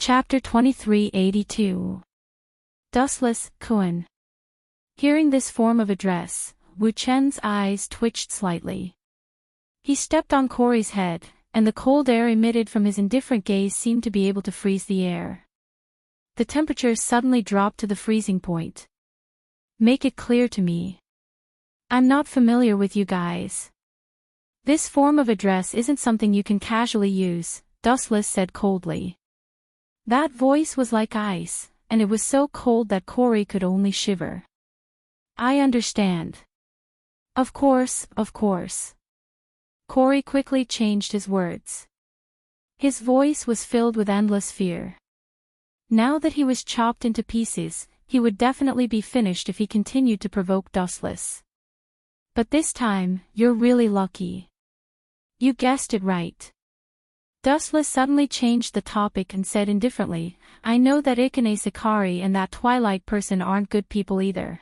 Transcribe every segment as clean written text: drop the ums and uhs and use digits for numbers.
Chapter 2382. Dustless, Kuan. Hearing this form of address, Wu Chen's eyes twitched slightly. He stepped on Corey's head, and the cold air emitted from his indifferent gaze seemed to be able to freeze the air. The temperature suddenly dropped to the freezing point. Make it clear to me. I'm not familiar with you guys. This form of address isn't something you can casually use, Dustless said coldly. That voice was like ice, and it was so cold that Corey could only shiver. I understand. Of course, of course. Corey quickly changed his words. His voice was filled with endless fear. Now that he was chopped into pieces, he would definitely be finished if he continued to provoke Dustless. But this time, you're really lucky. You guessed it right. Dustless suddenly changed the topic and said indifferently, I know that Ikane Sakari and that Twilight person aren't good people either.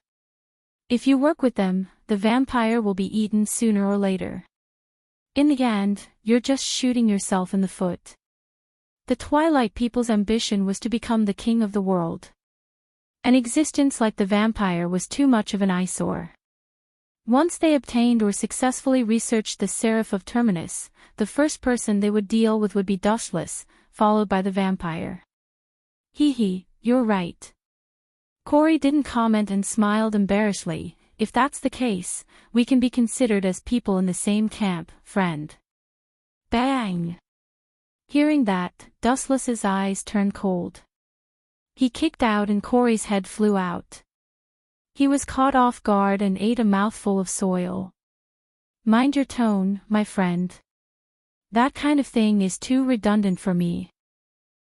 If you work with them, the vampire will be eaten sooner or later. In the end, you're just shooting yourself in the foot. The Twilight people's ambition was to become the king of the world. An existence like the vampire was too much of an eyesore. Once they obtained or successfully researched the Seraph of Terminus, the first person they would deal with would be Dustless, followed by the vampire. Hee, you're right. Corey didn't comment and smiled embarrassedly. If that's the case, we can be considered as people in the same camp, friend. Bang! Hearing that, Dustless's eyes turned cold. He kicked out and Corey's head flew out. He was caught off guard and ate a mouthful of soil. Mind your tone, my friend. That kind of thing is too redundant for me.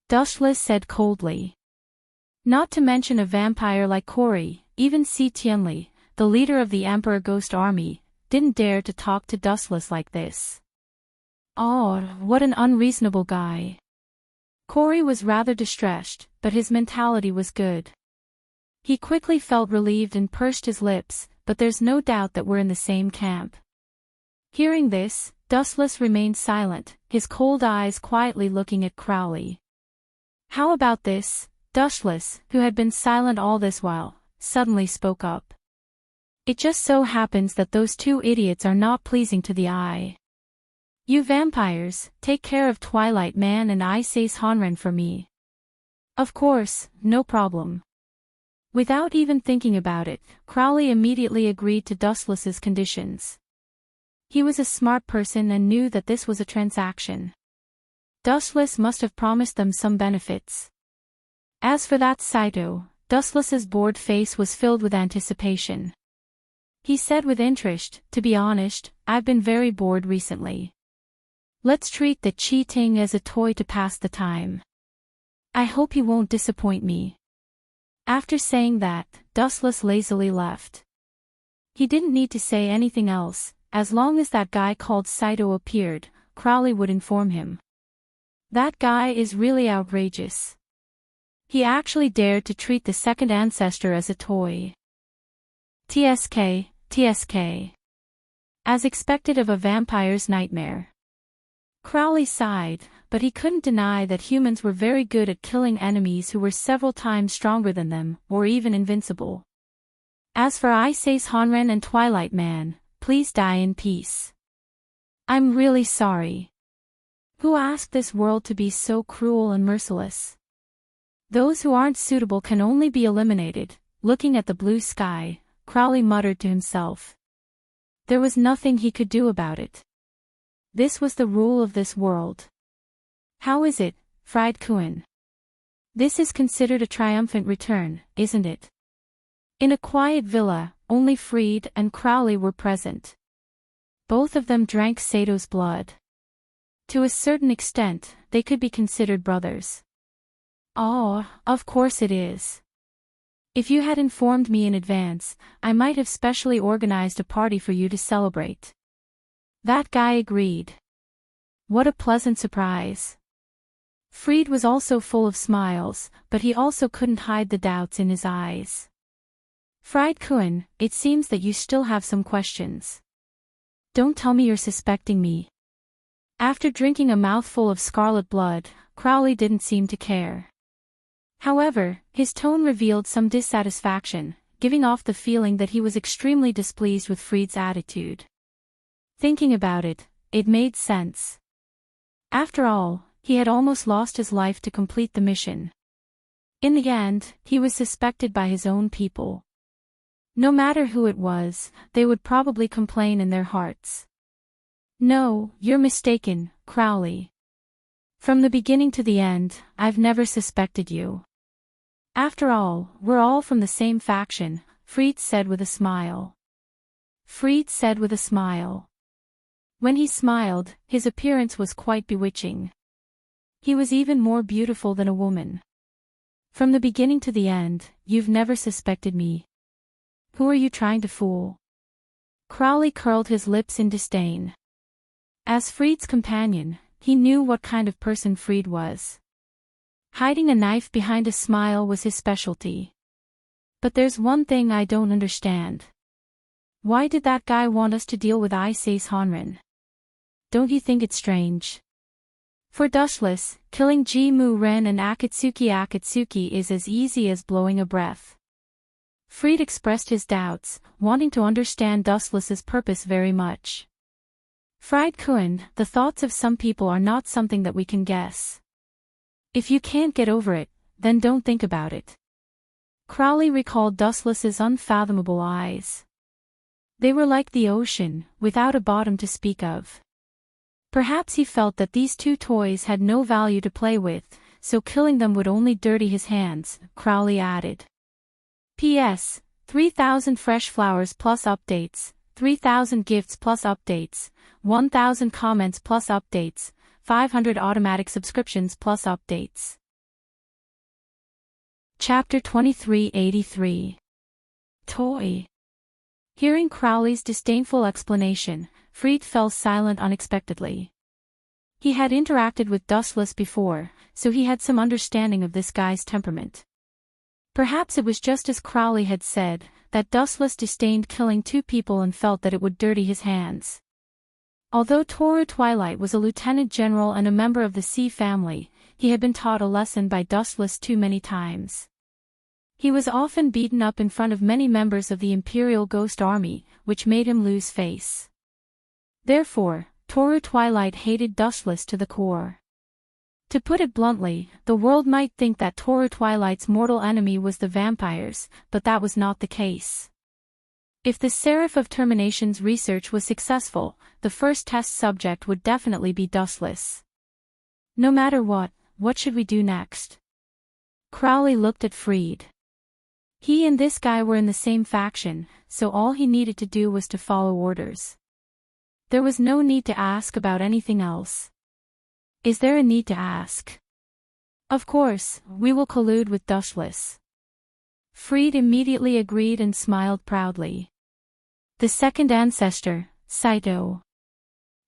Dustless said coldly. Not to mention a vampire like Corey, even Si Tianli, the leader of the Emperor Ghost Army, didn't dare to talk to Dustless like this. Oh, what an unreasonable guy. Corey was rather distressed, but his mentality was good. He quickly felt relieved and pursed his lips, but there's no doubt that we're in the same camp. Hearing this, Dustless remained silent, his cold eyes quietly looking at Crowley. How about this? Dustless, who had been silent all this while, suddenly spoke up. It just so happens that those two idiots are not pleasing to the eye. You vampires, take care of Twilight Man and Ice Honren for me. Of course, no problem. Without even thinking about it, Crowley immediately agreed to Dustless's conditions. He was a smart person and knew that this was a transaction. Dustless must have promised them some benefits. As for that Saito, Dustless's bored face was filled with anticipation. He said with interest, to be honest, I've been very bored recently. Let's treat the cheating as a toy to pass the time. I hope he won't disappoint me. After saying that, Dustless lazily left. He didn't need to say anything else, as long as that guy called Saito appeared, Crowley would inform him. That guy is really outrageous. He actually dared to treat the second ancestor as a toy. TSK. As expected of a vampire's nightmare. Crowley sighed, but he couldn't deny that humans were very good at killing enemies who were several times stronger than them, or even invincible. As for Ice Honren and Twilight Man, please die in peace. I'm really sorry. Who asked this world to be so cruel and merciless? Those who aren't suitable can only be eliminated. Looking at the blue sky, Crowley muttered to himself. There was nothing he could do about it. This was the rule of this world. How is it, Fried Kuan? This is considered a triumphant return, isn't it? In a quiet villa, only Fried and Crowley were present. Both of them drank Sato's blood. To a certain extent, they could be considered brothers. Oh, of course it is. If you had informed me in advance, I might have specially organized a party for you to celebrate. That guy agreed. What a pleasant surprise. Fried was also full of smiles, but he also couldn't hide the doubts in his eyes. Fried Kuan, it seems that you still have some questions. Don't tell me you're suspecting me. After drinking a mouthful of scarlet blood, Crowley didn't seem to care. However, his tone revealed some dissatisfaction, giving off the feeling that he was extremely displeased with Fried's attitude. Thinking about it, it made sense. After all, he had almost lost his life to complete the mission. In the end, he was suspected by his own people. No matter who it was, they would probably complain in their hearts. No, you're mistaken, Crowley. From the beginning to the end, I've never suspected you. After all, we're all from the same faction, Fried said with a smile. Fried said with a smile. When he smiled, his appearance was quite bewitching. He was even more beautiful than a woman. From the beginning to the end, you've never suspected me. Who are you trying to fool? Crowley curled his lips in disdain. As Fried's companion, he knew what kind of person Fried was. Hiding a knife behind a smile was his specialty. But there's one thing I don't understand. Why did that guy want us to deal with Ice Honren? Don't you think it's strange? For Dushless, killing Ji-Mu Ren and Akatsuki is as easy as blowing a breath. Fried expressed his doubts, wanting to understand Dustless's purpose very much. Fried-kun, the thoughts of some people are not something that we can guess. If you can't get over it, then don't think about it. Crowley recalled Dustless's unfathomable eyes. They were like the ocean, without a bottom to speak of. Perhaps he felt that these two toys had no value to play with, so killing them would only dirty his hands, Crowley added. P.S. 3,000 fresh flowers plus updates, 3,000 gifts plus updates, 1,000 comments plus updates, 500 automatic subscriptions plus updates. Chapter 2383. Toy. Hearing Crowley's disdainful explanation, Fried fell silent unexpectedly. He had interacted with Dustless before, so he had some understanding of this guy's temperament. Perhaps it was just as Crowley had said, that Dustless disdained killing two people and felt that it would dirty his hands. Although Toru Twilight was a lieutenant general and a member of the Sea family, he had been taught a lesson by Dustless too many times. He was often beaten up in front of many members of the Imperial Ghost Army, which made him lose face. Therefore, Toru Twilight hated Dustless to the core. To put it bluntly, the world might think that Toru Twilight's mortal enemy was the vampires, but that was not the case. If the Seraph of Termination's research was successful, the first test subject would definitely be Dustless. No matter what should we do next? Crowley looked at Fried. He and this guy were in the same faction, so all he needed to do was to follow orders. There was no need to ask about anything else. Is there a need to ask? Of course, we will collude with Dustless. Fried immediately agreed and smiled proudly. The second ancestor, Saito.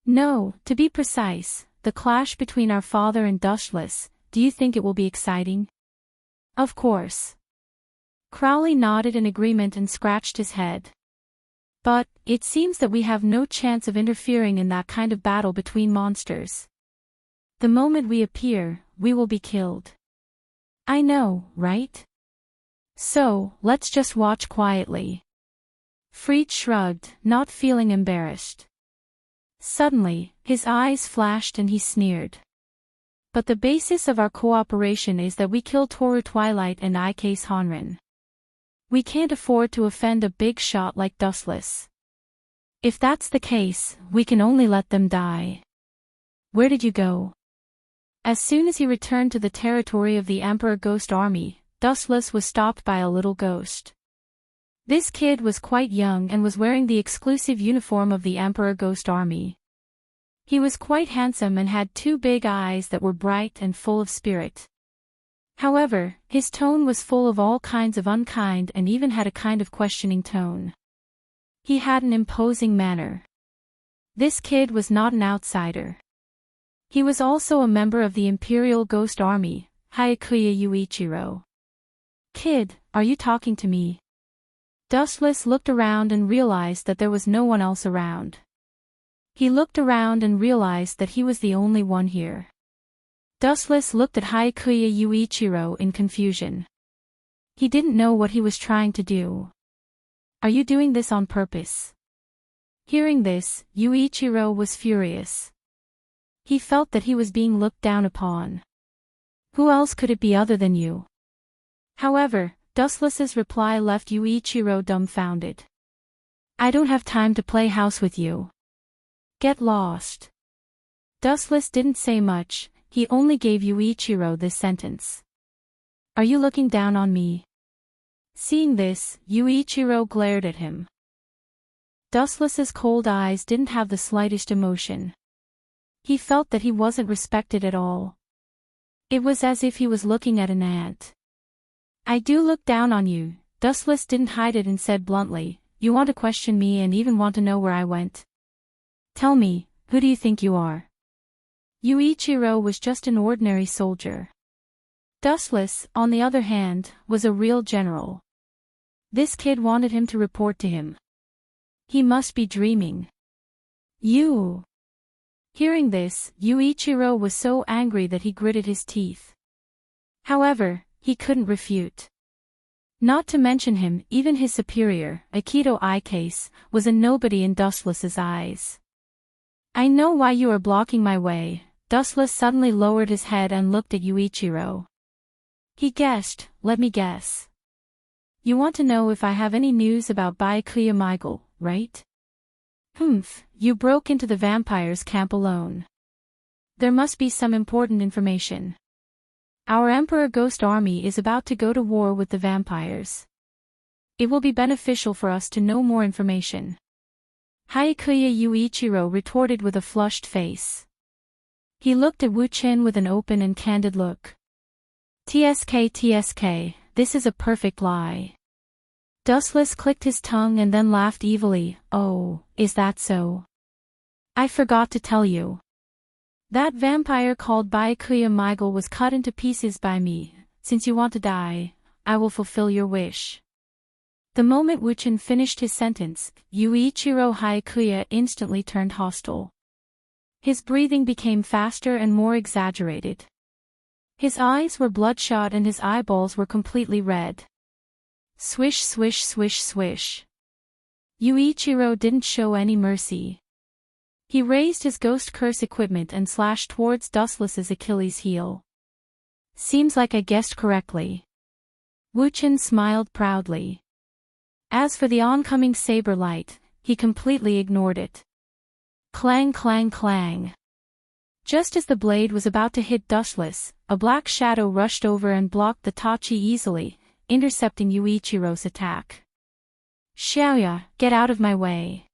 No, to be precise, the clash between our father and Dustless, do you think it will be exciting? Of course. Crowley nodded in agreement and scratched his head. But, it seems that we have no chance of interfering in that kind of battle between monsters. The moment we appear, we will be killed. I know, right? So, let's just watch quietly. Fried shrugged, not feeling embarrassed. Suddenly, his eyes flashed and he sneered. But the basis of our cooperation is that we kill Toru Twilight and Icase Honren. We can't afford to offend a big shot like Dustless. If that's the case, we can only let them die. Where did you go? As soon as he returned to the territory of the Emperor Ghost Army, Dustless was stopped by a little ghost. This kid was quite young and was wearing the exclusive uniform of the Emperor Ghost Army. He was quite handsome and had two big eyes that were bright and full of spirit. However, his tone was full of all kinds of unkind and even had a kind of questioning tone. He had an imposing manner. This kid was not an outsider. He was also a member of the Imperial Ghost Army, Hyakuya Yuichiro. Kid, are you talking to me? Dustless looked around and realized that there was no one else around. He looked around and realized that he was the only one here. Dustless looked at Hykuya Yuichiro in confusion. He didn't know what he was trying to do. Are you doing this on purpose? Hearing this, Yuichiro was furious. He felt that he was being looked down upon. Who else could it be other than you? However, Dustless's reply left Yuichiro dumbfounded. I don't have time to play house with you. Get lost. Dustless didn't say much, he only gave Yuichiro this sentence. Are you looking down on me? Seeing this, Yuichiro glared at him. Dustless's cold eyes didn't have the slightest emotion. He felt that he wasn't respected at all. It was as if he was looking at an ant. I do look down on you, Dustless didn't hide it and said bluntly, you want to question me and even want to know where I went? Tell me, who do you think you are? Yuichiro was just an ordinary soldier. Dustless, on the other hand, was a real general. This kid wanted him to report to him. He must be dreaming. You. Hearing this, Yuichiro was so angry that he gritted his teeth. However, he couldn't refute. Not to mention him, even his superior, Akito Icase, was a nobody in Dustless's eyes. I know why you are blocking my way. Dustless suddenly lowered his head and looked at Yuichiro. He guessed, let me guess. You want to know if I have any news about Byakuya Michael, right? You broke into the vampire's camp alone. There must be some important information. Our Emperor Ghost Army is about to go to war with the vampires. It will be beneficial for us to know more information. Hykuya Yuichiro retorted with a flushed face. He looked at Wu Qin with an open and candid look. TSK, this is a perfect lie. Dustless clicked his tongue and then laughed evilly. Oh, is that so? I forgot to tell you. That vampire called Byakuya Michael was cut into pieces by me. Since you want to die, I will fulfill your wish. The moment Wu Qin finished his sentence, Yuichiro Hykuya instantly turned hostile. His breathing became faster and more exaggerated. His eyes were bloodshot and his eyeballs were completely red. Swish swish swish swish. Yuichiro didn't show any mercy. He raised his ghost curse equipment and slashed towards Dustless's Achilles heel. Seems like I guessed correctly. Wu Qin smiled proudly. As for the oncoming saber light, he completely ignored it. Clang clang clang. Just as the blade was about to hit Dustless, a black shadow rushed over and blocked the tachi easily, intercepting Yuichiro's attack. Xiaoya, get out of my way.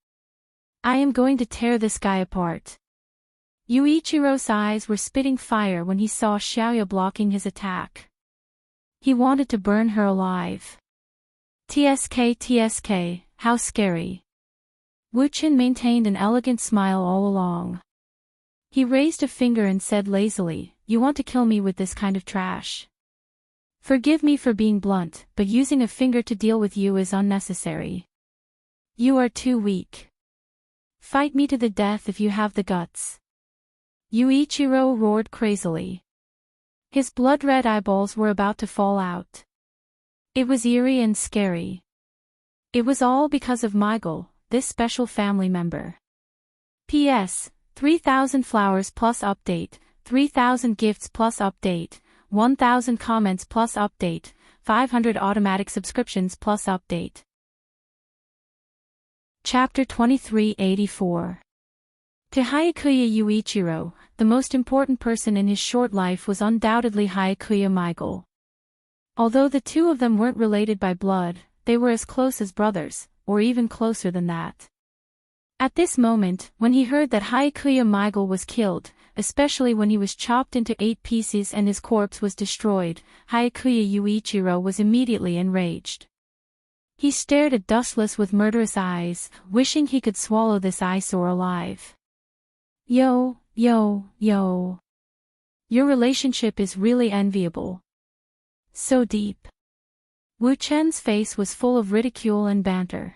I am going to tear this guy apart. Yuichiro's eyes were spitting fire when he saw Xiaoya blocking his attack. He wanted to burn her alive. TSK, how scary. Wu Qin maintained an elegant smile all along. He raised a finger and said lazily, you want to kill me with this kind of trash? Forgive me for being blunt, but using a finger to deal with you is unnecessary. You are too weak. Fight me to the death if you have the guts. Yuichiro roared crazily. His blood-red eyeballs were about to fall out. It was eerie and scary. It was all because of Michael, this special family member. P.S. 3,000 flowers plus update, 3,000 gifts plus update, 1,000 comments plus update, 500 automatic subscriptions plus update. Chapter 2384. To Hykuya Yuichiro, the most important person in his short life was undoubtedly Hykuya Michael. Although the two of them weren't related by blood, they were as close as brothers, or even closer than that. At this moment, when he heard that Hykuya Michael was killed, especially when he was chopped into 8 pieces and his corpse was destroyed, Hykuya Yuichiro was immediately enraged. He stared at Dustless with murderous eyes, wishing he could swallow this eyesore alive. Yo. Your relationship is really enviable. So deep. Wu Chen's face was full of ridicule and banter.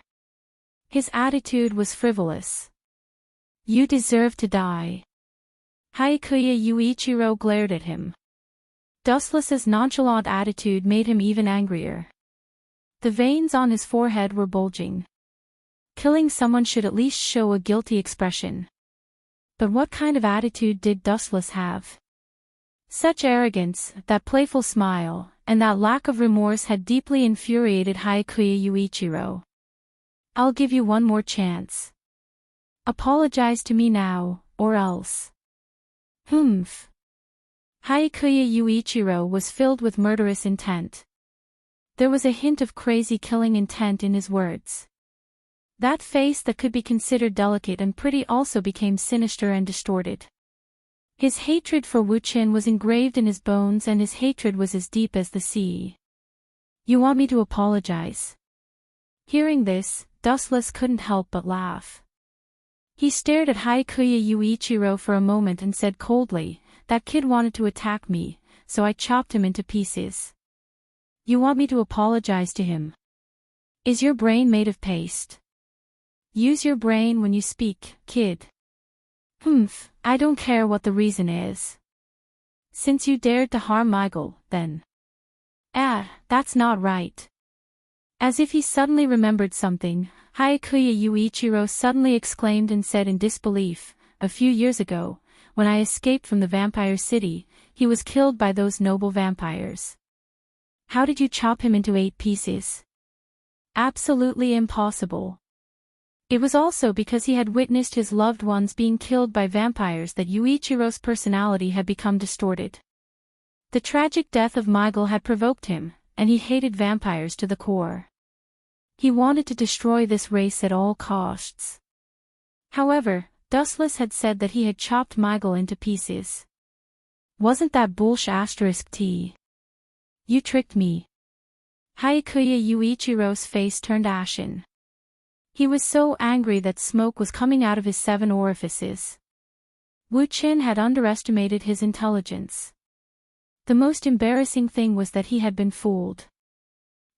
His attitude was frivolous. You deserve to die. Haikuya Yuichiro glared at him. Dustless's nonchalant attitude made him even angrier. The veins on his forehead were bulging. Killing someone should at least show a guilty expression. But what kind of attitude did Dustless have? Such arrogance, that playful smile, and that lack of remorse had deeply infuriated Haikuya Yuichiro. I'll give you one more chance. Apologize to me now, or else. Humph. Haikuya Yuichiro was filled with murderous intent. There was a hint of crazy killing intent in his words. That face that could be considered delicate and pretty also became sinister and distorted. His hatred for Wu-Chin was engraved in his bones, and his hatred was as deep as the sea. You want me to apologize? Hearing this, Dustless couldn't help but laugh. He stared at Haikuya Yuichiro for a moment and said coldly, that kid wanted to attack me, so I chopped him into pieces. You want me to apologize to him? Is your brain made of paste? Use your brain when you speak, kid. Humph, I don't care what the reason is. Since you dared to harm Michael, then. That's not right. As if he suddenly remembered something, Haikuya Yuichiro suddenly exclaimed and said in disbelief, a few years ago, when I escaped from the vampire city, he was killed by those noble vampires. How did you chop him into 8 pieces? Absolutely impossible. It was also because he had witnessed his loved ones being killed by vampires that Yuichiro's personality had become distorted. The tragic death of Michael had provoked him, and he hated vampires to the core. He wanted to destroy this race at all costs. However, Dustless had said that he had chopped Michael into pieces. Wasn't that bullsh*t? You tricked me. Haikuya Yuichiro's face turned ashen. He was so angry that smoke was coming out of his 7 orifices. Wu-Chin had underestimated his intelligence. The most embarrassing thing was that he had been fooled.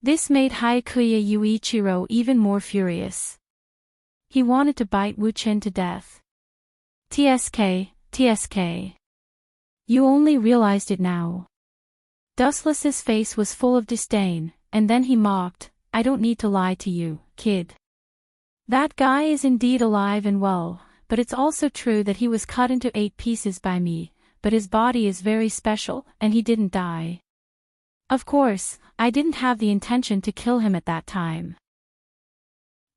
This made Haikuya Yuichiro even more furious. He wanted to bite Wu-Chin to death. TSK. You only realized it now. Dustless's face was full of disdain, and then he mocked, I don't need to lie to you, kid. That guy is indeed alive and well, but it's also true that he was cut into 8 pieces by me, but his body is very special, and he didn't die. Of course, I didn't have the intention to kill him at that time.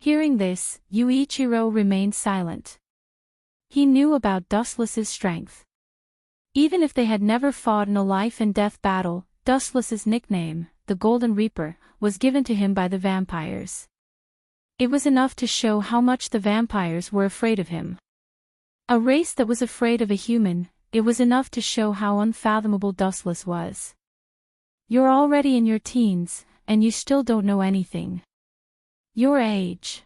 Hearing this, Yuichiro remained silent. He knew about Dustless's strength. Even if they had never fought in a life-and-death battle, Dustless's nickname, the Golden Reaper, was given to him by the vampires. It was enough to show how much the vampires were afraid of him. A race that was afraid of a human, it was enough to show how unfathomable Dustless was. You're already in your teens, and you still don't know anything. Your age.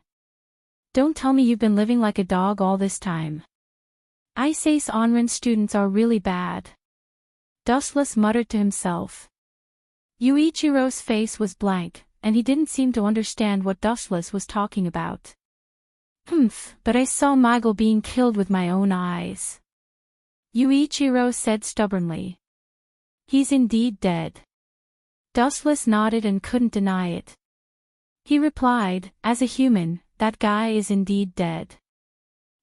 Don't tell me you've been living like a dog all this time. Ise's Onrin students are really bad. Dustless muttered to himself. Yuichiro's face was blank, and he didn't seem to understand what Dustless was talking about. But I saw Michael being killed with my own eyes. Yuichiro said stubbornly. He's indeed dead. Dustless nodded and couldn't deny it. He replied, as a human, that guy is indeed dead.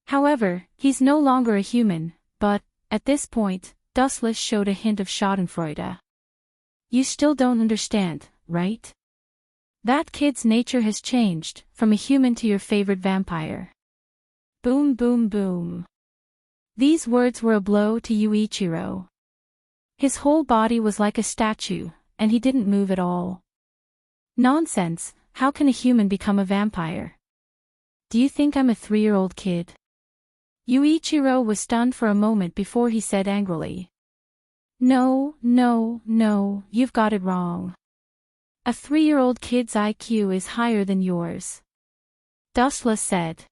However, he's no longer a human, but, at this point, Dustless showed a hint of schadenfreude. You still don't understand, right? That kid's nature has changed, from a human to your favorite vampire. Boom boom boom. These words were a blow to Yuichiro. His whole body was like a statue, and he didn't move at all. Nonsense, how can a human become a vampire? Do you think I'm a 3-year-old kid? Yuichiro was stunned for a moment before he said angrily. No, you've got it wrong. A 3-year-old kid's IQ is higher than yours. Dustless said.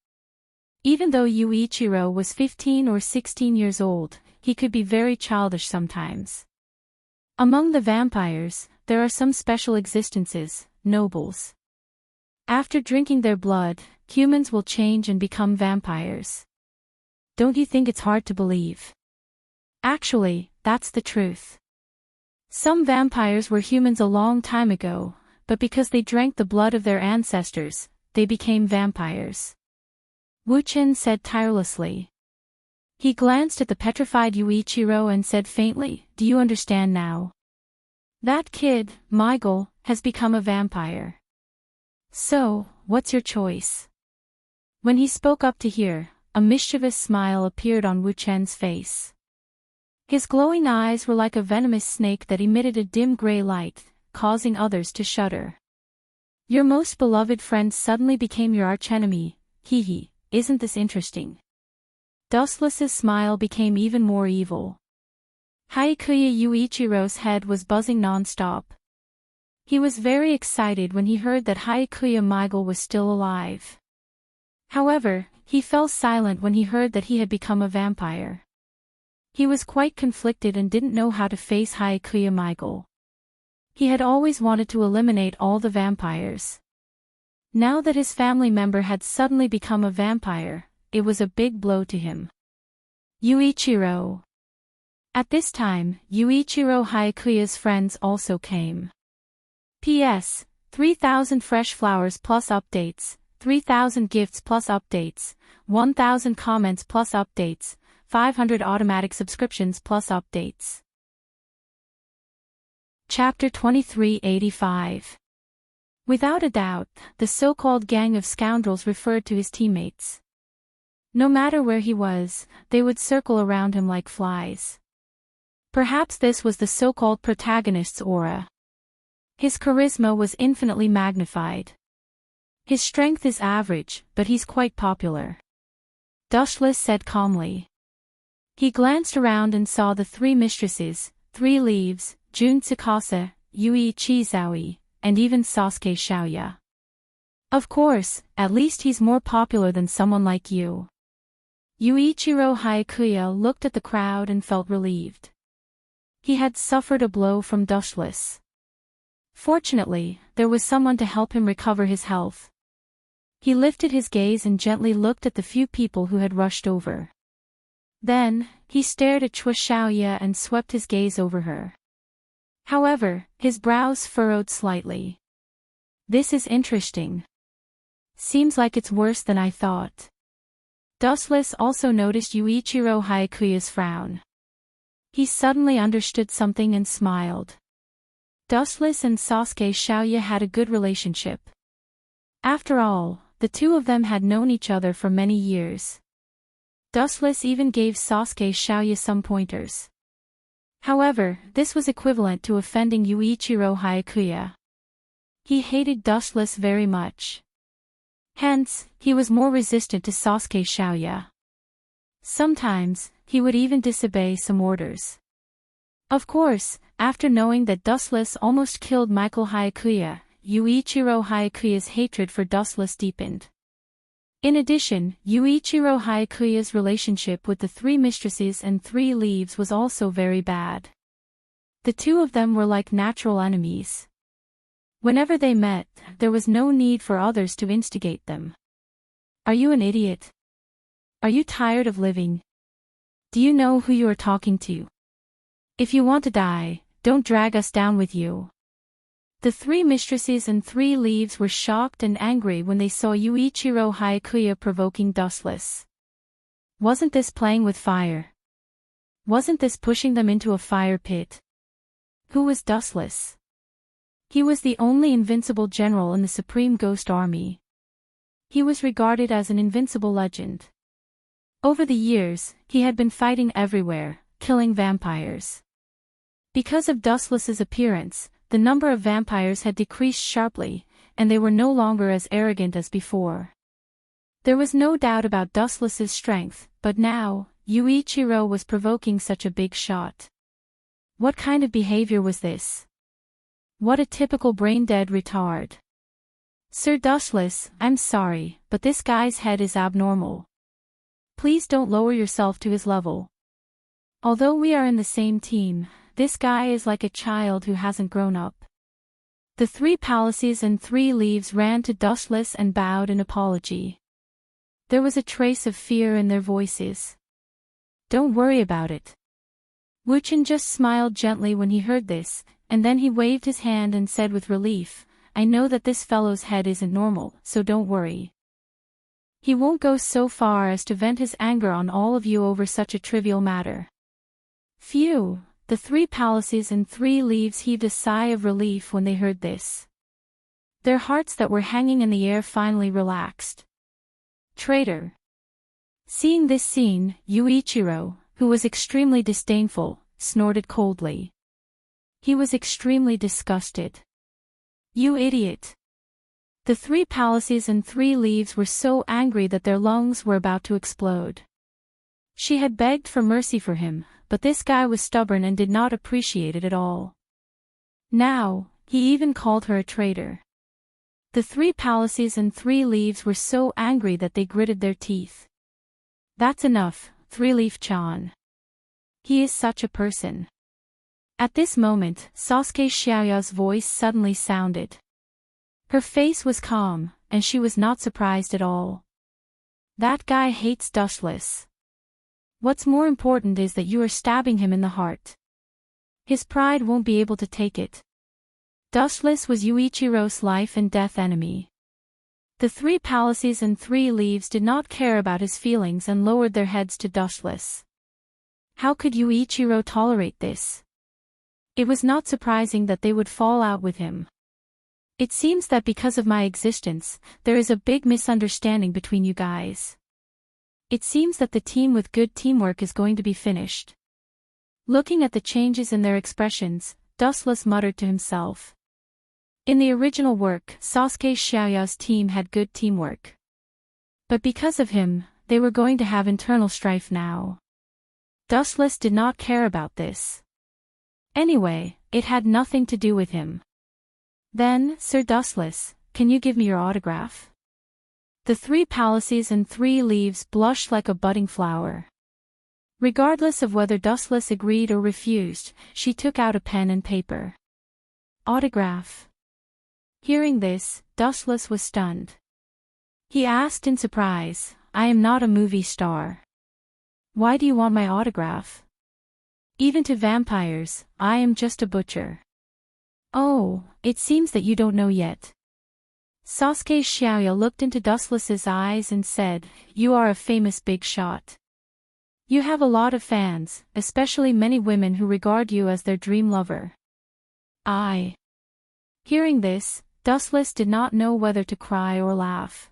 Even though Yuichiro was 15 or 16 years old, he could be very childish sometimes. Among the vampires, there are some special existences, nobles. After drinking their blood, humans will change and become vampires. Don't you think it's hard to believe? Actually, that's the truth. Some vampires were humans a long time ago, but because they drank the blood of their ancestors, they became vampires. Wu Chen said tirelessly. He glanced at the petrified Yuichiro and said faintly, "Do you understand now? That kid, Michael, has become a vampire. So, what's your choice?" When he spoke up to hear, a mischievous smile appeared on Wu Chen's face. His glowing eyes were like a venomous snake that emitted a dim gray light, causing others to shudder. Your most beloved friend suddenly became your archenemy, hee, isn't this interesting? Dustless's smile became even more evil. Haikuya Yuichiro's head was buzzing non-stop. He was very excited when he heard that Haikuya Michael was still alive. However, he fell silent when he heard that he had become a vampire. He was quite conflicted and didn't know how to face Haikuya Michael. He had always wanted to eliminate all the vampires. Now that his family member had suddenly become a vampire, it was a big blow to him. Yuichiro. At this time, Yuichiro Haikuya's friends also came. P.S. 3,000 fresh flowers plus updates, 3,000 gifts plus updates, 1,000 comments plus updates, 500 automatic subscriptions plus updates. Chapter 2385. Without a doubt, the so-called gang of scoundrels referred to his teammates. No matter where he was, they would circle around him like flies. Perhaps this was the so-called protagonist's aura. His charisma was infinitely magnified. His strength is average, but he's quite popular. Dustless said calmly. He glanced around and saw the three mistresses, 3 Leaves, Jun Tsukasa, Yui Chizaui, and even Sasuke Xiaoya. Of course, at least he's more popular than someone like you. Yuichiro Haikuya looked at the crowd and felt relieved. He had suffered a blow from Dustless. Fortunately, there was someone to help him recover his health. He lifted his gaze and gently looked at the few people who had rushed over. Then, he stared at Chua Xiaoya and swept his gaze over her. However, his brows furrowed slightly. This is interesting. Seems like it's worse than I thought. Dustless also noticed Yuichiro Haikuya's frown. He suddenly understood something and smiled. Dustless and Sasuke Xiaoya had a good relationship. After all, the two of them had known each other for many years. Dustless even gave Sasuke Xiaoya some pointers. However, this was equivalent to offending Yuichiro Haikuya. He hated Dustless very much. Hence, he was more resistant to Sasuke Xiaoya. Sometimes, he would even disobey some orders. Of course, after knowing that Dustless almost killed Michael Haikuya, Yuichiro Haikuya's hatred for Dustless deepened. In addition, Yuichiro Haikuya's relationship with the 3 mistresses and 3 Leaves was also very bad. The two of them were like natural enemies. Whenever they met, there was no need for others to instigate them. Are you an idiot? Are you tired of living? Do you know who you are talking to? If you want to die, don't drag us down with you. The 3 mistresses and 3 Leaves were shocked and angry when they saw Yuichiro Haikuya provoking Dustless. Wasn't this playing with fire? Wasn't this pushing them into a fire pit? Who was Dustless? He was the only invincible general in the Supreme Ghost Army. He was regarded as an invincible legend. Over the years, he had been fighting everywhere, killing vampires. Because of Dustless's appearance, the number of vampires had decreased sharply, and they were no longer as arrogant as before. There was no doubt about Dustless's strength, but now, Yuichiro was provoking such a big shot. What kind of behavior was this? What a typical brain-dead retard. Sir Dustless, I'm sorry, but this guy's head is abnormal. Please don't lower yourself to his level. Although we are in the same team, this guy is like a child who hasn't grown up. The 3 Palaces and 3 Leaves ran to Dustless and bowed in apology. There was a trace of fear in their voices. Don't worry about it. Wu-chan just smiled gently when he heard this, and then he waved his hand and said with relief, I know that this fellow's head isn't normal, so don't worry. He won't go so far as to vent his anger on all of you over such a trivial matter. Phew, the 3 palaces and 3 leaves heaved a sigh of relief when they heard this. Their hearts that were hanging in the air finally relaxed. Traitor. Seeing this scene, Yuichiro, who was extremely disdainful, snorted coldly. He was extremely disgusted. You idiot. The 3 palaces and 3 leaves were so angry that their lungs were about to explode. She had begged for mercy for him, but this guy was stubborn and did not appreciate it at all. Now, he even called her a traitor. The 3 palaces and 3 leaves were so angry that they gritted their teeth. That's enough, 3-leaf-chan. He is such a person. At this moment, Sasuke Xiaoya's voice suddenly sounded. Her face was calm, and she was not surprised at all. That guy hates Dustless. What's more important is that you are stabbing him in the heart. His pride won't be able to take it. Dustless was Yuichiro's life and death enemy. The 3 palaces and 3 leaves did not care about his feelings and lowered their heads to Dustless. How could Yuichiro tolerate this? It was not surprising that they would fall out with him. It seems that because of my existence, there is a big misunderstanding between you guys. It seems that the team with good teamwork is going to be finished. Looking at the changes in their expressions, Dustless muttered to himself. In the original work, Sasuke Xiaoya's team had good teamwork. But because of him, they were going to have internal strife now. Dustless did not care about this. Anyway, it had nothing to do with him. Then, Sir Dustless, can you give me your autograph? The 3 palaces and 3 leaves blushed like a budding flower. Regardless of whether Dustless agreed or refused, she took out a pen and paper. Autograph. Hearing this, Dustless was stunned. He asked in surprise, I am not a movie star. Why do you want my autograph? Even to vampires, I am just a butcher. Oh, it seems that you don't know yet. Sasuke Xiaoya looked into Dustless's eyes and said, you are a famous big shot. You have a lot of fans, especially many women who regard you as their dream lover. Hearing this, Dustless did not know whether to cry or laugh.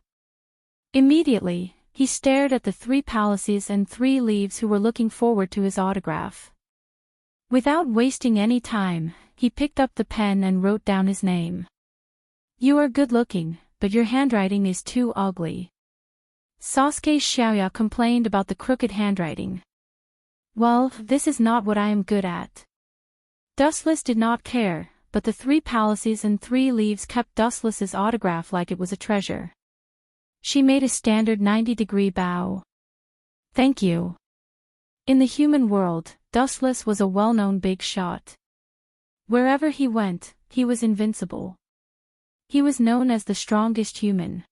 Immediately, he stared at the 3 palaces and 3 leaves who were looking forward to his autograph. Without wasting any time, he picked up the pen and wrote down his name. You are good looking, but your handwriting is too ugly. Sasuke Xiaoya complained about the crooked handwriting. Well, this is not what I am good at. Dustless did not care, but the 3 palaces and 3 leaves kept Dustless's autograph like it was a treasure. She made a standard 90-degree bow. Thank you. In the human world, Dustless was a well-known big shot. Wherever he went, he was invincible. He was known as the strongest human.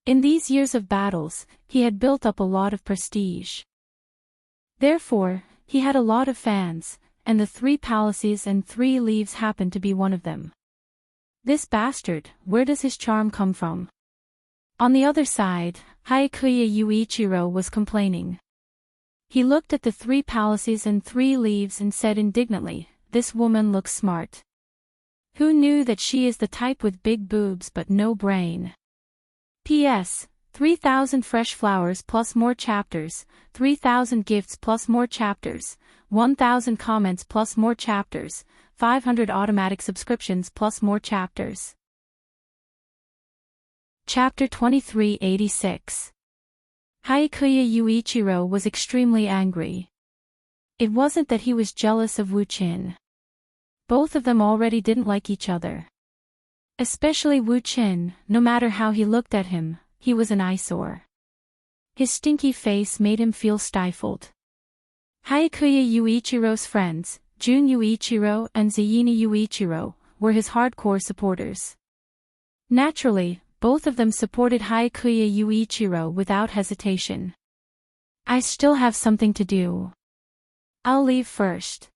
In these years of battles, he had built up a lot of prestige. Therefore, he had a lot of fans, and the 3 palaces and 3 leaves happened to be one of them. This bastard, where does his charm come from? On the other side, Hyakkuya Yuichiro was complaining. He looked at the 3 palaces and 3 leaves and said indignantly, this woman looks smart. Who knew that she is the type with big boobs but no brain? P.S. 3,000 fresh flowers plus more chapters, 3,000 gifts plus more chapters, 1,000 comments plus more chapters, 500 automatic subscriptions plus more chapters. Chapter 2386. Hyakkuya Yuichiro was extremely angry. It wasn't that he was jealous of Wu-chin. Both of them already didn't like each other. Especially Wu-chin, no matter how he looked at him, he was an eyesore. His stinky face made him feel stifled. Hyakkuya Yuichiro's friends, Jun Yuichiro and Zayini Yuichiro, were his hardcore supporters. Naturally, both of them supported Hyakkuya Yuichiro without hesitation. I still have something to do. I'll leave first.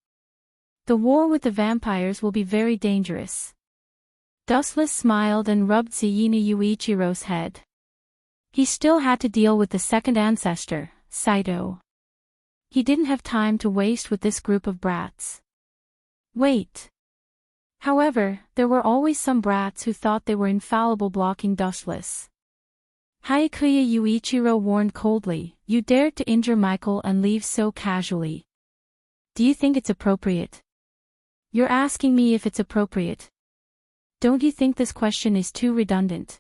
The war with the vampires will be very dangerous. Dustless smiled and rubbed Zayina Yuichiro's head. He still had to deal with the second ancestor, Saito. He didn't have time to waste with this group of brats. Wait. However, there were always some brats who thought they were infallible blocking Dustless. Hayakuya Yuichiro warned coldly, "You dared to injure Michael and leave so casually. Do you think it's appropriate?" "You're asking me if it's appropriate. Don't you think this question is too redundant?"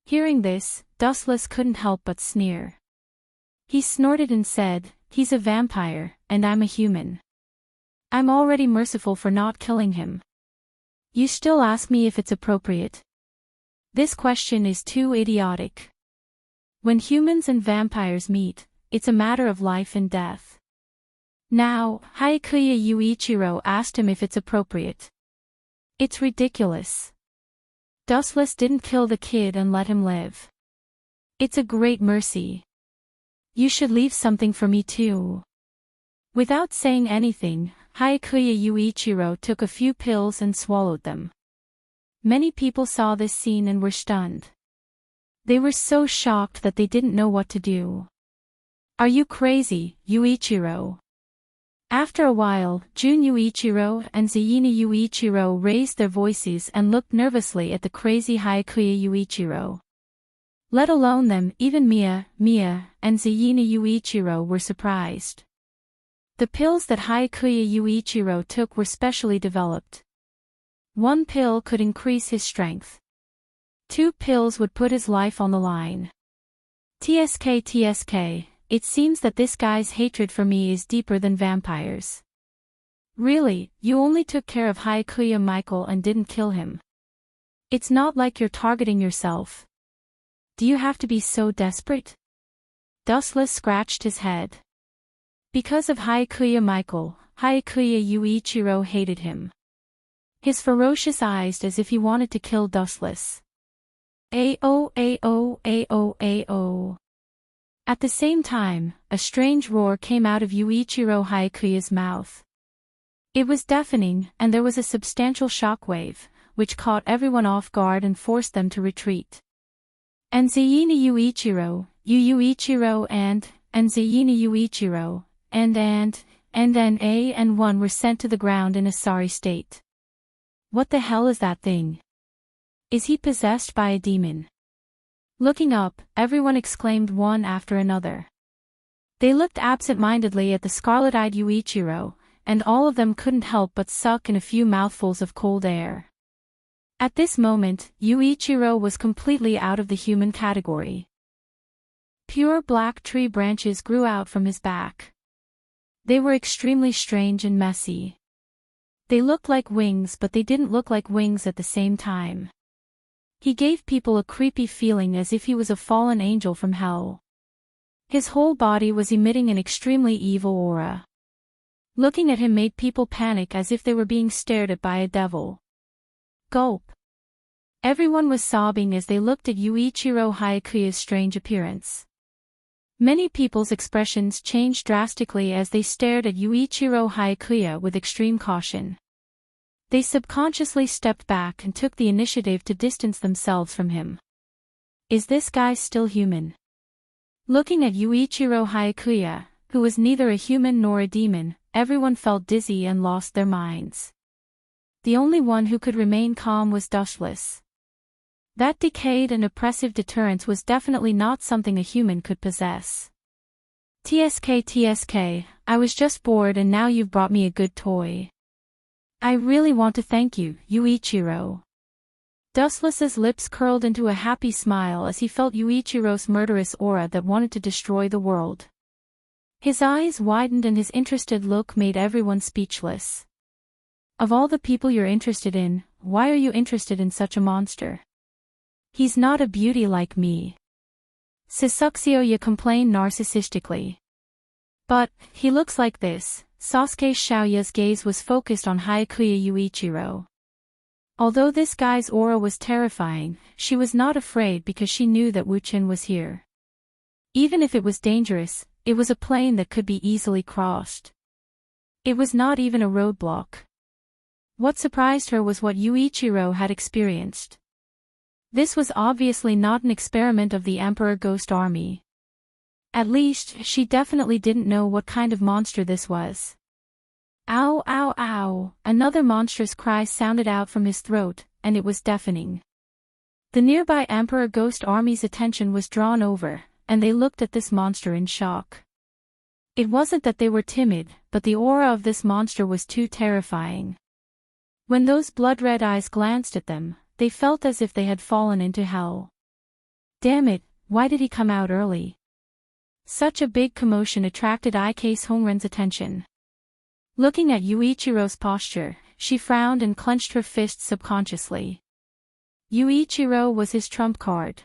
Hearing this, Dustless couldn't help but sneer. He snorted and said, "He's a vampire, and I'm a human. I'm already merciful for not killing him. You still ask me if it's appropriate? This question is too idiotic. When humans and vampires meet, it's a matter of life and death." Now, Hayakuya Yuichiro asked him if it's appropriate. "It's ridiculous. Dustless didn't kill the kid and let him live. It's a great mercy. You should leave something for me too." Without saying anything, Hayakuya Yuichiro took a few pills and swallowed them. Many people saw this scene and were stunned. They were so shocked that they didn't know what to do. "Are you crazy, Yuichiro?" After a while, Jun Yuichiro and Zayina Yuichiro raised their voices and looked nervously at the crazy Hayakuya Yuichiro. Let alone them, even Mia, and Zayina Yuichiro were surprised. The pills that Hayakuya Yuichiro took were specially developed. One pill could increase his strength. 2 pills would put his life on the line. TSK, it seems that this guy's hatred for me is deeper than vampires. Really, you only took care of Hayakuya Michael and didn't kill him. It's not like you're targeting yourself. Do you have to be so desperate? Dustless scratched his head. Because of Hayakuya Michael, Hayakuya Yuichiro hated him. His ferocious eyes as if he wanted to kill Dustless. Ao. At the same time, a strange roar came out of Yuichiro Hayakuya's mouth. It was deafening, and there was a substantial shockwave, which caught everyone off guard and forced them to retreat. And Zayina Yuichiro, Yuichiro and Zayina Yuichiro, and A and 1 were sent to the ground in a sorry state. What the hell is that thing? Is he possessed by a demon? Looking up, everyone exclaimed one after another. They looked absent-mindedly at the scarlet-eyed Yuichiro, and all of them couldn't help but suck in a few mouthfuls of cold air. At this moment, Yuichiro was completely out of the human category. Pure black tree branches grew out from his back. They were extremely strange and messy. They looked like wings, but they didn't look like wings at the same time. He gave people a creepy feeling as if he was a fallen angel from hell. His whole body was emitting an extremely evil aura. Looking at him made people panic as if they were being stared at by a devil. Gulp. Everyone was sobbing as they looked at Yuichiro Hayakuya's strange appearance. Many people's expressions changed drastically as they stared at Yuichiro Hayakuya with extreme caution. They subconsciously stepped back and took the initiative to distance themselves from him. Is this guy still human? Looking at Yuichiro Hayakuya, who was neither a human nor a demon, everyone felt dizzy and lost their minds. The only one who could remain calm was Dustless. That decayed and oppressive deterrence was definitely not something a human could possess. TSK, I was just bored and now you've brought me a good toy. I really want to thank you, Yuichiro. Dustless's lips curled into a happy smile as he felt Yuichiro's murderous aura that wanted to destroy the world. His eyes widened and his interested look made everyone speechless. Of all the people you're interested in, why are you interested in such a monster? He's not a beauty like me. Sasukeoya complained narcissistically. But, he looks like this. Sasuke Xiaoya's gaze was focused on Hayakuya Yuichiro. Although this guy's aura was terrifying, she was not afraid because she knew that Wuchen was here. Even if it was dangerous, it was a plane that could be easily crossed. It was not even a roadblock. What surprised her was what Yuichiro had experienced. This was obviously not an experiment of the Emperor Ghost Army. At least, she definitely didn't know what kind of monster this was. Ow, ow, ow! Another monstrous cry sounded out from his throat, and it was deafening. The nearby Emperor Ghost Army's attention was drawn over, and they looked at this monster in shock. It wasn't that they were timid, but the aura of this monster was too terrifying. When those blood-red eyes glanced at them, they felt as if they had fallen into hell. Damn it, why did he come out early? Such a big commotion attracted Ike's Hongren's attention. Looking at Yuichiro's posture, she frowned and clenched her fists subconsciously. Yuichiro was his trump card.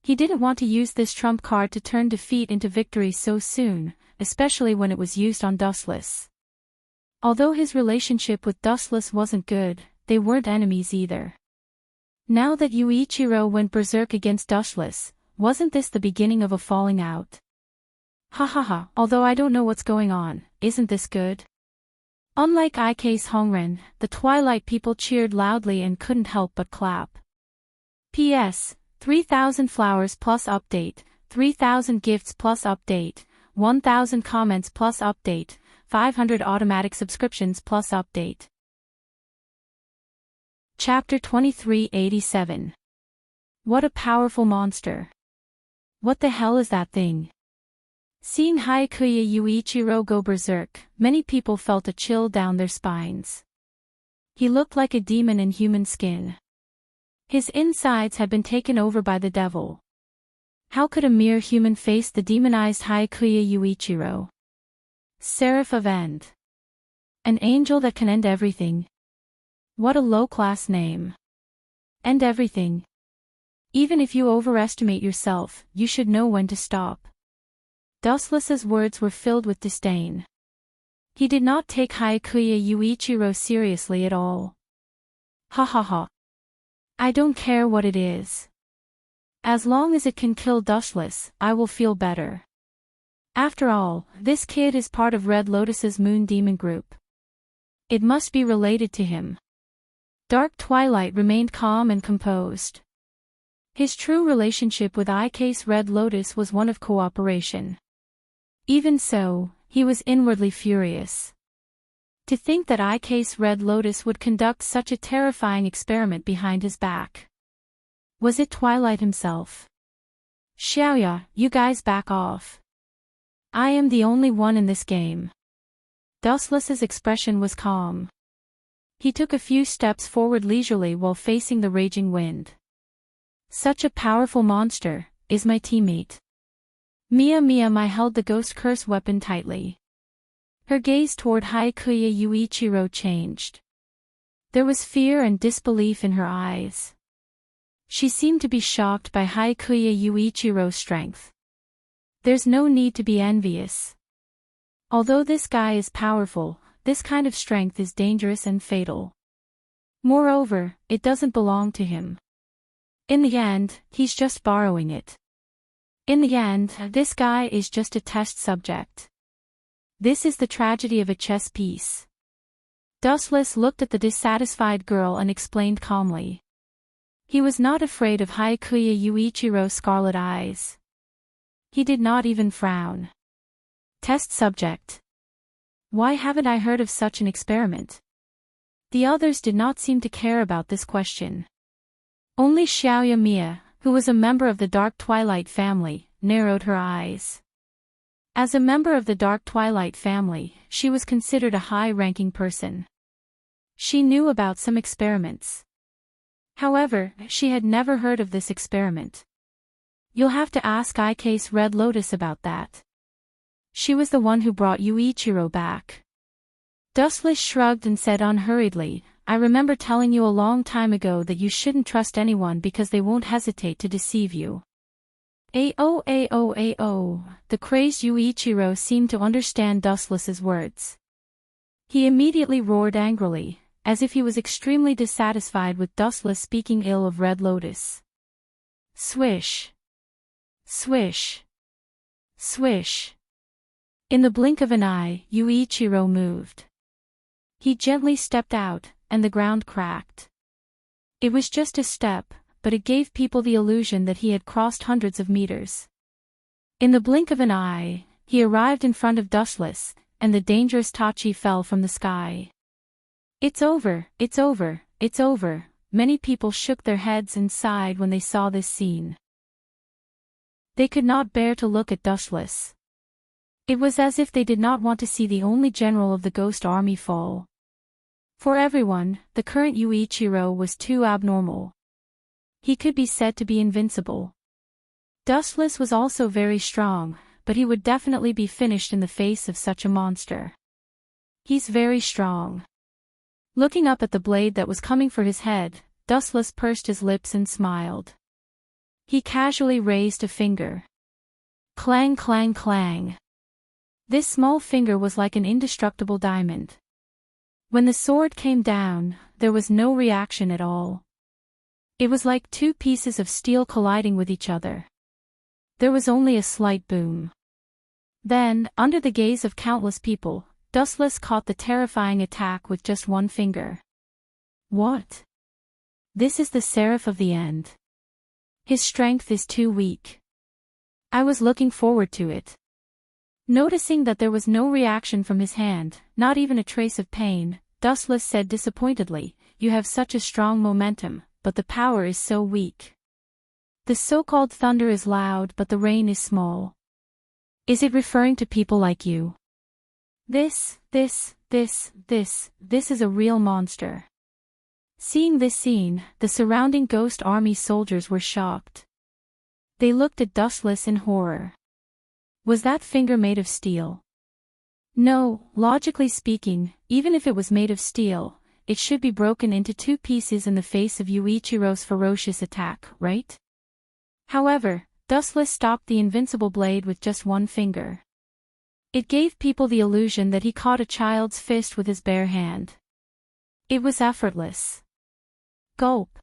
He didn't want to use this trump card to turn defeat into victory so soon, especially when it was used on Dustless. Although his relationship with Dustless wasn't good, they weren't enemies either. Now that Yuichiro went berserk against Dustless, wasn't this the beginning of a falling out? Ha ha ha, although I don't know what's going on, isn't this good? Unlike Ike's Hongren, the Twilight people cheered loudly and couldn't help but clap. P.S. 3,000 flowers plus update, 3,000 gifts plus update, 1,000 comments plus update, 500 automatic subscriptions plus update. Chapter 2387. What a powerful monster. What the hell is that thing? Seeing Haikuya Yuichiro go berserk, many people felt a chill down their spines. He looked like a demon in human skin. His insides had been taken over by the devil. How could a mere human face the demonized Haikuya Yuichiro? Seraph of End. An angel that can end everything. What a low-class name. End everything. Even if you overestimate yourself, you should know when to stop. Dustless's words were filled with disdain. He did not take Haikuya Yuichiro seriously at all. Ha ha ha. I don't care what it is. As long as it can kill Dustless, I will feel better. After all, this kid is part of Red Lotus's Moon Demon group. It must be related to him. Dark Twilight remained calm and composed. His true relationship with Ike's Red Lotus was one of cooperation. Even so, he was inwardly furious. To think that Ike's Red Lotus would conduct such a terrifying experiment behind his back. Was it Twilight himself? Xiaoya, you guys back off. I am the only one in this game. Dustless's expression was calm. He took a few steps forward leisurely while facing the raging wind. Such a powerful monster, is my teammate. Mia held the ghost curse weapon tightly. Her gaze toward Haikuya Yuichiro changed. There was fear and disbelief in her eyes. She seemed to be shocked by Haikuya Yuichiro's strength. There's no need to be envious. Although this guy is powerful, this kind of strength is dangerous and fatal. Moreover, it doesn't belong to him. In the end, he's just borrowing it. In the end, this guy is just a test subject. This is the tragedy of a chess piece. Dustless looked at the dissatisfied girl and explained calmly. He was not afraid of Haikuya Yuichiro's scarlet eyes. He did not even frown. Test subject. Why haven't I heard of such an experiment? The others did not seem to care about this question. Only Xiaoya Mia, who was a member of the Dark Twilight family, narrowed her eyes. As a member of the Dark Twilight family, she was considered a high-ranking person. She knew about some experiments. However, she had never heard of this experiment. You'll have to ask Ike's Red Lotus about that. She was the one who brought Yuichiro back. Dustless shrugged and said unhurriedly, I remember telling you a long time ago that you shouldn't trust anyone because they won't hesitate to deceive you. Ayo. The crazed Yuichiro seemed to understand Dustless's words. He immediately roared angrily, as if he was extremely dissatisfied with Dustless speaking ill of Red Lotus. Swish. Swish. Swish. In the blink of an eye, Yuichiro moved. He gently stepped out, and the ground cracked. It was just a step, but it gave people the illusion that he had crossed hundreds of meters. In the blink of an eye, he arrived in front of Dustless, and the dangerous Tachi fell from the sky. It's over, it's over, it's over. Many people shook their heads and sighed when they saw this scene. They could not bear to look at Dustless. It was as if they did not want to see the only general of the ghost army fall. For everyone, the current Yuichiro was too abnormal. He could be said to be invincible. Dustless was also very strong, but he would definitely be finished in the face of such a monster. He's very strong. Looking up at the blade that was coming for his head, Dustless pursed his lips and smiled. He casually raised a finger. Clang, clang, clang. This small finger was like an indestructible diamond. When the sword came down, there was no reaction at all. It was like two pieces of steel colliding with each other. There was only a slight boom. Then, under the gaze of countless people, Dustless caught the terrifying attack with just one finger. What? This is the Seraph of the End. His strength is too weak. I was looking forward to it. Noticing that there was no reaction from his hand, not even a trace of pain, Dustless said disappointedly, "You have such a strong momentum, but the power is so weak. The so-called thunder is loud but the rain is small. Is it referring to people like you? This is a real monster." Seeing this scene, the surrounding ghost army soldiers were shocked. They looked at Dustless in horror. Was that finger made of steel? No, logically speaking, even if it was made of steel, it should be broken into two pieces in the face of Yuichiro's ferocious attack, right? However, Dustless stopped the invincible blade with just one finger. It gave people the illusion that he caught a child's fist with his bare hand. It was effortless. Gulp.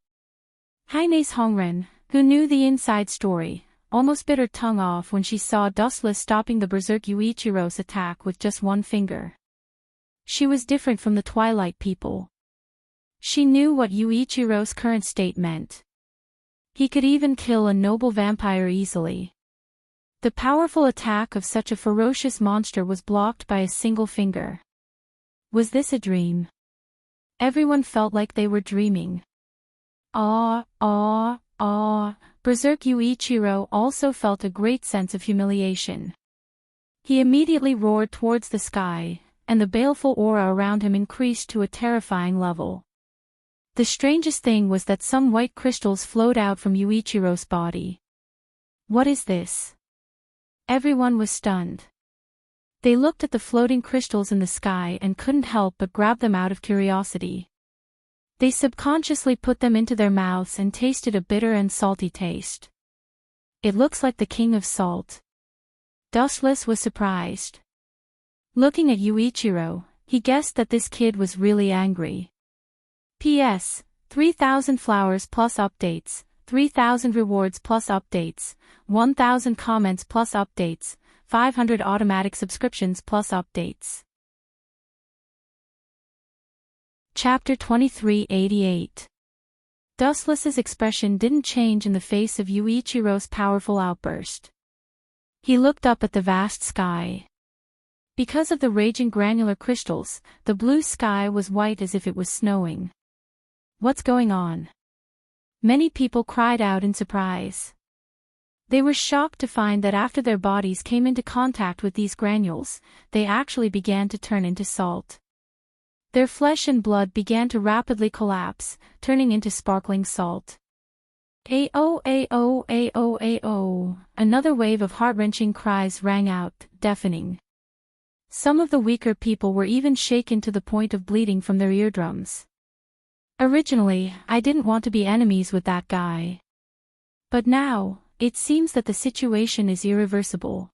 Heine's Hongren, who knew the inside story, almost bit her tongue off when she saw Dustless stopping the berserk Yuichiro's attack with just one finger. She was different from the Twilight people. She knew what Yuichiro's current state meant. He could even kill a noble vampire easily. The powerful attack of such a ferocious monster was blocked by a single finger. Was this a dream? Everyone felt like they were dreaming. Berserk Yuichiro also felt a great sense of humiliation. He immediately roared towards the sky, and the baleful aura around him increased to a terrifying level. The strangest thing was that some white crystals flowed out from Yuichiro's body. What is this? Everyone was stunned. They looked at the floating crystals in the sky and couldn't help but grab them out of curiosity. They subconsciously put them into their mouths and tasted a bitter and salty taste. It looks like the king of salt. Dustless was surprised. Looking at Yuichiro, he guessed that this kid was really angry. P.S. 3,000 flowers plus updates, 3,000 rewards plus updates, 1,000 comments plus updates, 500 automatic subscriptions plus updates. Chapter 2388. Dustless's expression didn't change in the face of Yuichiro's powerful outburst. He looked up at the vast sky. Because of the raging granular crystals, the blue sky was white as if it was snowing. What's going on? Many people cried out in surprise. They were shocked to find that after their bodies came into contact with these granules, they actually began to turn into salt. Their flesh and blood began to rapidly collapse, turning into sparkling salt. Ao. Another wave of heart-wrenching cries rang out, deafening. Some of the weaker people were even shaken to the point of bleeding from their eardrums. Originally, I didn't want to be enemies with that guy. But now, it seems that the situation is irreversible.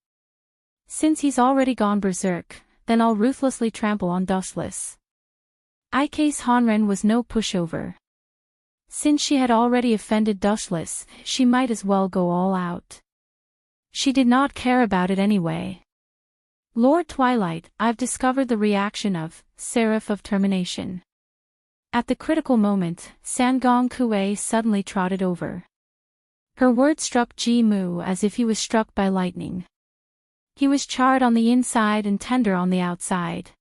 Since he's already gone berserk, then I'll ruthlessly trample on Dustless. Ike's Honren was no pushover. Since she had already offended Dustless, she might as well go all out. She did not care about it anyway. Lord Twilight, I've discovered the reaction of Seraph of Termination. At the critical moment, Sangong Kue suddenly trotted over. Her words struck Ji Mu as if he was struck by lightning. He was charred on the inside and tender on the outside.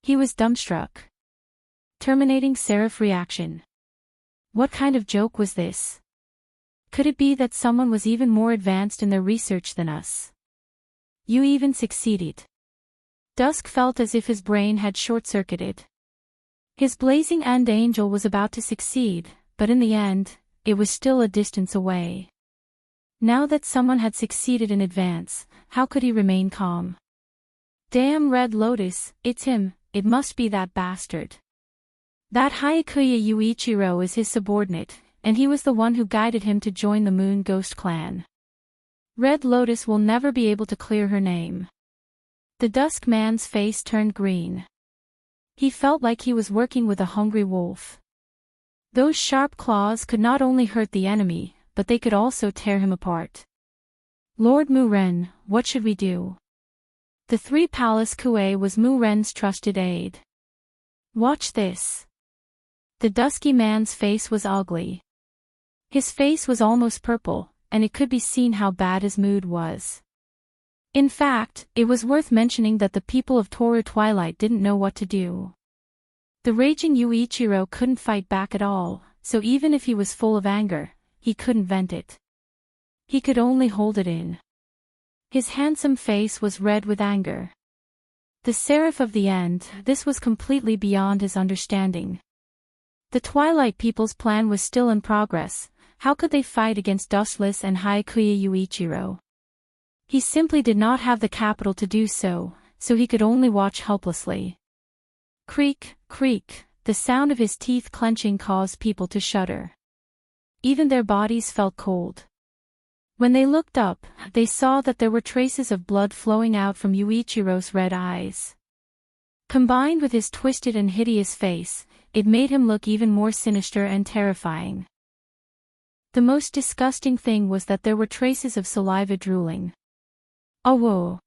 He was dumbstruck. Terminating Seraph reaction. What kind of joke was this? Could it be that someone was even more advanced in their research than us? You even succeeded. Dusk felt as if his brain had short-circuited. His blazing end angel was about to succeed, but in the end, it was still a distance away. Now that someone had succeeded in advance, how could he remain calm? Damn Red Lotus, it's him, it must be that bastard. That Hayakuya Yuichiro is his subordinate, and he was the one who guided him to join the Moon Ghost clan. Red Lotus will never be able to clear her name. The Dusk Man's face turned green. He felt like he was working with a hungry wolf. Those sharp claws could not only hurt the enemy, but they could also tear him apart. Lord Mu-Ren, what should we do? The Three Palace Kue was Mu-Ren's trusted aide. Watch this. The dusky man's face was ugly. His face was almost purple, and it could be seen how bad his mood was. In fact, it was worth mentioning that the people of Toru Twilight didn't know what to do. The raging Yuichiro couldn't fight back at all, so even if he was full of anger, he couldn't vent it. He could only hold it in. His handsome face was red with anger. The Seraph of the End, this was completely beyond his understanding. The Twilight people's plan was still in progress. How could they fight against Dustless and Hayakuya Yuichiro? He simply did not have the capital to do so, so he could only watch helplessly. Creak, creak, the sound of his teeth clenching caused people to shudder. Even their bodies felt cold. When they looked up, they saw that there were traces of blood flowing out from Yuichiro's red eyes. Combined with his twisted and hideous face, it made him look even more sinister and terrifying. The most disgusting thing was that there were traces of saliva drooling. Oh whoa!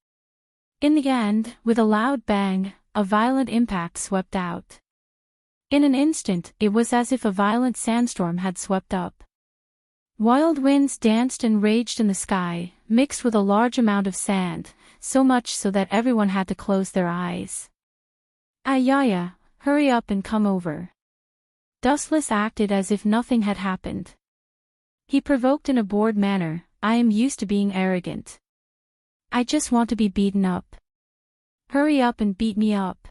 In the end, with a loud bang, a violent impact swept out. In an instant, it was as if a violent sandstorm had swept up. Wild winds danced and raged in the sky, mixed with a large amount of sand, so much so that everyone had to close their eyes. Ayaya, hurry up and come over. Dustless acted as if nothing had happened. He provoked in a bored manner, I am used to being arrogant. I just want to be beaten up. Hurry up and beat me up.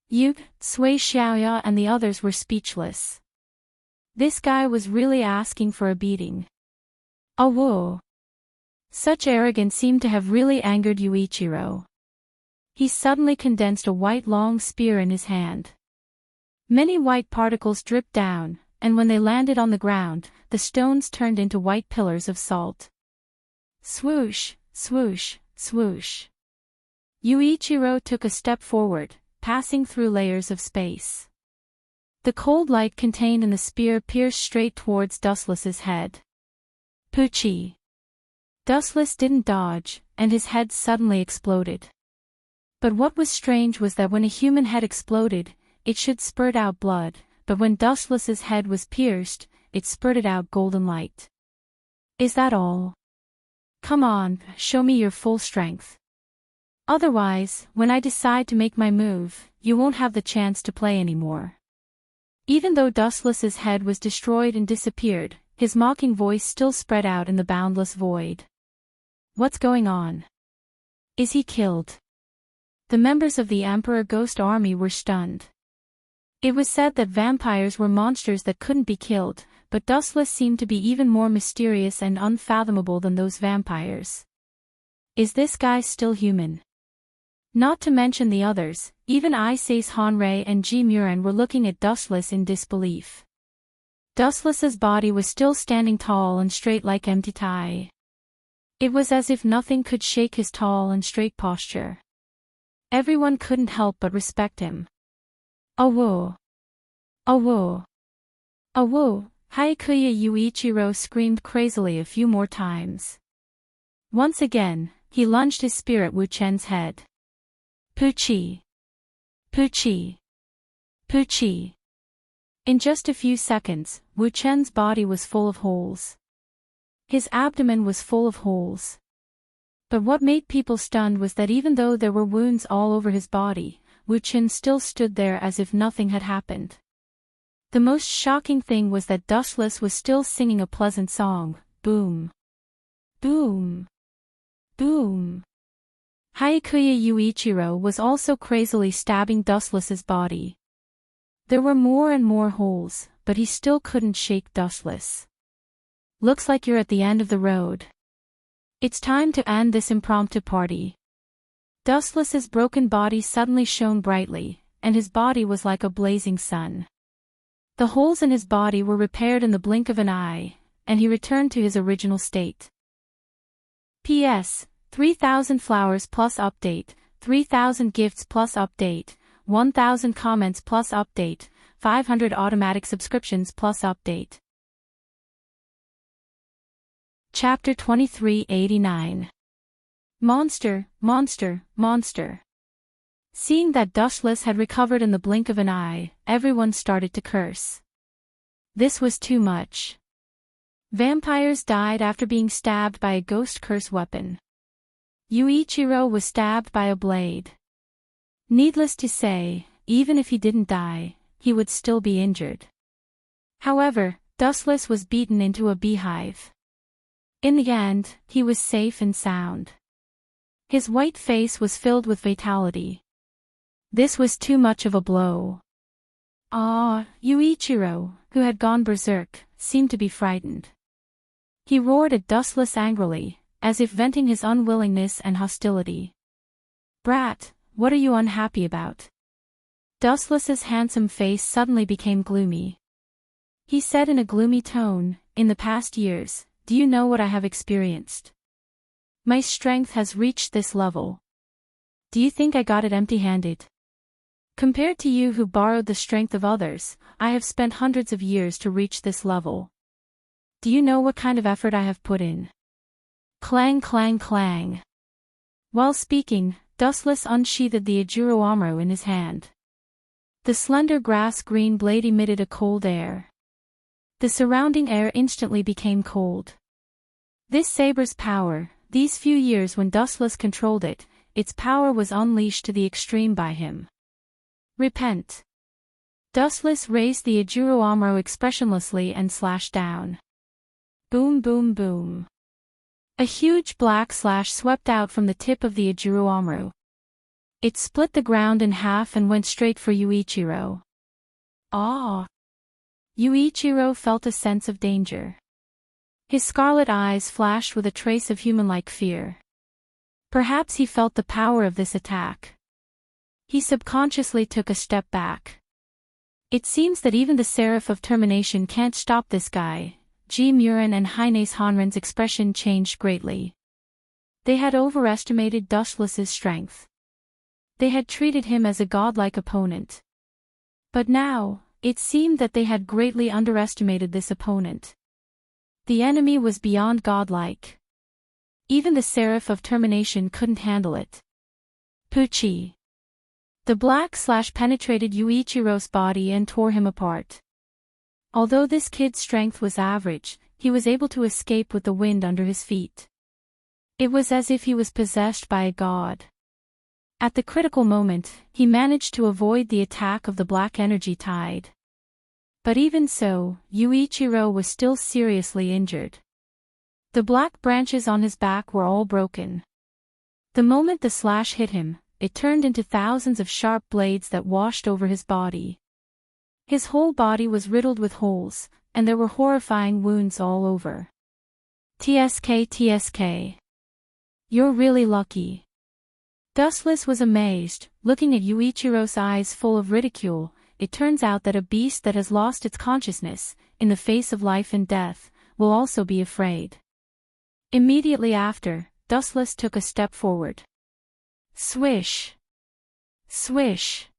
Yug, Sui Xiaoya and the others were speechless. This guy was really asking for a beating. Oh whoa! Such arrogance seemed to have really angered Yuichiro. He suddenly condensed a white long spear in his hand. Many white particles dripped down, and when they landed on the ground, the stones turned into white pillars of salt. Swoosh, swoosh, swoosh. Yuichiro took a step forward, passing through layers of space. The cold light contained in the spear pierced straight towards Dustless's head. Poochie. Dustless didn't dodge, and his head suddenly exploded. But what was strange was that when a human head exploded, it should spurt out blood, but when Dustless's head was pierced, it spurted out golden light. Is that all? Come on, show me your full strength. Otherwise, when I decide to make my move, you won't have the chance to play anymore. Even though Dustless's head was destroyed and disappeared, his mocking voice still spread out in the boundless void. What's going on? Is he killed? The members of the Emperor Ghost Army were stunned. It was said that vampires were monsters that couldn't be killed, but Dustless seemed to be even more mysterious and unfathomable than those vampires. Is this guy still human? Not to mention the others, even Ise's Hanrei and Ji Muren were looking at Dustless in disbelief. Dustless's body was still standing tall and straight like empty tie. It was as if nothing could shake his tall and straight posture. Everyone couldn't help but respect him. Oh whoa! Oh whoa! Oh whoa! Hayakuya Yuichiro screamed crazily a few more times. Once again, he lunged his spear at Wu Chen's head. Poochie! Poochie! Poochie! In just a few seconds, Wu Chen's body was full of holes. His abdomen was full of holes. But what made people stunned was that even though there were wounds all over his body, Wu Chen still stood there as if nothing had happened. The most shocking thing was that Dustless was still singing a pleasant song, boom. Boom. Boom. Hayakuya Yuichiro was also crazily stabbing Dustless's body. There were more and more holes, but he still couldn't shake Dustless. Looks like you're at the end of the road. It's time to end this impromptu party. Dustless's broken body suddenly shone brightly, and his body was like a blazing sun. The holes in his body were repaired in the blink of an eye, and he returned to his original state. P.S. 3,000 flowers plus update, 3,000 gifts plus update, 1,000 comments plus update, 500 automatic subscriptions plus update. Chapter 2389. Monster, monster, monster. Seeing that Dustless had recovered in the blink of an eye, everyone started to curse. This was too much. Vampires died after being stabbed by a ghost curse weapon. Yuichiro was stabbed by a blade. Needless to say, even if he didn't die, he would still be injured. However, Dustless was beaten into a beehive. In the end, he was safe and sound. His white face was filled with vitality. This was too much of a blow. Yuichiro, who had gone berserk, seemed to be frightened. He roared at Dustless angrily, as if venting his unwillingness and hostility. Brat, what are you unhappy about? Dustless's handsome face suddenly became gloomy. He said in a gloomy tone, in the past years, do you know what I have experienced? My strength has reached this level. Do you think I got it empty-handed? Compared to you who borrowed the strength of others, I have spent hundreds of years to reach this level. Do you know what kind of effort I have put in? Clang clang clang. While speaking, Dustless unsheathed the Ajuro Amuro in his hand. The slender grass-green blade emitted a cold air. The surrounding air instantly became cold. This saber's power, these few years when Dustless controlled it, its power was unleashed to the extreme by him. Repent. Dustless raised the Ajuro Amuro expressionlessly and slashed down. Boom boom boom. A huge black slash swept out from the tip of the Ajuro Amuro. It split the ground in half and went straight for Yuichiro. Yuichiro felt a sense of danger. His scarlet eyes flashed with a trace of human-like fear. Perhaps he felt the power of this attack. He subconsciously took a step back. It seems that even the Seraph of Termination can't stop this guy. Ji Murin and Haine's Hanren's expression changed greatly. They had overestimated Dustless's strength. They had treated him as a godlike opponent. But now, it seemed that they had greatly underestimated this opponent. The enemy was beyond godlike. Even the Seraph of Termination couldn't handle it. Poochie. The black slash penetrated Yuichiro's body and tore him apart. Although this kid's strength was average, he was able to escape with the wind under his feet. It was as if he was possessed by a god. At the critical moment, he managed to avoid the attack of the black energy tide. But even so, Yuichiro was still seriously injured. The black branches on his back were all broken. The moment the slash hit him, it turned into thousands of sharp blades that washed over his body. His whole body was riddled with holes, and there were horrifying wounds all over. TSK. You're really lucky. Dustless was amazed, looking at Yuichiro's eyes full of ridicule. It turns out that a beast that has lost its consciousness, in the face of life and death, will also be afraid. Immediately after, Dustless took a step forward. Swish. Swish.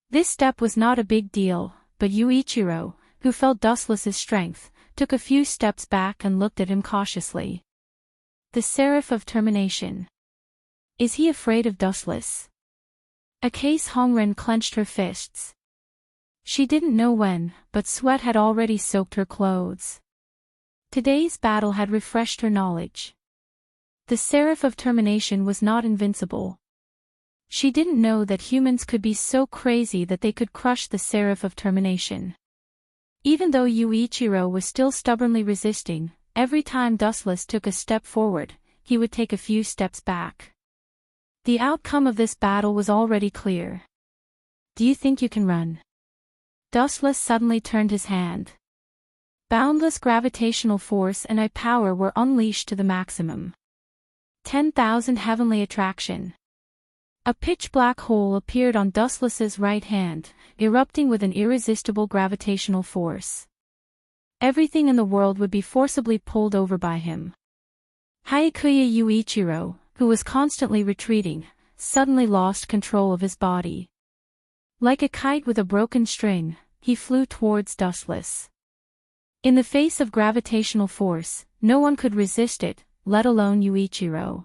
This step was not a big deal, but Yuichiro, who felt Dustless's strength, took a few steps back and looked at him cautiously. The Seraph of Termination. Is he afraid of Dustless? A case Hongren clenched her fists. She didn't know when, but sweat had already soaked her clothes. Today's battle had refreshed her knowledge. The Seraph of Termination was not invincible. She didn't know that humans could be so crazy that they could crush the Seraph of Termination. Even though Yuichiro was still stubbornly resisting, every time Dustless took a step forward, he would take a few steps back. The outcome of this battle was already clear. Do you think you can run? Dustless suddenly turned his hand. Boundless gravitational force and power were unleashed to the maximum. 10,000 heavenly attraction. A pitch-black hole appeared on Dustless's right hand, erupting with an irresistible gravitational force. Everything in the world would be forcibly pulled over by him. Hayakuya Yuichiro, who was constantly retreating, suddenly lost control of his body. Like a kite with a broken string, he flew towards Dustless. In the face of gravitational force, no one could resist it, let alone Yuichiro.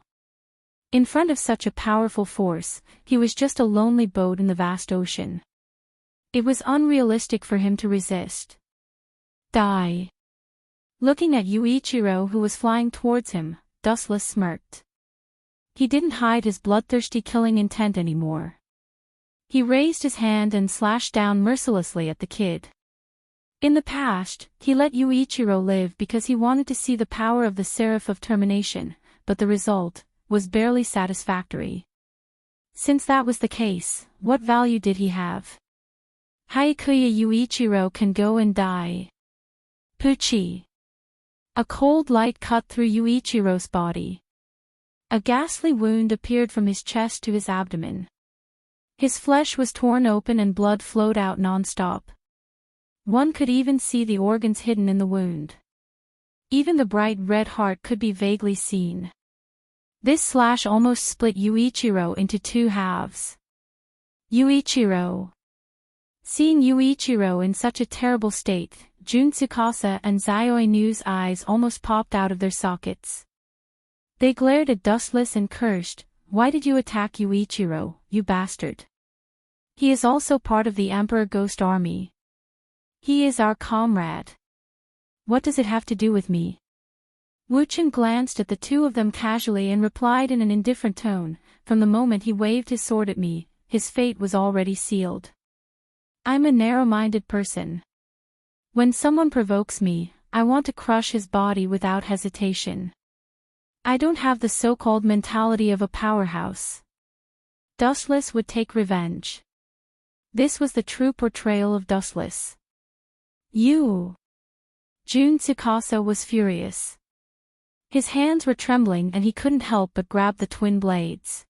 In front of such a powerful force, he was just a lonely boat in the vast ocean. It was unrealistic for him to resist. Die. Looking at Yuichiro who was flying towards him, Dustless smirked. He didn't hide his bloodthirsty killing intent anymore. He raised his hand and slashed down mercilessly at the kid. In the past, he let Yuichiro live because he wanted to see the power of the Seraph of Termination, but the result was barely satisfactory. Since that was the case, what value did he have? Hayakuya Yuichiro can go and die. Puchi. A cold light cut through Yuichiro's body. A ghastly wound appeared from his chest to his abdomen. His flesh was torn open and blood flowed out non-stop. One could even see the organs hidden in the wound. Even the bright red heart could be vaguely seen. This slash almost split Yuichiro into two halves. Yuichiro. Seeing Yuichiro in such a terrible state, Jun Tsukasa and Zayoi Nu's eyes almost popped out of their sockets. They glared at Dustless and cursed, "Why did you attack Yuichiro, you bastard? He is also part of the Emperor Ghost Army. He is our comrade. What does it have to do with me?" Wuchen glanced at the two of them casually and replied in an indifferent tone, "From the moment he waved his sword at me, his fate was already sealed. I'm a narrow-minded person. When someone provokes me, I want to crush his body without hesitation. I don't have the so-called mentality of a powerhouse." Dustless would take revenge. This was the true portrayal of Dustless. You! Jun Tsukasa was furious. His hands were trembling and he couldn't help but grab the twin blades.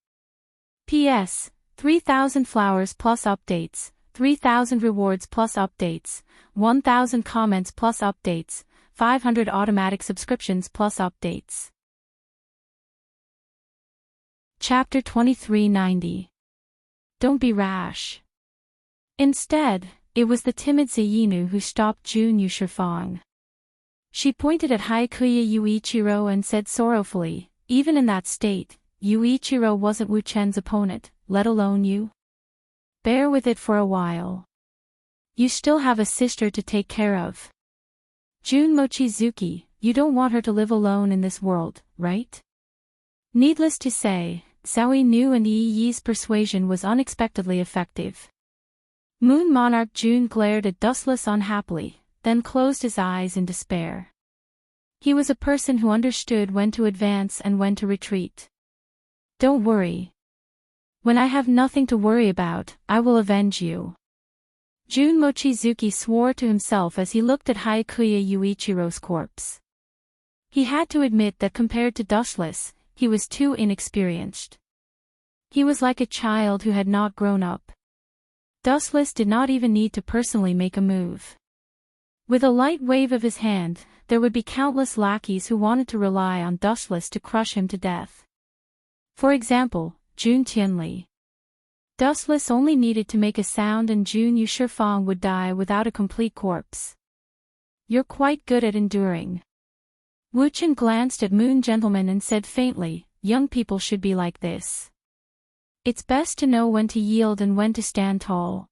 P.S. 3,000 flowers plus updates, 3,000 rewards plus updates, 1,000 comments plus updates, 500 automatic subscriptions plus updates. Chapter 2390. Don't be rash. Instead, it was the timid Zayinu who stopped Jun Yushifang. She pointed at Hayakuya Yuichiro and said sorrowfully, "Even in that state, Yuichiro wasn't Wuchen's opponent, let alone you. Bear with it for a while. You still have a sister to take care of. Jun Mochizuki, you don't want her to live alone in this world, right?" Needless to say, Zhao Nu and Yi Yi's persuasion was unexpectedly effective. Moon Monarch Jun glared at Dustless unhappily, then closed his eyes in despair. He was a person who understood when to advance and when to retreat. "Don't worry. When I have nothing to worry about, I will avenge you." Jun Mochizuki swore to himself as he looked at Hayakuya Yuichiro's corpse. He had to admit that compared to Dustless, he was too inexperienced. He was like a child who had not grown up. Dustless did not even need to personally make a move. With a light wave of his hand, there would be countless lackeys who wanted to rely on Dustless to crush him to death. For example, Jun Tianli. Dustless only needed to make a sound and Jun Yushifang would die without a complete corpse. "You're quite good at enduring." Wu-chan glanced at Moon Gentleman and said faintly, young people should be like this. It's best to know when to yield and when to stand tall.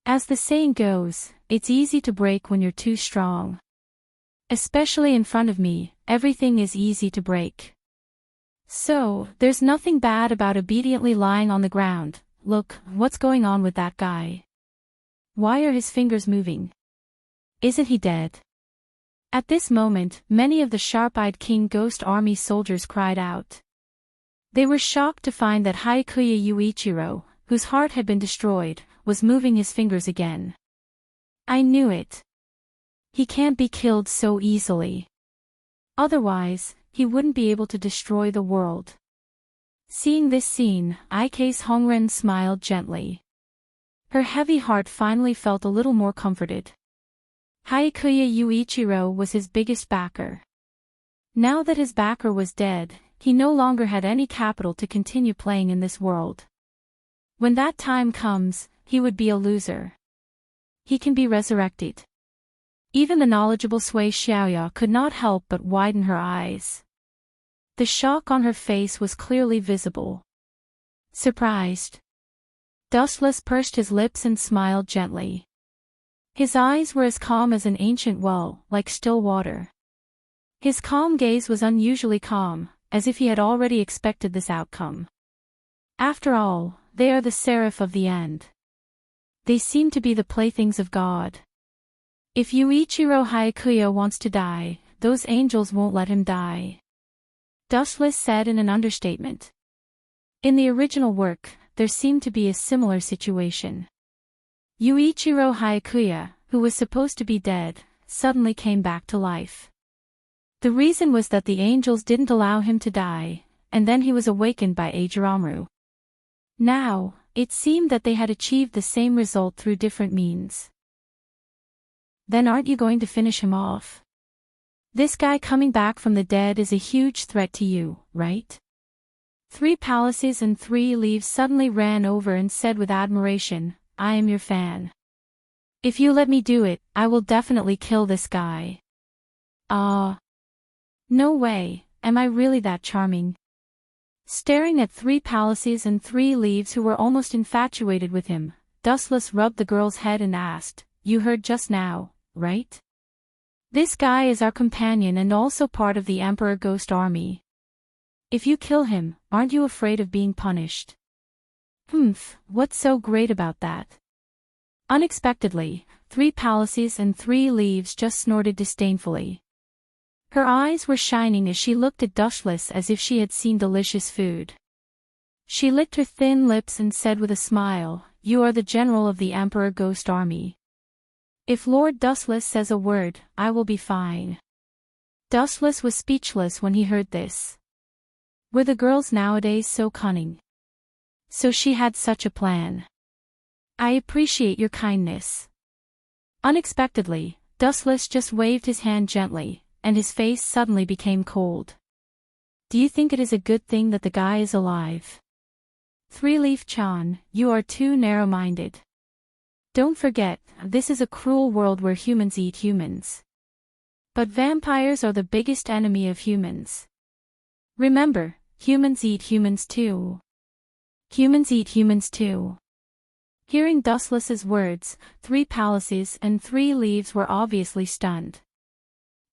As the saying goes, it's easy to break when you're too strong. Especially in front of me, everything is easy to break. So, there's nothing bad about obediently lying on the ground. Look, what's going on with that guy? Why are his fingers moving? Isn't he dead? At this moment, many of the sharp-eyed King Ghost Army soldiers cried out. They were shocked to find that Haikuya Yuichiro, whose heart had been destroyed, was moving his fingers again. I knew it. He can't be killed so easily. Otherwise, he wouldn't be able to destroy the world. Seeing this scene, Ike's Hongren smiled gently. Her heavy heart finally felt a little more comforted. Haikuya Yuichiro was his biggest backer. Now that his backer was dead, he no longer had any capital to continue playing in this world. When that time comes, he would be a loser. He can be resurrected. Even the knowledgeable Sui Xiaoya could not help but widen her eyes. The shock on her face was clearly visible. Surprised. Dustless pursed his lips and smiled gently. His eyes were as calm as an ancient well, like still water. His calm gaze was unusually calm, as if he had already expected this outcome. After all, they are the seraph of the end. They seem to be the playthings of God. If Yuichiro Haikuya wants to die, those angels won't let him die. Dustless said in an understatement. In the original work, there seemed to be a similar situation. Yuichiro Haikuya, who was supposed to be dead, suddenly came back to life. The reason was that the angels didn't allow him to die, and then he was awakened by Ajiramu. Now, it seemed that they had achieved the same result through different means. Then aren't you going to finish him off? This guy coming back from the dead is a huge threat to you, right? 3 Palaces and 3 Leaves suddenly ran over and said with admiration, I am your fan. If you let me do it, I will definitely kill this guy. No way, am I really that charming? Staring at 3 Palaces and 3 Leaves who were almost infatuated with him, Dustless rubbed the girl's head and asked, you heard just now, right? This guy is our companion and also part of the Emperor Ghost Army. If you kill him, aren't you afraid of being punished? What's so great about that? Unexpectedly, 3 Palaces and 3 Leaves just snorted disdainfully. Her eyes were shining as she looked at Dustless as if she had seen delicious food. She licked her thin lips and said with a smile, you are the general of the Emperor Ghost Army. If Lord Dustless says a word, I will be fine. Dustless was speechless when he heard this. Were the girls nowadays so cunning? So she had such a plan. I appreciate your kindness. Unexpectedly, Dustless just waved his hand gently, and his face suddenly became cold. Do you think it is a good thing that the guy is alive? 3-Leaf-chan, you are too narrow-minded. Don't forget, this is a cruel world where humans eat humans. But vampires are the biggest enemy of humans. Remember, humans eat humans too. Humans eat humans too. Hearing Dustless's words, 3 Palaces and 3 Leaves were obviously stunned.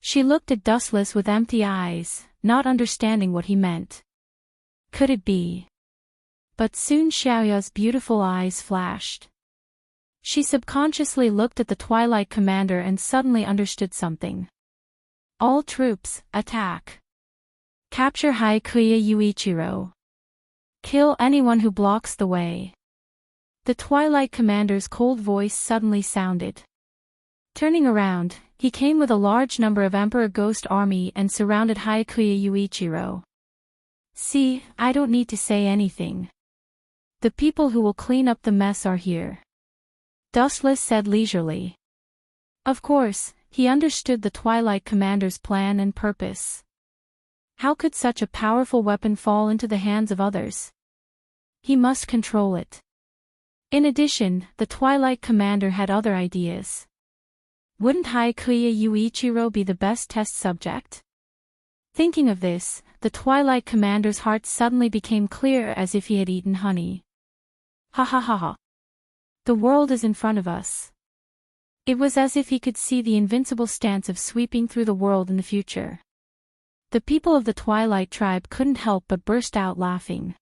She looked at Dustless with empty eyes, not understanding what he meant. Could it be? But soon Xiaoya's beautiful eyes flashed. She subconsciously looked at the Twilight Commander and suddenly understood something. All troops, attack. Capture Haikuya Yuichiro. Kill anyone who blocks the way. The Twilight Commander's cold voice suddenly sounded. Turning around, he came with a large number of Emperor Ghost Army and surrounded Haikuya Yuichiro. See, I don't need to say anything. The people who will clean up the mess are here. Dustless said leisurely. Of course, he understood the Twilight Commander's plan and purpose. How could such a powerful weapon fall into the hands of others? He must control it. In addition, the Twilight Commander had other ideas. Wouldn't Haikuya Yuichiro be the best test subject? Thinking of this, the Twilight Commander's heart suddenly became clear as if he had eaten honey. Ha ha ha ha. The world is in front of us. It was as if he could see the invincible stance of sweeping through the world in the future. The people of the Twilight tribe couldn't help but burst out laughing.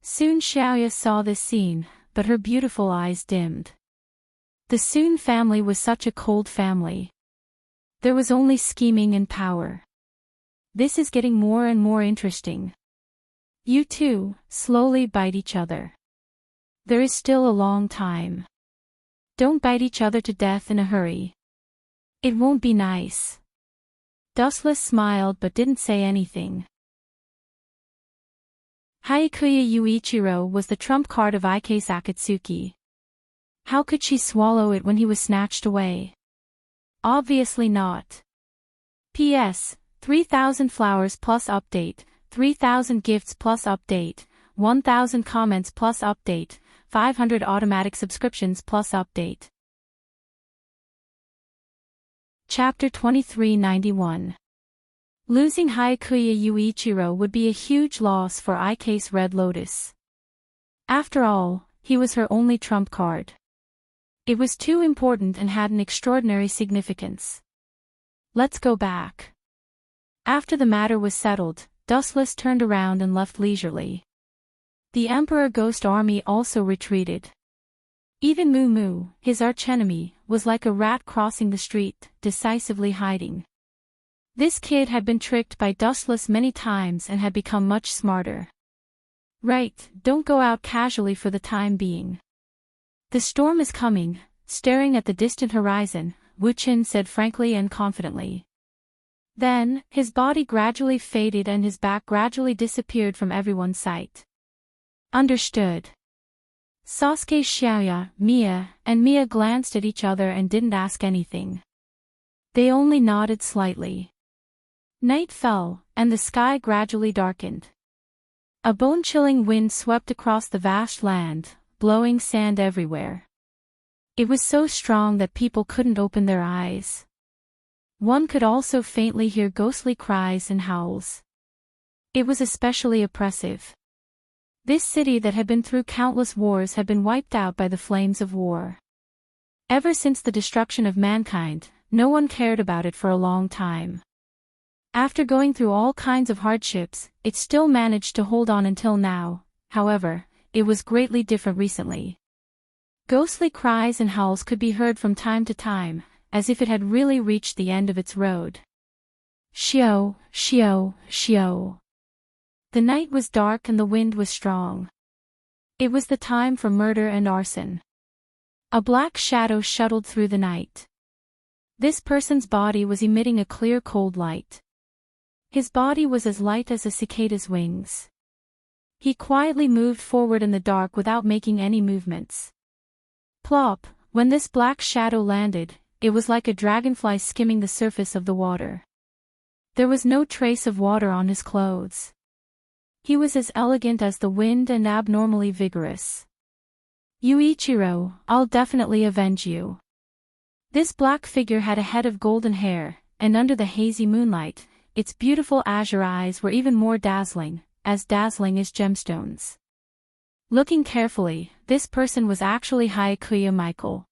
Soon Xiaoya saw this scene, but her beautiful eyes dimmed. The Soon family was such a cold family. There was only scheming and power. This is getting more and more interesting. You two, slowly bite each other. There is still a long time. Don't bite each other to death in a hurry. It won't be nice. Dustless smiled but didn't say anything. Hyakkuya Yuichiro was the trump card of Ike Sakatsuki. How could she swallow it when he was snatched away? Obviously not. P.S. 3,000 flowers plus update, 3,000 gifts plus update, 1,000 comments plus update, 500 automatic subscriptions plus update. Chapter 2391. Losing Hyakkuya Yuichiro would be a huge loss for Ike's Red Lotus. After all, he was her only trump card. It was too important and had an extraordinary significance. Let's go back. After the matter was settled, Dustless turned around and left leisurely. The Emperor Ghost Army also retreated. Even Moo Moo, his archenemy, was like a rat crossing the street, decisively hiding. This kid had been tricked by Dustless many times and had become much smarter. Right, don't go out casually for the time being. The storm is coming, staring at the distant horizon, Wu Qin said frankly and confidently. Then, his body gradually faded and his back gradually disappeared from everyone's sight. Understood. Sasuke, Xiaoya, Mia glanced at each other and didn't ask anything. They only nodded slightly. Night fell, and the sky gradually darkened. A bone-chilling wind swept across the vast land, blowing sand everywhere. It was so strong that people couldn't open their eyes. One could also faintly hear ghostly cries and howls. It was especially oppressive. This city that had been through countless wars had been wiped out by the flames of war. Ever since the destruction of mankind, no one cared about it for a long time. After going through all kinds of hardships, it still managed to hold on until now. However, it was greatly different recently. Ghostly cries and howls could be heard from time to time, as if it had really reached the end of its road. Shio, shio, shio. The night was dark and the wind was strong. It was the time for murder and arson. A black shadow shuttled through the night. This person's body was emitting a clear cold light. His body was as light as a cicada's wings. He quietly moved forward in the dark without making any movements. Plop, when this black shadow landed, it was like a dragonfly skimming the surface of the water. There was no trace of water on his clothes. He was as elegant as the wind and abnormally vigorous. Yuichiro, I'll definitely avenge you. This black figure had a head of golden hair, and under the hazy moonlight, its beautiful azure eyes were even more dazzling as gemstones. Looking carefully, this person was actually Hyakkuya Michael.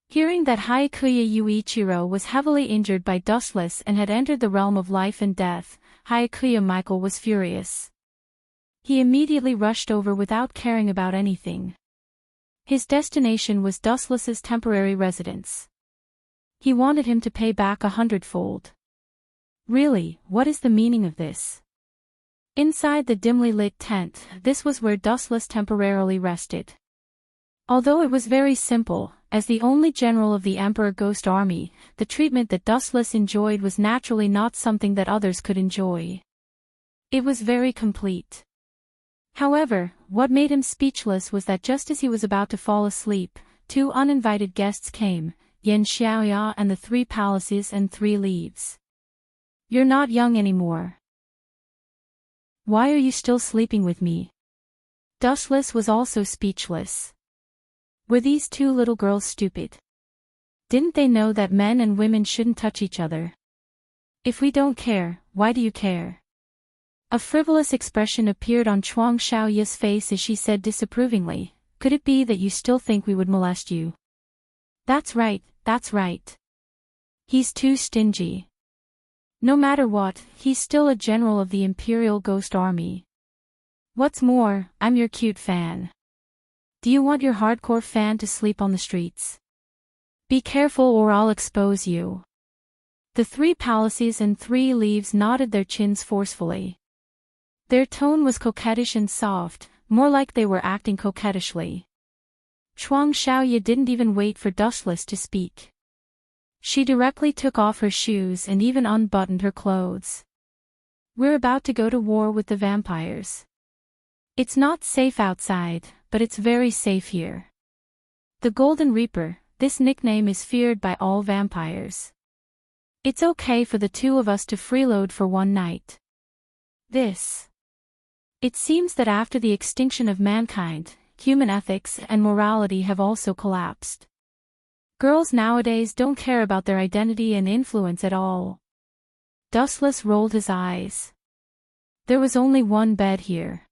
Hearing that Hyakkuya Yuichiro was heavily injured by Dustless and had entered the realm of life and death, Hyakkuya Michael was furious. He immediately rushed over without caring about anything. His destination was Dustless's temporary residence. He wanted him to pay back 100-fold. Really, what is the meaning of this? Inside the dimly lit tent, this was where Dustless temporarily rested. Although it was very simple, as the only general of the Emperor Ghost Army, the treatment that Dustless enjoyed was naturally not something that others could enjoy. It was very complete. However, what made him speechless was that just as he was about to fall asleep, two uninvited guests came, Yan Xiaoya and the 3 palaces and 3 leaves. You're not young anymore. Why are you still sleeping with me? Dustless was also speechless. Were these 2 little girls stupid? Didn't they know that men and women shouldn't touch each other? If we don't care, why do you care? A frivolous expression appeared on Chuang Xiaoya's face as she said disapprovingly, could it be that you still think we would molest you? That's right, that's right. He's too stingy. No matter what, he's still a general of the Imperial Ghost Army. What's more, I'm your cute fan. Do you want your hardcore fan to sleep on the streets? Be careful or I'll expose you. The three palaces and three leaves nodded their chins forcefully. Their tone was coquettish and soft, more like they were acting coquettishly. Chuang Xiaoya didn't even wait for Dustless to speak. She directly took off her shoes and even unbuttoned her clothes. We're about to go to war with the vampires. It's not safe outside, but it's very safe here. The Golden Reaper, this nickname is feared by all vampires. It's okay for the two of us to freeload for one night. It seems that after the extinction of mankind, human ethics and morality have also collapsed. Girls nowadays don't care about their identity and influence at all. Dustless rolled his eyes. There was only one bed here.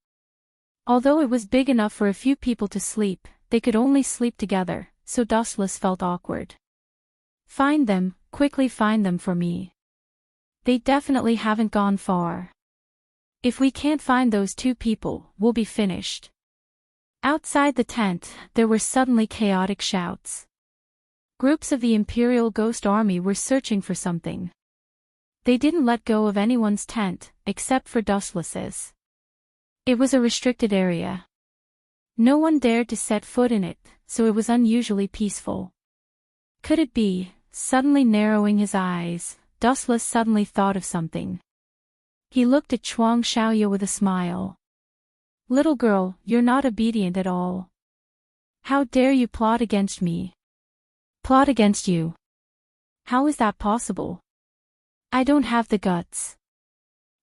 Although it was big enough for a few people to sleep, they could only sleep together, so Dustless felt awkward. Find them, quickly find them for me. They definitely haven't gone far. If we can't find those two people, we'll be finished. Outside the tent, there were suddenly chaotic shouts. Groups of the Imperial Ghost Army were searching for something. They didn't let go of anyone's tent, except for Dustless's. It was a restricted area. No one dared to set foot in it, so it was unusually peaceful. Could it be, suddenly narrowing his eyes, Dustless suddenly thought of something. He looked at Chuang Xiaoya with a smile. Little girl, you're not obedient at all. How dare you plot against me? Plot against you? How is that possible? I don't have the guts.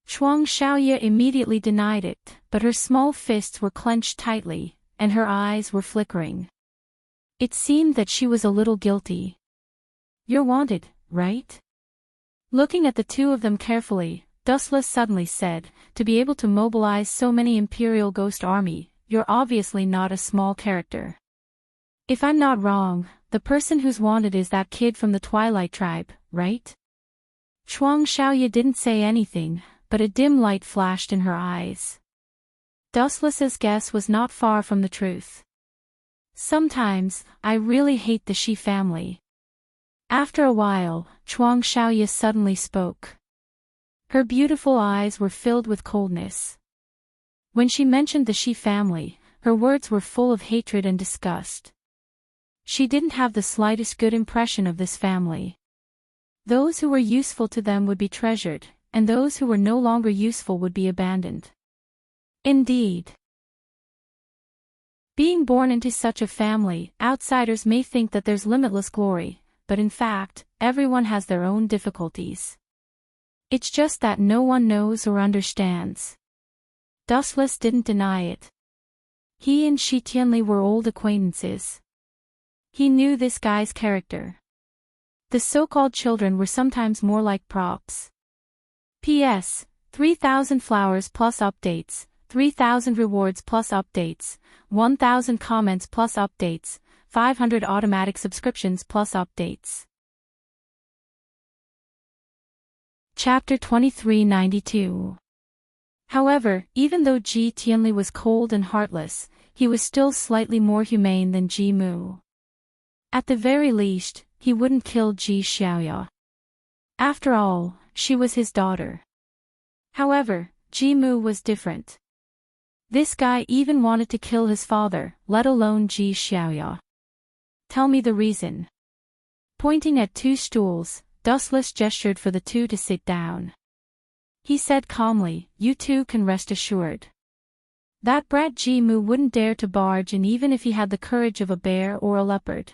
Chuang Xiaoya immediately denied it, but her small fists were clenched tightly, and her eyes were flickering. It seemed that she was a little guilty. You're wanted, right? Looking at the two of them carefully, Dustless suddenly said, to be able to mobilize so many Imperial Ghost Army, you're obviously not a small character. If I'm not wrong, the person who's wanted is that kid from the Twilight Tribe, right? Chuang Xiaoya didn't say anything, but a dim light flashed in her eyes. Dustless's guess was not far from the truth. Sometimes, I really hate the Shi family. After a while, Chuang Xiaoya suddenly spoke. Her beautiful eyes were filled with coldness. When she mentioned the Shi family, her words were full of hatred and disgust. She didn't have the slightest good impression of this family. Those who were useful to them would be treasured, and those who were no longer useful would be abandoned. Indeed. Being born into such a family, outsiders may think that there's limitless glory, but in fact, everyone has their own difficulties. It's just that no one knows or understands. Dustless didn't deny it. He and Shi Tianli were old acquaintances. He knew this guy's character. The so-called children were sometimes more like props. P.S. 3,000 flowers plus updates, 3,000 rewards plus updates, 1,000 comments plus updates, 500 automatic subscriptions plus updates. Chapter 2392. However, even though Ji Tianli was cold and heartless, he was still slightly more humane than Ji Mu. At the very least, he wouldn't kill Ji Xiaoya. After all, she was his daughter. However, Ji Mu was different. This guy even wanted to kill his father, let alone Ji Xiaoya. Tell me the reason. Pointing at two stools, Dustless gestured for the two to sit down. He said calmly, you two can rest assured. That brat Ji Mu wouldn't dare to barge in even if he had the courage of a bear or a leopard.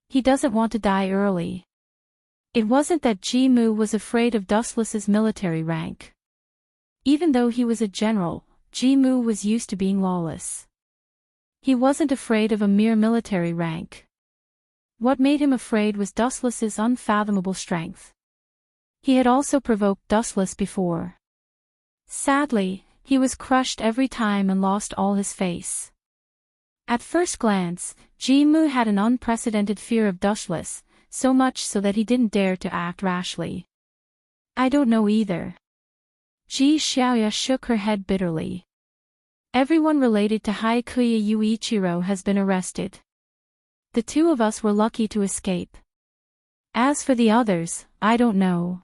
He doesn't want to die early. It wasn't that Ji Mu was afraid of Dustless's military rank. Even though he was a general, Ji Mu was used to being lawless. He wasn't afraid of a mere military rank. What made him afraid was Dustless's unfathomable strength. He had also provoked Dustless before. Sadly, he was crushed every time and lost all his face. At first glance, Dreamy had an unprecedented fear of Dustless, so much so that he didn't dare to act rashly. I don't know either. Ji Xiaoya shook her head bitterly. Everyone related to Haikuya Yuichiro has been arrested. The two of us were lucky to escape. As for the others, I don't know.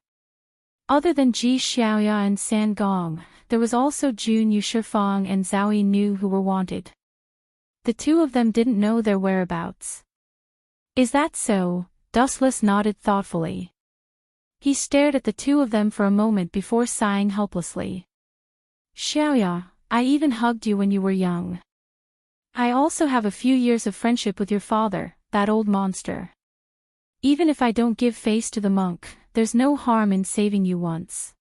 Other than Ji Xiaoya and San Gong, there was also Jun Yushifang and Zhao Yinu who were wanted. The two of them didn't know their whereabouts. Is that so? Dustless nodded thoughtfully. He stared at the two of them for a moment before sighing helplessly. Xiaoya, I even hugged you when you were young. I also have a few years of friendship with your father, that old monster. Even if I don't give face to the monk, there's no harm in saving you once.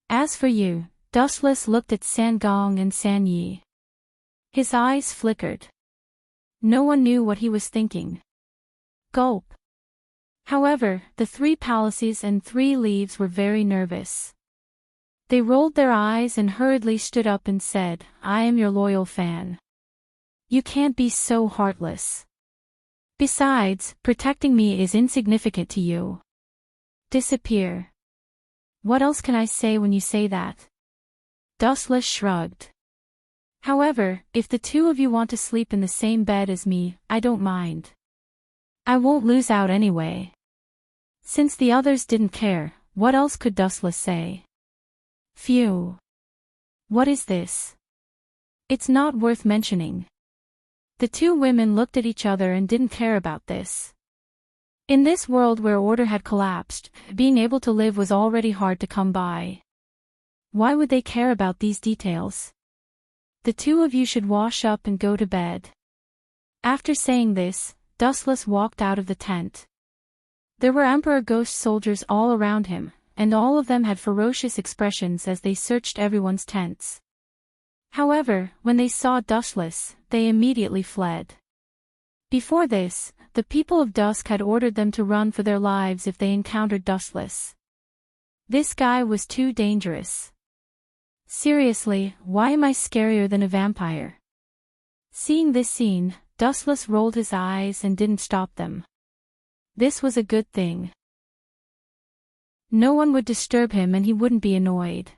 As for you, Dustless looked at San Gong and San Yi. His eyes flickered. No one knew what he was thinking. Gulp. However, the three palaces and 3 leaves were very nervous. They rolled their eyes and hurriedly stood up and said, I am your loyal fan. You can't be so heartless. Besides, protecting me is insignificant to you. Disappear. What else can I say when you say that? Dustless shrugged. However, if the two of you want to sleep in the same bed as me, I don't mind. I won't lose out anyway. Since the others didn't care, what else could Dustless say? Phew. What is this? It's not worth mentioning. The two women looked at each other and didn't care about this. In this world where order had collapsed, being able to live was already hard to come by. Why would they care about these details? The two of you should wash up and go to bed. After saying this, Dustless walked out of the tent. There were Emperor Ghost soldiers all around him, and all of them had ferocious expressions as they searched everyone's tents. However, when they saw Dustless, they immediately fled. Before this, the people of Dusk had ordered them to run for their lives if they encountered Dustless. This guy was too dangerous. Seriously, why am I scarier than a vampire? Seeing this scene, Dustless rolled his eyes and didn't stop them. This was a good thing. No one would disturb him and he wouldn't be annoyed.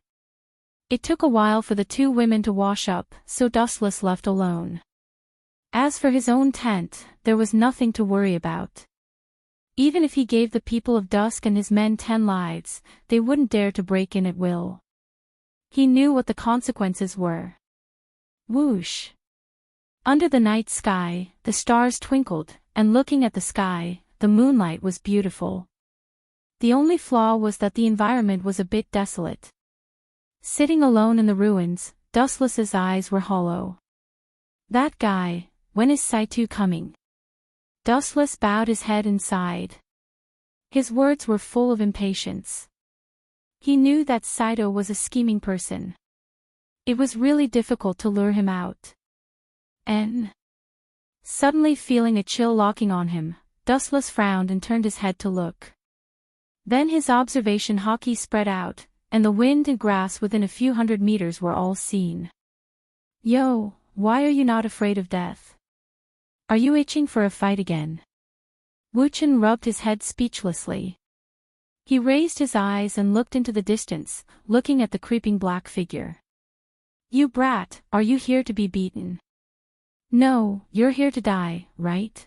It took a while for the two women to wash up, so Dustless left alone. As for his own tent, there was nothing to worry about. Even if he gave the people of Dusk and his men 10 lives, they wouldn't dare to break in at will. He knew what the consequences were. Whoosh! Under the night sky, the stars twinkled, and looking at the sky, the moonlight was beautiful. The only flaw was that the environment was a bit desolate. Sitting alone in the ruins, Dustless's eyes were hollow. That guy, when is Saito coming? Dustless bowed his head and sighed. His words were full of impatience. He knew that Saito was a scheming person. It was really difficult to lure him out. Suddenly feeling a chill locking on him, Dustless frowned and turned his head to look. Then his observation hockey spread out, and the wind and grass within a few 100 meters were all seen. Yo, why are you not afraid of death? Are you itching for a fight again? Wuchen rubbed his head speechlessly. He raised his eyes and looked into the distance, looking at the creeping black figure. You brat, are you here to be beaten? No, you're here to die, right?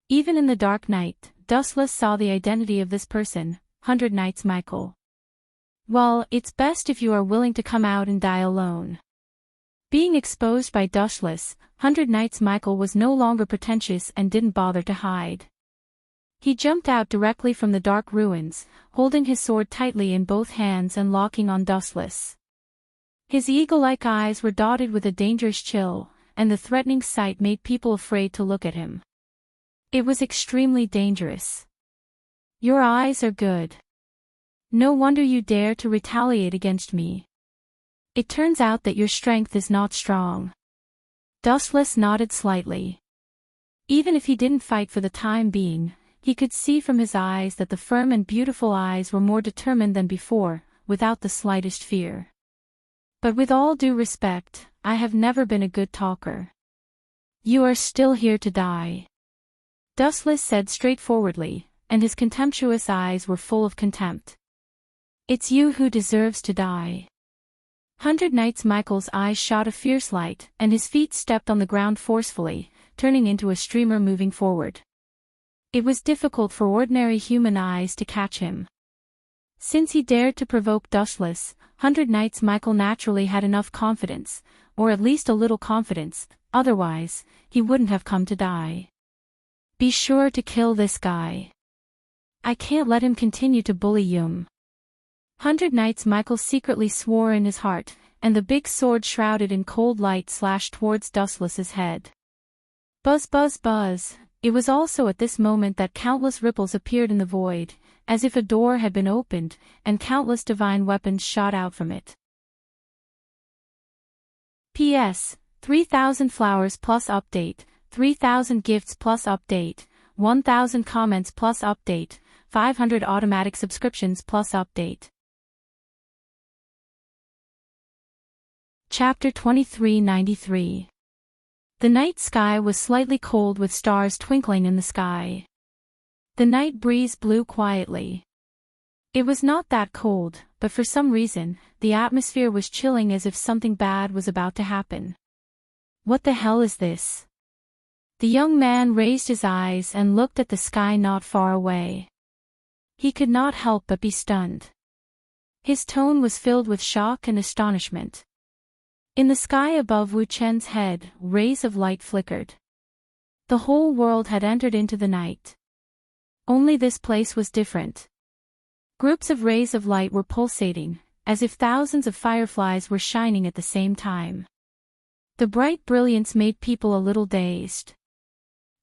Even in the dark night, Dustless saw the identity of this person, 100 Knights Michael. Well, it's best if you are willing to come out and die alone. Being exposed by Dustless, 100 Knights Michael was no longer pretentious and didn't bother to hide. He jumped out directly from the dark ruins, holding his sword tightly in both hands and locking on Dustless. His eagle-like eyes were dotted with a dangerous chill, and the threatening sight made people afraid to look at him. It was extremely dangerous. Your eyes are good. No wonder you dare to retaliate against me. It turns out that your strength is not strong. Dustless nodded slightly. Even if he didn't fight for the time being, He could see from his eyes that the firm and beautiful eyes were more determined than before, without the slightest fear. But with all due respect, I have never been a good talker. You are still here to die. Dustless said straightforwardly, and his contemptuous eyes were full of contempt. It's you who deserves to die. 100 Knights Michael's eyes shot a fierce light, and his feet stepped on the ground forcefully, turning into a streamer moving forward. It was difficult for ordinary human eyes to catch him. Since he dared to provoke Dustless, 100 Knights Michael naturally had enough confidence, or at least a little confidence, otherwise, he wouldn't have come to die. Be sure to kill this guy. I can't let him continue to bully Yum. 100 Knights Michael secretly swore in his heart, and the big sword shrouded in cold light slashed towards Dustless's head. Buzz buzz buzz. It was also at this moment that countless ripples appeared in the void, as if a door had been opened, and countless divine weapons shot out from it. P.S. 3,000 flowers plus update, 3,000 gifts plus update, 1,000 comments plus update, 500 automatic subscriptions plus update. Chapter 2393. The night sky was slightly cold with stars twinkling in the sky. The night breeze blew quietly. It was not that cold, but for some reason, the atmosphere was chilling as if something bad was about to happen. What the hell is this? The young man raised his eyes and looked at the sky not far away. He could not help but be stunned. His tone was filled with shock and astonishment. In the sky above Wu Chen's head, rays of light flickered. The whole world had entered into the night. Only this place was different. Groups of rays of light were pulsating, as if thousands of fireflies were shining at the same time. The bright brilliance made people a little dazed.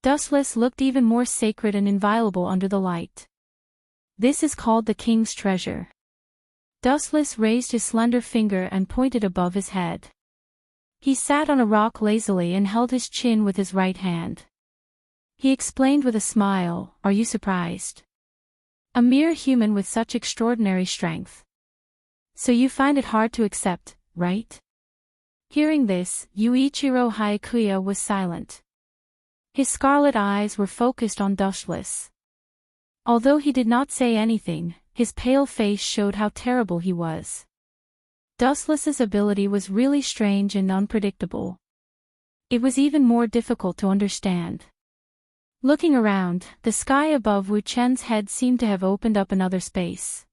Dustless looked even more sacred and inviolable under the light. This is called the king's treasure. Dustless raised his slender finger and pointed above his head. He sat on a rock lazily and held his chin with his right hand. He explained with a smile, "Are you surprised? A mere human with such extraordinary strength. So you find it hard to accept, right?" Hearing this, Yuichiro Hayakuya was silent. His scarlet eyes were focused on Dustless. Although he did not say anything, his pale face showed how terrible he was. Dustless's ability was really strange and unpredictable. It was even more difficult to understand. Looking around, the sky above Wu Chen's head seemed to have opened up another space.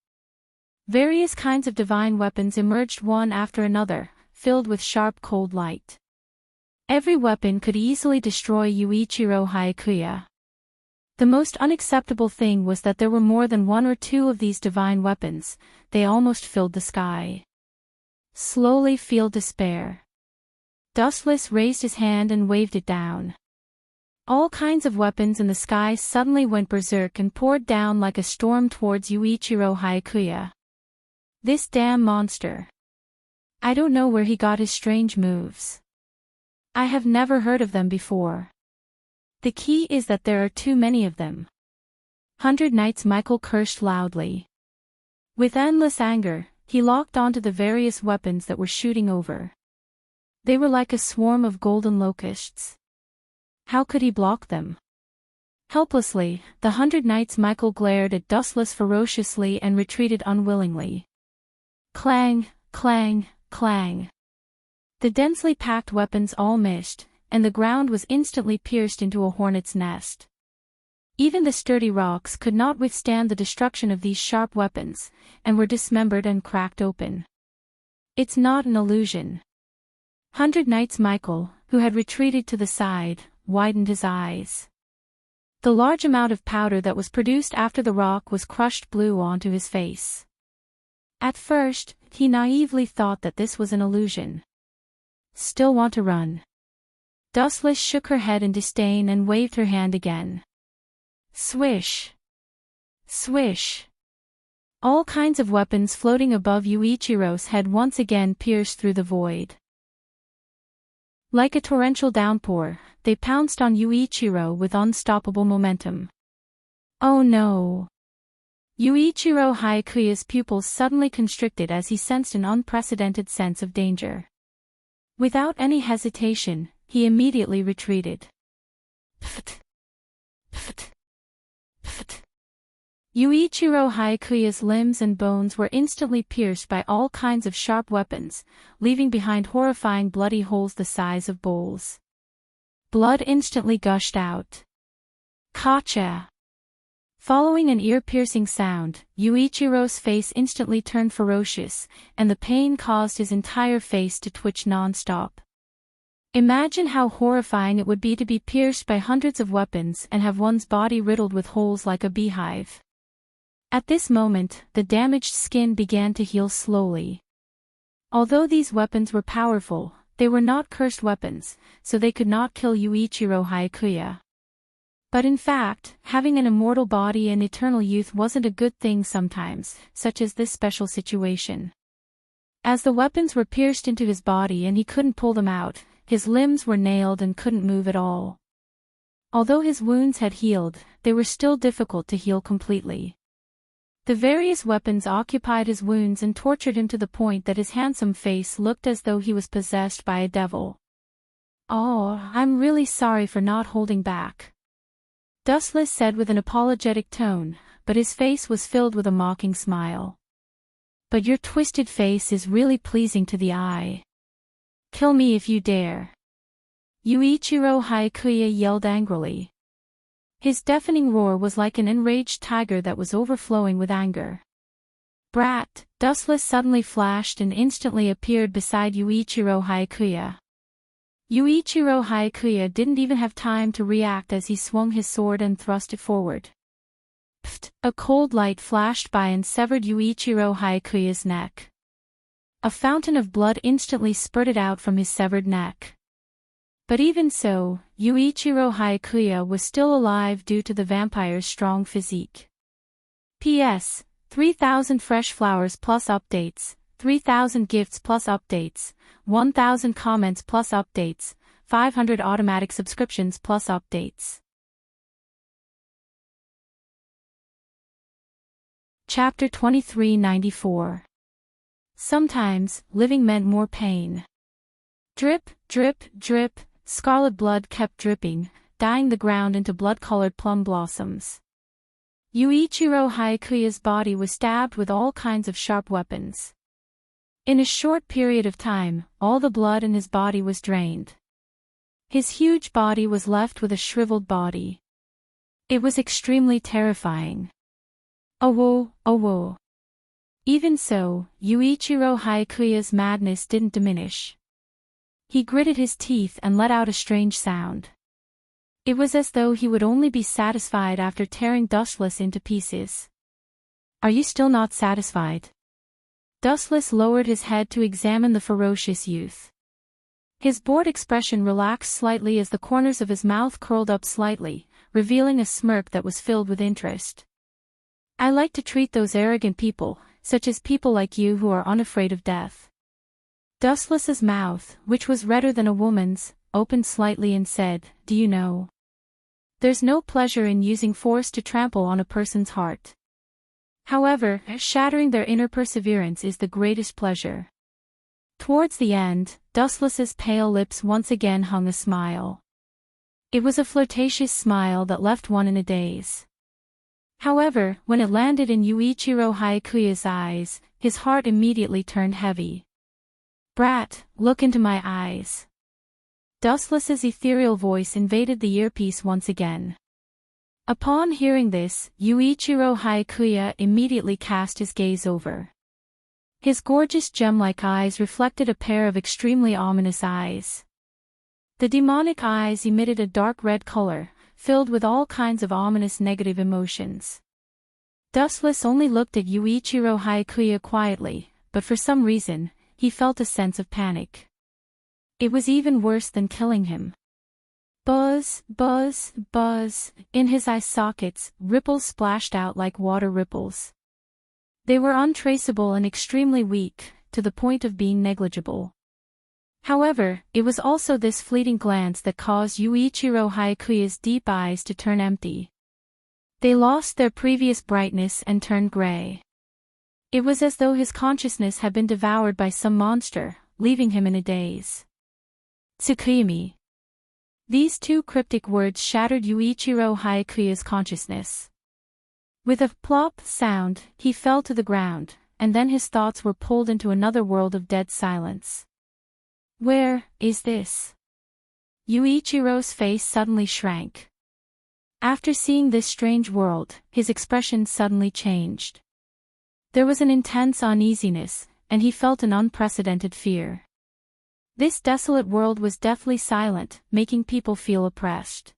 Various kinds of divine weapons emerged one after another, filled with sharp cold light. Every weapon could easily destroy Yuichiro Hayakuya. The most unacceptable thing was that there were more than one or two of these divine weapons, they almost filled the sky. Slowly feel despair. Dustless raised his hand and waved it down. All kinds of weapons in the sky suddenly went berserk and poured down like a storm towards Yuichiro Hayakuya. This damn monster. I don't know where he got his strange moves. I have never heard of them before. The key is that there are too many of them. 100 Knights Michael cursed loudly. With endless anger, he locked onto the various weapons that were shooting over. They were like a swarm of golden locusts. How could he block them? Helplessly, the 100 Knights Michael glared at Dustless ferociously and retreated unwillingly. Clang, clang, clang. The densely packed weapons all missed, and the ground was instantly pierced into a hornet's nest. Even the sturdy rocks could not withstand the destruction of these sharp weapons, and were dismembered and cracked open. It's not an illusion. 100 Knights Michael, who had retreated to the side, widened his eyes. The large amount of powder that was produced after the rock was crushed blew onto his face. At first, he naively thought that this was an illusion. Still want to run? Dustless shook her head in disdain and waved her hand again. Swish! Swish! All kinds of weapons floating above Yuichiro's head once again pierced through the void. Like a torrential downpour, they pounced on Yuichiro with unstoppable momentum. Oh no! Yuichiro Haikuya's pupils suddenly constricted as he sensed an unprecedented sense of danger. Without any hesitation, he immediately retreated. Pft! Pft! Pft! Yuichiro Haikuya's limbs and bones were instantly pierced by all kinds of sharp weapons, leaving behind horrifying bloody holes the size of bowls. Blood instantly gushed out. Kacha! Following an ear-piercing sound, Yuichiro's face instantly turned ferocious, and the pain caused his entire face to twitch non-stop. Imagine how horrifying it would be to be pierced by hundreds of weapons and have one's body riddled with holes like a beehive. At this moment, the damaged skin began to heal slowly. Although these weapons were powerful, they were not cursed weapons, so they could not kill Yuichiro Haikuya. But in fact, having an immortal body and eternal youth wasn't a good thing sometimes, such as this special situation. As the weapons were pierced into his body and he couldn't pull them out, his limbs were nailed and couldn't move at all. Although his wounds had healed, they were still difficult to heal completely. The various weapons occupied his wounds and tortured him to the point that his handsome face looked as though he was possessed by a devil. "Oh, I'm really sorry for not holding back," Dustless said with an apologetic tone, but his face was filled with a mocking smile. "But your twisted face is really pleasing to the eye. Kill me if you dare." Yuichiro Haikuya yelled angrily. His deafening roar was like an enraged tiger that was overflowing with anger. "Brat!" Dustless suddenly flashed and instantly appeared beside Yuichiro Haikuya. Yuichiro Haikuya didn't even have time to react as he swung his sword and thrust it forward. Pft! A cold light flashed by and severed Yuichiro Haikuya's neck. A fountain of blood instantly spurted out from his severed neck. But even so, Yuichiro Haikuya was still alive due to the vampire's strong physique. P.S. 3,000 fresh flowers plus updates, 3,000 gifts plus updates, 1,000 comments plus updates, 500 automatic subscriptions plus updates. Chapter 2394. Sometimes, living meant more pain. Drip, drip, drip, scarlet blood kept dripping, dyeing the ground into blood-colored plum blossoms. Yuichiro Haikuya's body was stabbed with all kinds of sharp weapons. In a short period of time, all the blood in his body was drained. His huge body was left with a shriveled body. It was extremely terrifying. Oh whoa, oh whoa. Even so, Yuichiro Haikuya's madness didn't diminish. He gritted his teeth and let out a strange sound. It was as though he would only be satisfied after tearing Dustless into pieces. "Are you still not satisfied?" Dustless lowered his head to examine the ferocious youth. His bored expression relaxed slightly as the corners of his mouth curled up slightly, revealing a smirk that was filled with interest. "I like to treat those arrogant people, such as people like you who are unafraid of death." Dustless's mouth, which was redder than a woman's, opened slightly and said, "Do you know? There's no pleasure in using force to trample on a person's heart. However, shattering their inner perseverance is the greatest pleasure." Towards the end, Dustless's pale lips once again hung a smile. It was a flirtatious smile that left one in a daze. However, when it landed in Yuichiro Haikuya's eyes, his heart immediately turned heavy. "Brat, look into my eyes." Dustless's ethereal voice invaded the earpiece once again. Upon hearing this, Yuichiro Haikuya immediately cast his gaze over. His gorgeous gem-like eyes reflected a pair of extremely ominous eyes. The demonic eyes emitted a dark red color, filled with all kinds of ominous negative emotions. Dustless only looked at Yuichiro Haikuya quietly, but for some reason, he felt a sense of panic. It was even worse than killing him. Buzz, buzz, buzz, in his eye sockets, ripples splashed out like water ripples. They were untraceable and extremely weak, to the point of being negligible. However, it was also this fleeting glance that caused Yuichiro Haikuya's deep eyes to turn empty. They lost their previous brightness and turned gray. It was as though his consciousness had been devoured by some monster, leaving him in a daze. Tsukimi. These two cryptic words shattered Yuichiro Hayakuya's consciousness. With a plop sound, he fell to the ground, and then his thoughts were pulled into another world of dead silence. Where is this? Yuichiro's face suddenly shrank. After seeing this strange world, his expression suddenly changed. There was an intense uneasiness, and he felt an unprecedented fear. This desolate world was deathly silent, making people feel oppressed.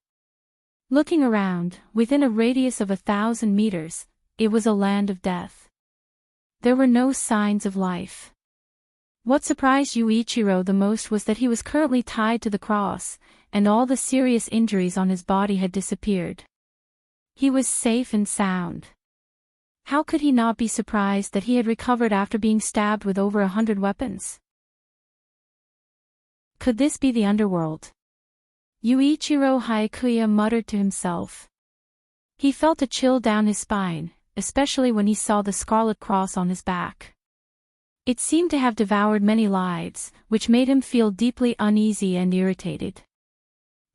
Looking around, within a radius of 1,000 meters, it was a land of death. There were no signs of life. What surprised Yuichiro the most was that he was currently tied to the cross, and all the serious injuries on his body had disappeared. He was safe and sound. How could he not be surprised that he had recovered after being stabbed with over 100 weapons? Could this be the underworld? Yuichiro Hayakuya muttered to himself. He felt a chill down his spine, especially when he saw the scarlet cross on his back. It seemed to have devoured many lives, which made him feel deeply uneasy and irritated.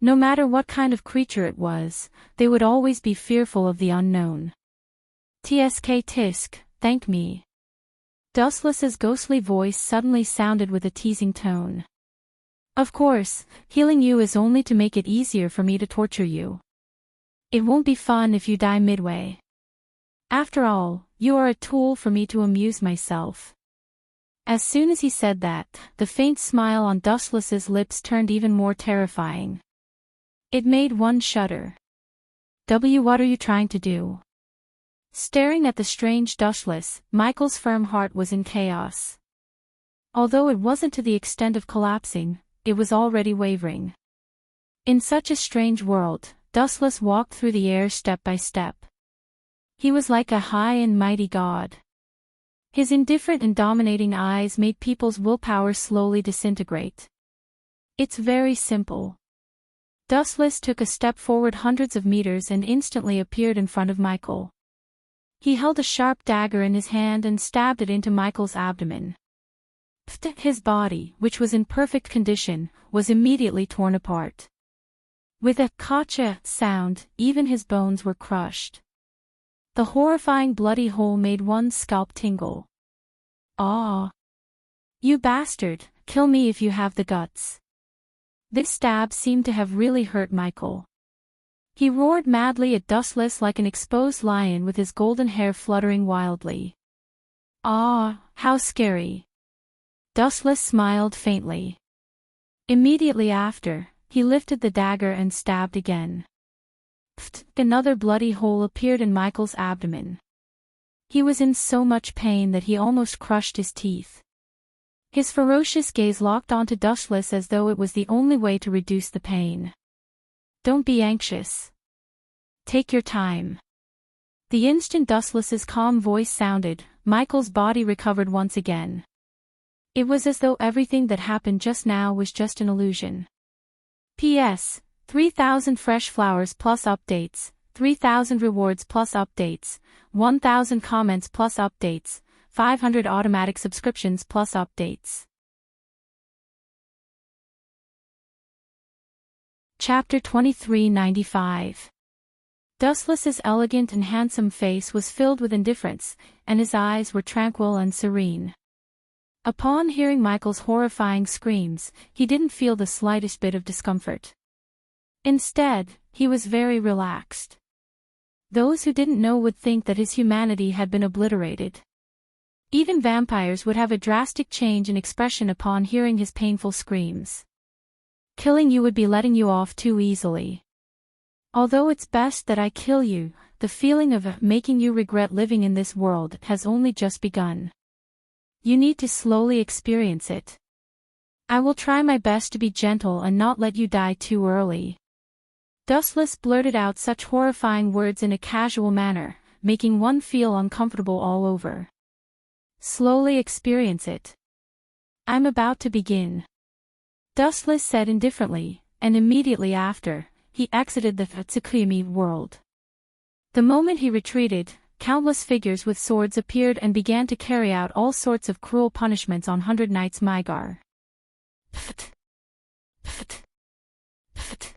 No matter what kind of creature it was, they would always be fearful of the unknown. Tsk tisk, thank me. Dustless's ghostly voice suddenly sounded with a teasing tone. Of course, healing you is only to make it easier for me to torture you. It won't be fun if you die midway. After all, you are a tool for me to amuse myself. As soon as he said that, the faint smile on Dustless's lips turned even more terrifying. It made one shudder. What are you trying to do? Staring at the strange Dustless, Michael's firm heart was in chaos. Although it wasn't to the extent of collapsing, it was already wavering. In such a strange world, Dustless walked through the air step by step. He was like a high and mighty god. His indifferent and dominating eyes made people's willpower slowly disintegrate. It's very simple. Dustless took a step forward hundreds of meters and instantly appeared in front of Michael. He held a sharp dagger in his hand and stabbed it into Michael's abdomen. His body, which was in perfect condition, was immediately torn apart. With a kacha sound, even his bones were crushed. The horrifying bloody hole made one's scalp tingle. Ah! You bastard, kill me if you have the guts. This stab seemed to have really hurt Michael. He roared madly at Dustless like an exposed lion with his golden hair fluttering wildly. Ah, how scary. Dustless smiled faintly. Immediately after, he lifted the dagger and stabbed again. Another bloody hole appeared in Michael's abdomen. He was in so much pain that he almost crushed his teeth. His ferocious gaze locked onto Dustless as though it was the only way to reduce the pain. Don't be anxious. Take your time. The instant Dustless's calm voice sounded, Michael's body recovered once again. It was as though everything that happened just now was just an illusion. P.S. 3,000 fresh flowers plus updates, 3,000 rewards plus updates, 1,000 comments plus updates, 500 automatic subscriptions plus updates. Chapter 2395. Dustless's elegant and handsome face was filled with indifference, and his eyes were tranquil and serene. Upon hearing Michael's horrifying screams, he didn't feel the slightest bit of discomfort. Instead, he was very relaxed. Those who didn't know would think that his humanity had been obliterated. Even vampires would have a drastic change in expression upon hearing his painful screams. Killing you would be letting you off too easily. Although it's best that I kill you, the feeling of making you regret living in this world has only just begun. You need to slowly experience it. I will try my best to be gentle and not let you die too early. Dustless blurted out such horrifying words in a casual manner, making one feel uncomfortable all over. Slowly experience it. I'm about to begin. Dustless said indifferently, and immediately after, he exited the Tsukimi world. The moment he retreated, countless figures with swords appeared and began to carry out all sorts of cruel punishments on 100 Knights Mygar. Pft. Pft. Pft.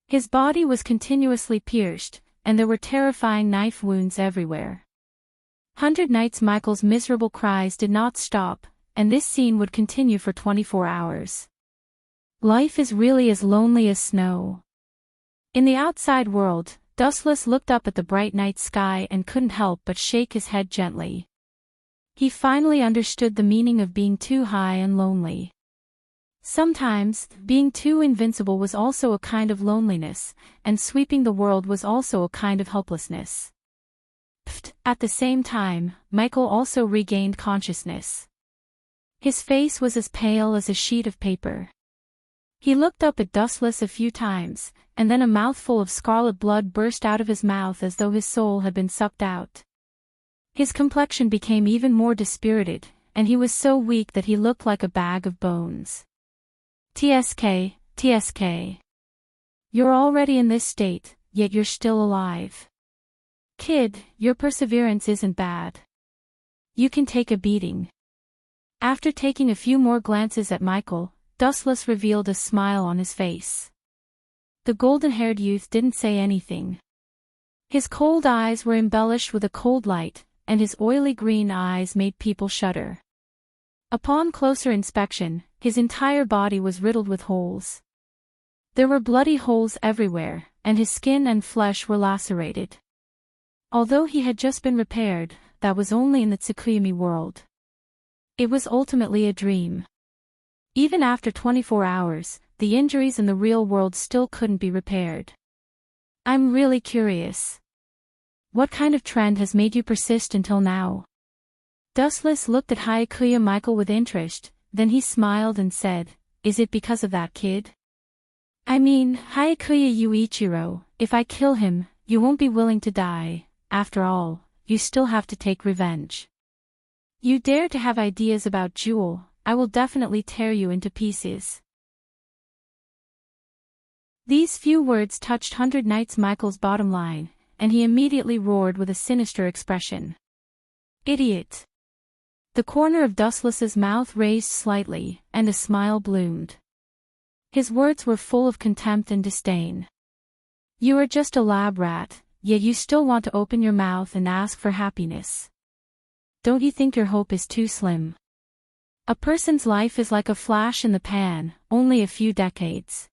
His body was continuously pierced, and there were terrifying knife wounds everywhere. 100 Knights Michael's miserable cries did not stop, and this scene would continue for 24 hours. Life is really as lonely as snow. In the outside world, Dustless looked up at the bright night sky and couldn't help but shake his head gently. He finally understood the meaning of being too high and lonely. Sometimes, being too invincible was also a kind of loneliness, and sweeping the world was also a kind of helplessness. At the same time, Michael also regained consciousness. His face was as pale as a sheet of paper. He looked up at Dustless a few times, and then a mouthful of scarlet blood burst out of his mouth as though his soul had been sucked out. His complexion became even more dispirited, and he was so weak that he looked like a bag of bones. TSK, TSK. You're already in this state, yet you're still alive. Kid, your perseverance isn't bad. You can take a beating. After taking a few more glances at Michael, Dustless revealed a smile on his face. The golden-haired youth didn't say anything. His cold eyes were embellished with a cold light, and his oily green eyes made people shudder. Upon closer inspection, his entire body was riddled with holes. There were bloody holes everywhere, and his skin and flesh were lacerated. Although he had just been repaired, that was only in the Tsukuyomi world. It was ultimately a dream. Even after 24 hours, the injuries in the real world still couldn't be repaired. I'm really curious. What kind of trend has made you persist until now? Dustless looked at Hyakkuya Michael with interest, then he smiled and said, Is it because of that kid? I mean, Hyakkuya Yuichiro, if I kill him, you won't be willing to die. After all, you still have to take revenge. You dare to have ideas about Jewel, I will definitely tear you into pieces. These few words touched 100 Knights Michael's bottom line, and he immediately roared with a sinister expression. Idiot! The corner of Dustless's mouth raised slightly, and a smile bloomed. His words were full of contempt and disdain. You are just a lab rat, yet you still want to open your mouth and ask for happiness. Don't you think your hope is too slim? A person's life is like a flash in the pan, only a few decades.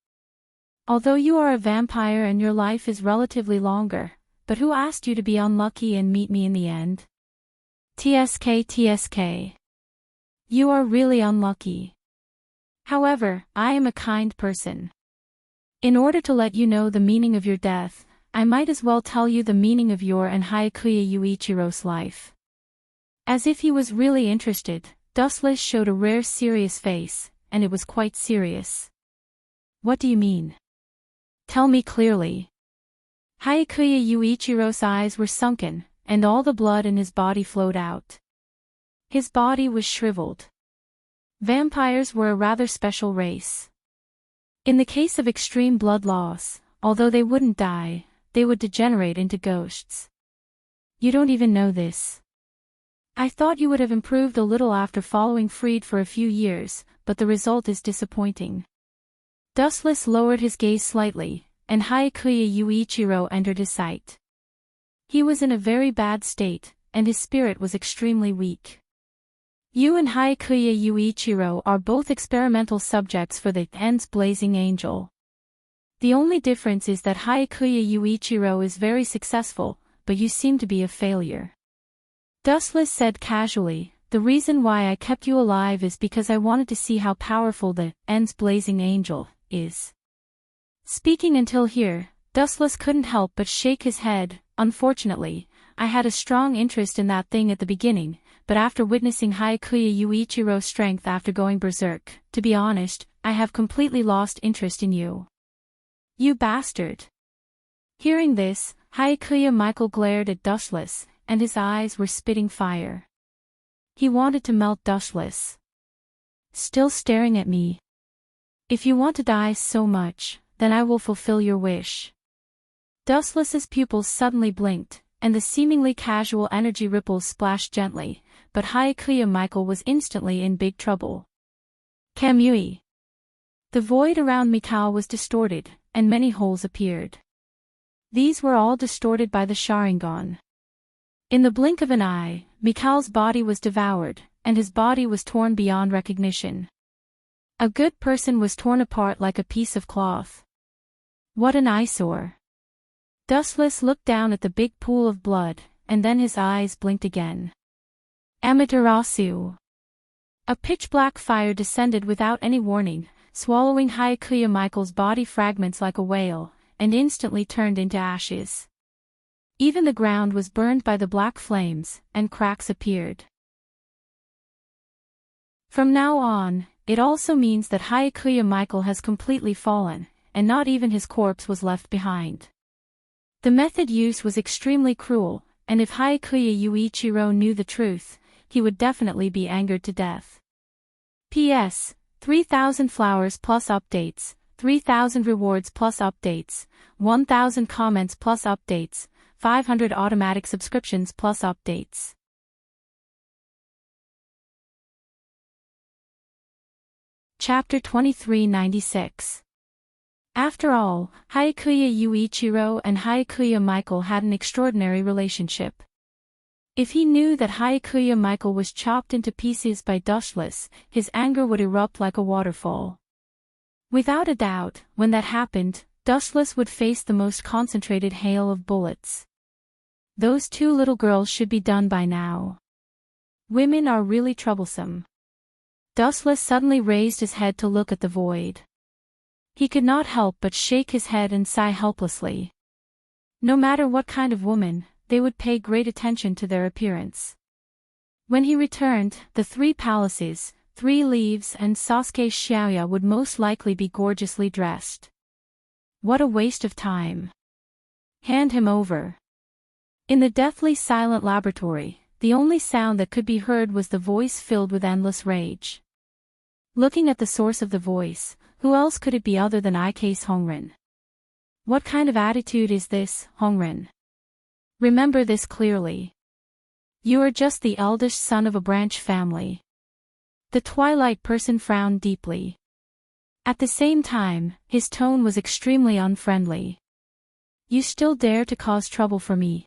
Although you are a vampire and your life is relatively longer, but who asked you to be unlucky and meet me in the end? TSK TSK. You are really unlucky. However, I am a kind person. In order to let you know the meaning of your death, I might as well tell you the meaning of your and Hyakkuya Yuichiro's life. As if he was really interested, Dustless showed a rare serious face, and it was quite serious. What do you mean? Tell me clearly. Hyakkuya Yuichiro's eyes were sunken, and all the blood in his body flowed out. His body was shriveled. Vampires were a rather special race. In the case of extreme blood loss, although they wouldn't die, they would degenerate into ghosts. You don't even know this. I thought you would have improved a little after following Freed for a few years, but the result is disappointing. Dustless lowered his gaze slightly, and Hyakkuya Yuichiro entered his sight. He was in a very bad state, and his spirit was extremely weak. You and Hyakkuya Yuichiro are both experimental subjects for the Ends Blazing Angel. The only difference is that Hyakkuya Yuichiro is very successful, but you seem to be a failure. Dustless said casually, the reason why I kept you alive is because I wanted to see how powerful the Ends Blazing Angel is. Speaking until here, Dustless couldn't help but shake his head. Unfortunately, I had a strong interest in that thing at the beginning, but after witnessing Hyakkuya Yuichiro's strength after going berserk, to be honest, I have completely lost interest in you. You bastard! Hearing this, Hyakkuya Michael glared at Dustless, and his eyes were spitting fire. He wanted to melt Dustless. Still staring at me. If you want to die so much, then I will fulfill your wish. Dustless's pupils suddenly blinked, and the seemingly casual energy ripples splashed gently, but Hyakkuya Michael was instantly in big trouble. Kamui. The void around Mikao was distorted, and many holes appeared. These were all distorted by the Sharingan. In the blink of an eye, Mikao's body was devoured, and his body was torn beyond recognition. A good person was torn apart like a piece of cloth. What an eyesore. Dustless looked down at the big pool of blood, and then his eyes blinked again. Amaterasu. A pitch-black fire descended without any warning, swallowing Hyakkuya Michael's body fragments like a whale, and instantly turned into ashes. Even the ground was burned by the black flames, and cracks appeared. From now on, it also means that Hyakkuya Michael has completely fallen, and not even his corpse was left behind. The method used was extremely cruel, and if Hyakkuya Yuichiro knew the truth, he would definitely be angered to death. P.S. 3,000 flowers plus updates, 3,000 rewards plus updates, 1,000 comments plus updates, 500 automatic subscriptions plus updates. Chapter 2396. After all, Hyakkuya Yuichiro and Hyakkuya Michael had an extraordinary relationship. If he knew that Hyakkuya Michael was chopped into pieces by Dustless, his anger would erupt like a waterfall. Without a doubt, when that happened, Dustless would face the most concentrated hail of bullets. Those two little girls should be done by now. Women are really troublesome. Dustless suddenly raised his head to look at the void. He could not help but shake his head and sigh helplessly. No matter what kind of woman, they would pay great attention to their appearance. When he returned, the 3 palaces, 3 leaves and Sasuke Xiaoya would most likely be gorgeously dressed. What a waste of time. Hand him over. In the deathly silent laboratory, the only sound that could be heard was the voice filled with endless rage. Looking at the source of the voice, who else could it be other than Ike's Hongren? What kind of attitude is this, Hongren? Remember this clearly. You are just the eldest son of a branch family. The Twilight person frowned deeply. At the same time, his tone was extremely unfriendly. You still dare to cause trouble for me?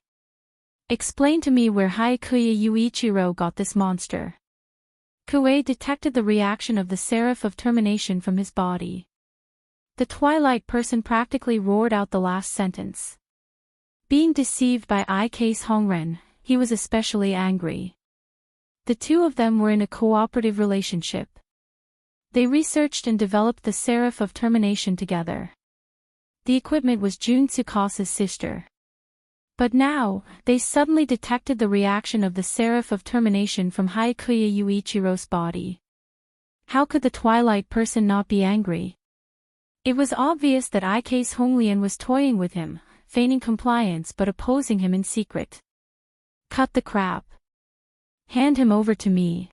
Explain to me where Hyakkuya Yuichiro got this monster. Kuei detected the reaction of the seraph of termination from his body. The Twilight person practically roared out the last sentence. Being deceived by Ike's Hongren, he was especially angry. The two of them were in a cooperative relationship. They researched and developed the seraph of termination together. The equipment was Jun Tsukasa's sister. But now, they suddenly detected the reaction of the seraph of termination from Hyakkuya Yuichiro's body. How could the Twilight person not be angry? It was obvious that Ike's Honglian was toying with him, feigning compliance but opposing him in secret. Cut the crap. Hand him over to me.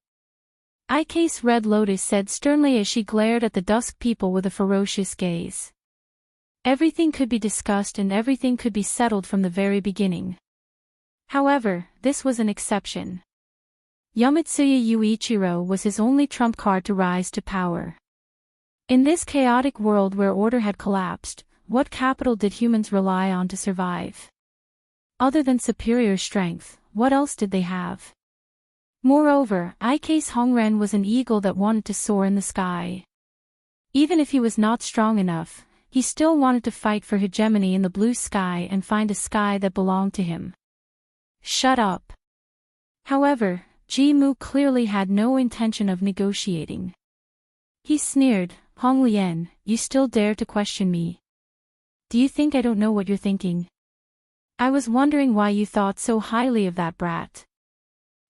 Ike's Red Lotus said sternly as she glared at the dusk people with a ferocious gaze. Everything could be discussed and everything could be settled from the very beginning. However, this was an exception. Yamatsuya Yuichiro was his only trump card to rise to power. In this chaotic world where order had collapsed, what capital did humans rely on to survive? Other than superior strength, what else did they have? Moreover, Ike's Hongren was an eagle that wanted to soar in the sky. Even if he was not strong enough, he still wanted to fight for hegemony in the blue sky and find a sky that belonged to him. Shut up. However, Ji-mu clearly had no intention of negotiating. He sneered, Honglien, you still dare to question me? Do you think I don't know what you're thinking? I was wondering why you thought so highly of that brat.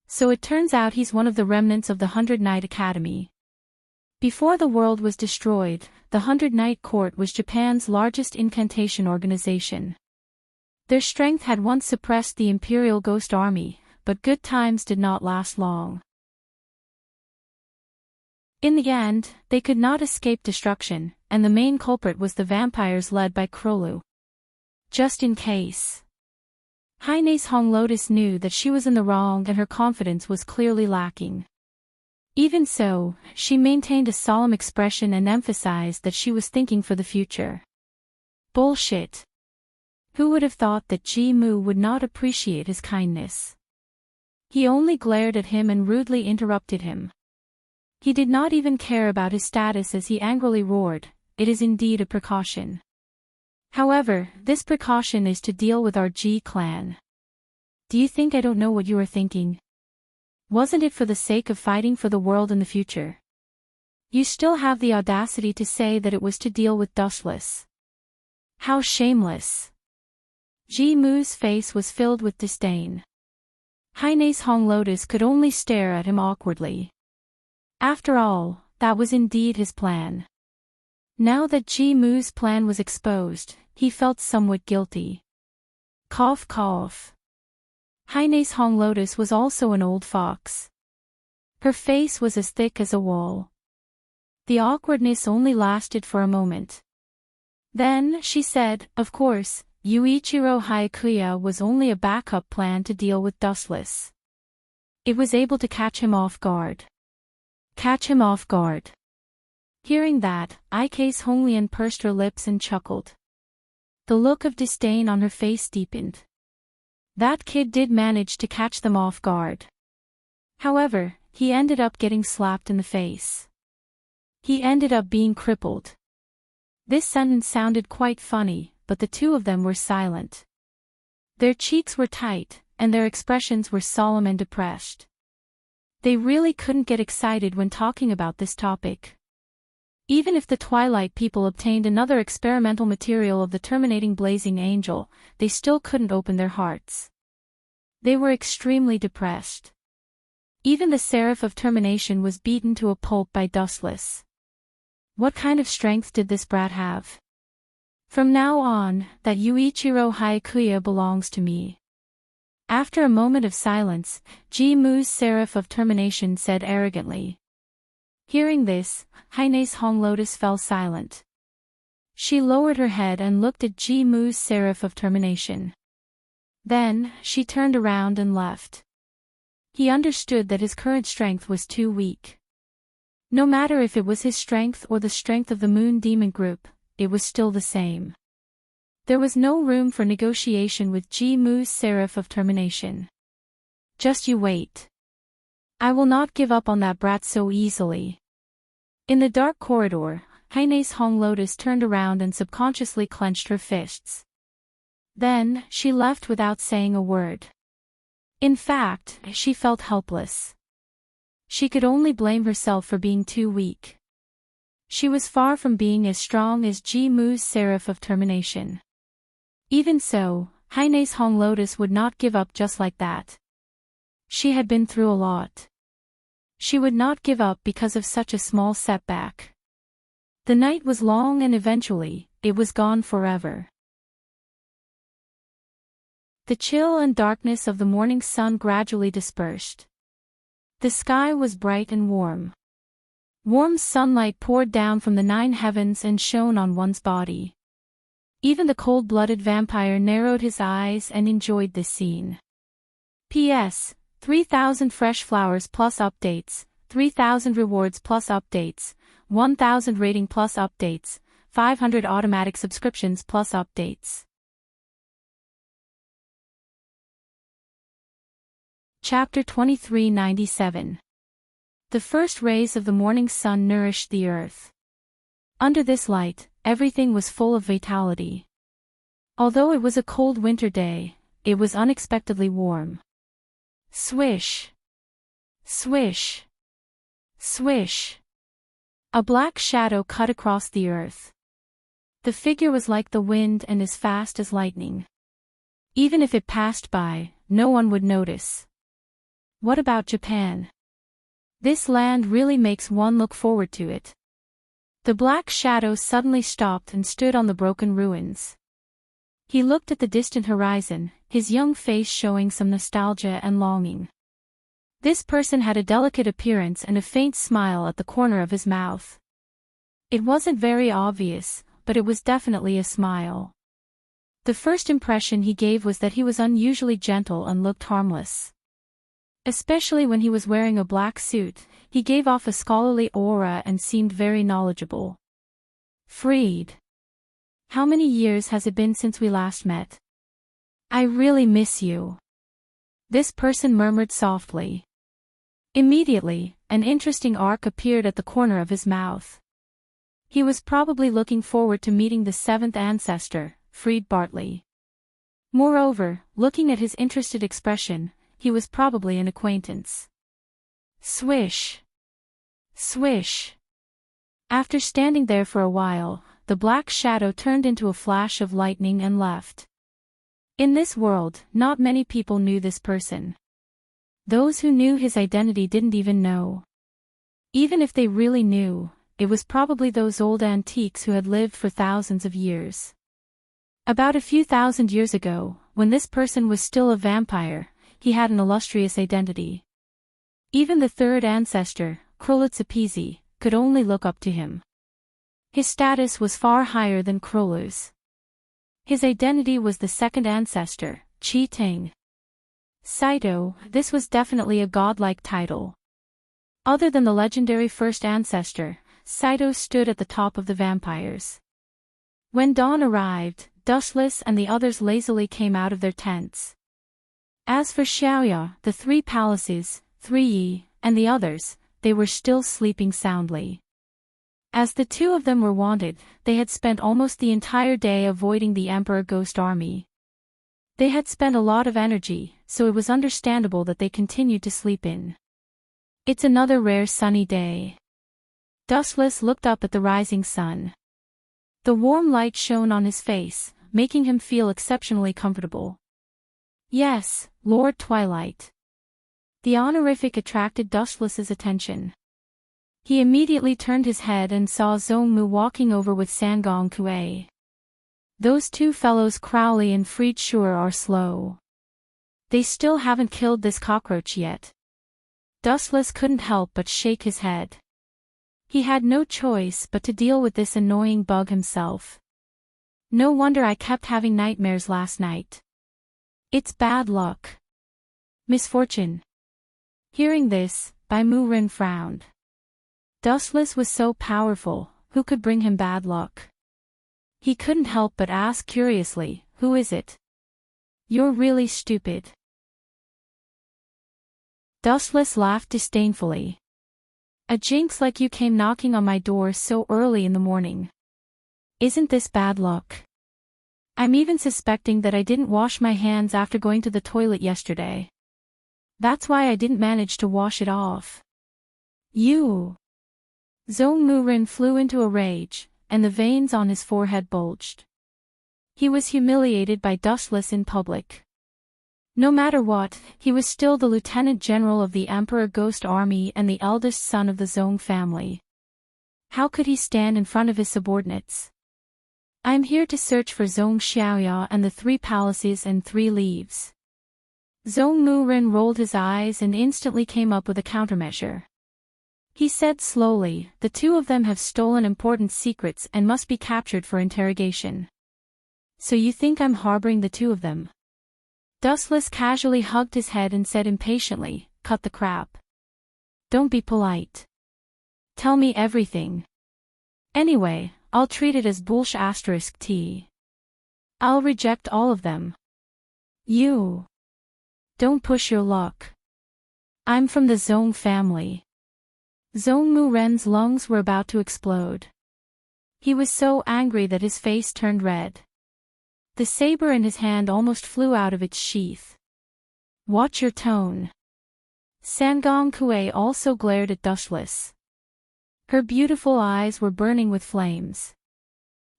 So it turns out he's one of the remnants of the 100 Knight Academy. Before the world was destroyed, the 100 Knight Court was Japan's largest incantation organization. Their strength had once suppressed the Imperial Ghost Army, but good times did not last long. In the end, they could not escape destruction, and the main culprit was the vampires led by Krolu. Just in case. Haine's Hong Lotus knew that she was in the wrong and her confidence was clearly lacking. Even so, she maintained a solemn expression and emphasized that she was thinking for the future. Bullshit. Who would have thought that Ji Mu would not appreciate his kindness? He only glared at him and rudely interrupted him. He did not even care about his status as he angrily roared, "It is indeed a precaution. However, this precaution is to deal with our Ji clan. Do you think I don't know what you are thinking? Wasn't it for the sake of fighting for the world in the future? You still have the audacity to say that it was to deal with Dustless. How shameless." Ji Mu's face was filled with disdain. Haine's Hong Lotus could only stare at him awkwardly. After all, that was indeed his plan. Now that Ji Mu's plan was exposed, he felt somewhat guilty. Cough cough. Haine's Hong Lotus was also an old fox. Her face was as thick as a wall. The awkwardness only lasted for a moment. Then she said, "Of course, Yuichiro Hayakuya was only a backup plan to deal with Dustless. It was able to catch him off guard." Catch him off guard. Hearing that, Ike's Honglian pursed her lips and chuckled. The look of disdain on her face deepened. That kid did manage to catch them off guard. However, he ended up getting slapped in the face. He ended up being crippled. This sentence sounded quite funny, but the two of them were silent. Their cheeks were tight, and their expressions were solemn and depressed. They really couldn't get excited when talking about this topic. Even if the Twilight people obtained another experimental material of the terminating blazing angel, they still couldn't open their hearts. They were extremely depressed. Even the Seraph of Termination was beaten to a pulp by Dustless. What kind of strength did this brat have? From now on, that Yuichiro Hayakuya belongs to me. After a moment of silence, Ji Mu's Seraph of Termination said arrogantly. Hearing this, Haine's Hong Lotus fell silent. She lowered her head and looked at Ji Mu's Seraph of Termination. Then, she turned around and left. He understood that his current strength was too weak. No matter if it was his strength or the strength of the Moon Demon Group, it was still the same. There was no room for negotiation with Ji Mu's Seraph of Termination. Just you wait. I will not give up on that brat so easily. In the dark corridor, Haine's Hong Lotus turned around and subconsciously clenched her fists. Then, she left without saying a word. In fact, she felt helpless. She could only blame herself for being too weak. She was far from being as strong as Ji Mu's Seraph of Termination. Even so, Haine's Hong Lotus would not give up just like that. She had been through a lot. She would not give up because of such a small setback. The night was long and eventually, it was gone forever. The chill and darkness of the morning sun gradually dispersed. The sky was bright and warm. Warm sunlight poured down from the 9 heavens and shone on one's body. Even the cold-blooded vampire narrowed his eyes and enjoyed this scene. P.S. 3,000 fresh flowers plus updates, 3,000 rewards plus updates, 1,000 rating plus updates, 500 automatic subscriptions plus updates. Chapter 2397. The first rays of the morning sun nourished the earth. Under this light, everything was full of vitality. Although it was a cold winter day, it was unexpectedly warm. Swish! Swish! Swish! A black shadow cut across the earth. The figure was like the wind and as fast as lightning. Even if it passed by, no one would notice. What about Japan? This land really makes one look forward to it. The black shadow suddenly stopped and stood on the broken ruins. He looked at the distant horizon, his young face showing some nostalgia and longing. This person had a delicate appearance and a faint smile at the corner of his mouth. It wasn't very obvious, but it was definitely a smile. The first impression he gave was that he was unusually gentle and looked harmless. Especially when he was wearing a black suit, he gave off a scholarly aura and seemed very knowledgeable. Freed. How many years has it been since we last met? I really miss you. This person murmured softly. Immediately, an interesting arc appeared at the corner of his mouth. He was probably looking forward to meeting the seventh ancestor, Freed Bartley. Moreover, looking at his interested expression, he was probably an acquaintance. Swish. Swish. After standing there for a while, the black shadow turned into a flash of lightning and left. In this world, not many people knew this person. Those who knew his identity didn't even know. Even if they really knew, it was probably those old antiques who had lived for thousands of years. About a few thousand years ago, when this person was still a vampire, he had an illustrious identity. Even the third ancestor, Krolitsapezi, could only look up to him. His status was far higher than Krolu's. His identity was the second ancestor, Chi-Ting. Saito, this was definitely a godlike title. Other than the legendary first ancestor, Saito stood at the top of the vampires. When dawn arrived, Dustless and the others lazily came out of their tents. As for Xiaoya, the three palaces, 3 and the others, they were still sleeping soundly. As the two of them were wanted, they had spent almost the entire day avoiding the Emperor Ghost Army. They had spent a lot of energy, so it was understandable that they continued to sleep in. It's another rare sunny day. Dustless looked up at the rising sun. The warm light shone on his face, making him feel exceptionally comfortable. Yes, Lord Twilight. The honorific attracted Dustless's attention. He immediately turned his head and saw Zhongmu walking over with Sangong Kuei. Those two fellows Crowley and Freed sure are slow. They still haven't killed this cockroach yet. Dustless couldn't help but shake his head. He had no choice but to deal with this annoying bug himself. No wonder I kept having nightmares last night. It's bad luck. Misfortune. Hearing this, Bai Mu-rin frowned. Dustless was so powerful, who could bring him bad luck? He couldn't help but ask curiously, who is it? You're really stupid. Dustless laughed disdainfully. A jinx like you came knocking on my door so early in the morning. Isn't this bad luck? I'm even suspecting that I didn't wash my hands after going to the toilet yesterday. That's why I didn't manage to wash it off. You! Zhong Mu-rin flew into a rage, and the veins on his forehead bulged. He was humiliated by Dustless in public. No matter what, he was still the lieutenant general of the Emperor Ghost Army and the eldest son of the Zhong family. How could he stand in front of his subordinates? I'm here to search for Zhong Xiaoya and the 3 palaces and 3 leaves. Zhong Mu-rin rolled his eyes and instantly came up with a countermeasure. He said slowly, the 2 of them have stolen important secrets and must be captured for interrogation. So you think I'm harboring the 2 of them? Dustless casually hugged his head and said impatiently, cut the crap. Don't be polite. Tell me everything. Anyway, I'll treat it as bullsh*t. I'll reject all of them. You. Don't push your luck. I'm from the Zhong family. Zhong Mu-ren's lungs were about to explode. He was so angry that his face turned red. The saber in his hand almost flew out of its sheath. Watch your tone. Sangong Kuei also glared at Dustless. Her beautiful eyes were burning with flames.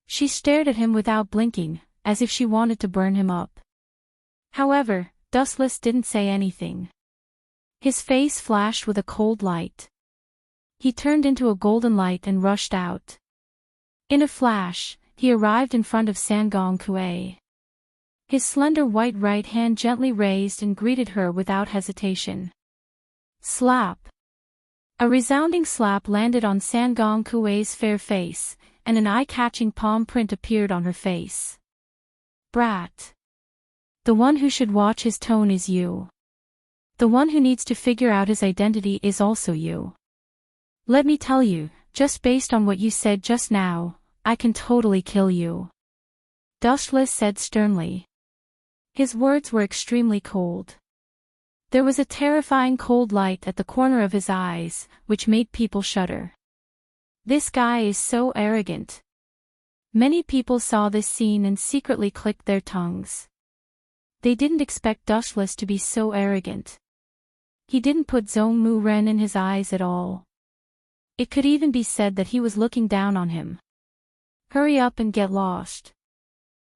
She stared at him without blinking, as if she wanted to burn him up. However, Dustless didn't say anything. His face flashed with a cold light. He turned into a golden light and rushed out. In a flash, he arrived in front of Sangong Kuei. His slender white right hand gently raised and greeted her without hesitation. Slap! A resounding slap landed on Sangong Kuei's fair face, and an eye-catching palm print appeared on her face. brat. The one who should watch his tone is you. The one who needs to figure out his identity is also you. Let me tell you, just based on what you said just now, I can totally kill you. Dustless said sternly. His words were extremely cold. There was a terrifying cold light at the corner of his eyes, which made people shudder. This guy is so arrogant. Many people saw this scene and secretly clicked their tongues. They didn't expect Dustless to be so arrogant. He didn't put Zhongmu Ren in his eyes at all. It could even be said that he was looking down on him. Hurry up and get lost.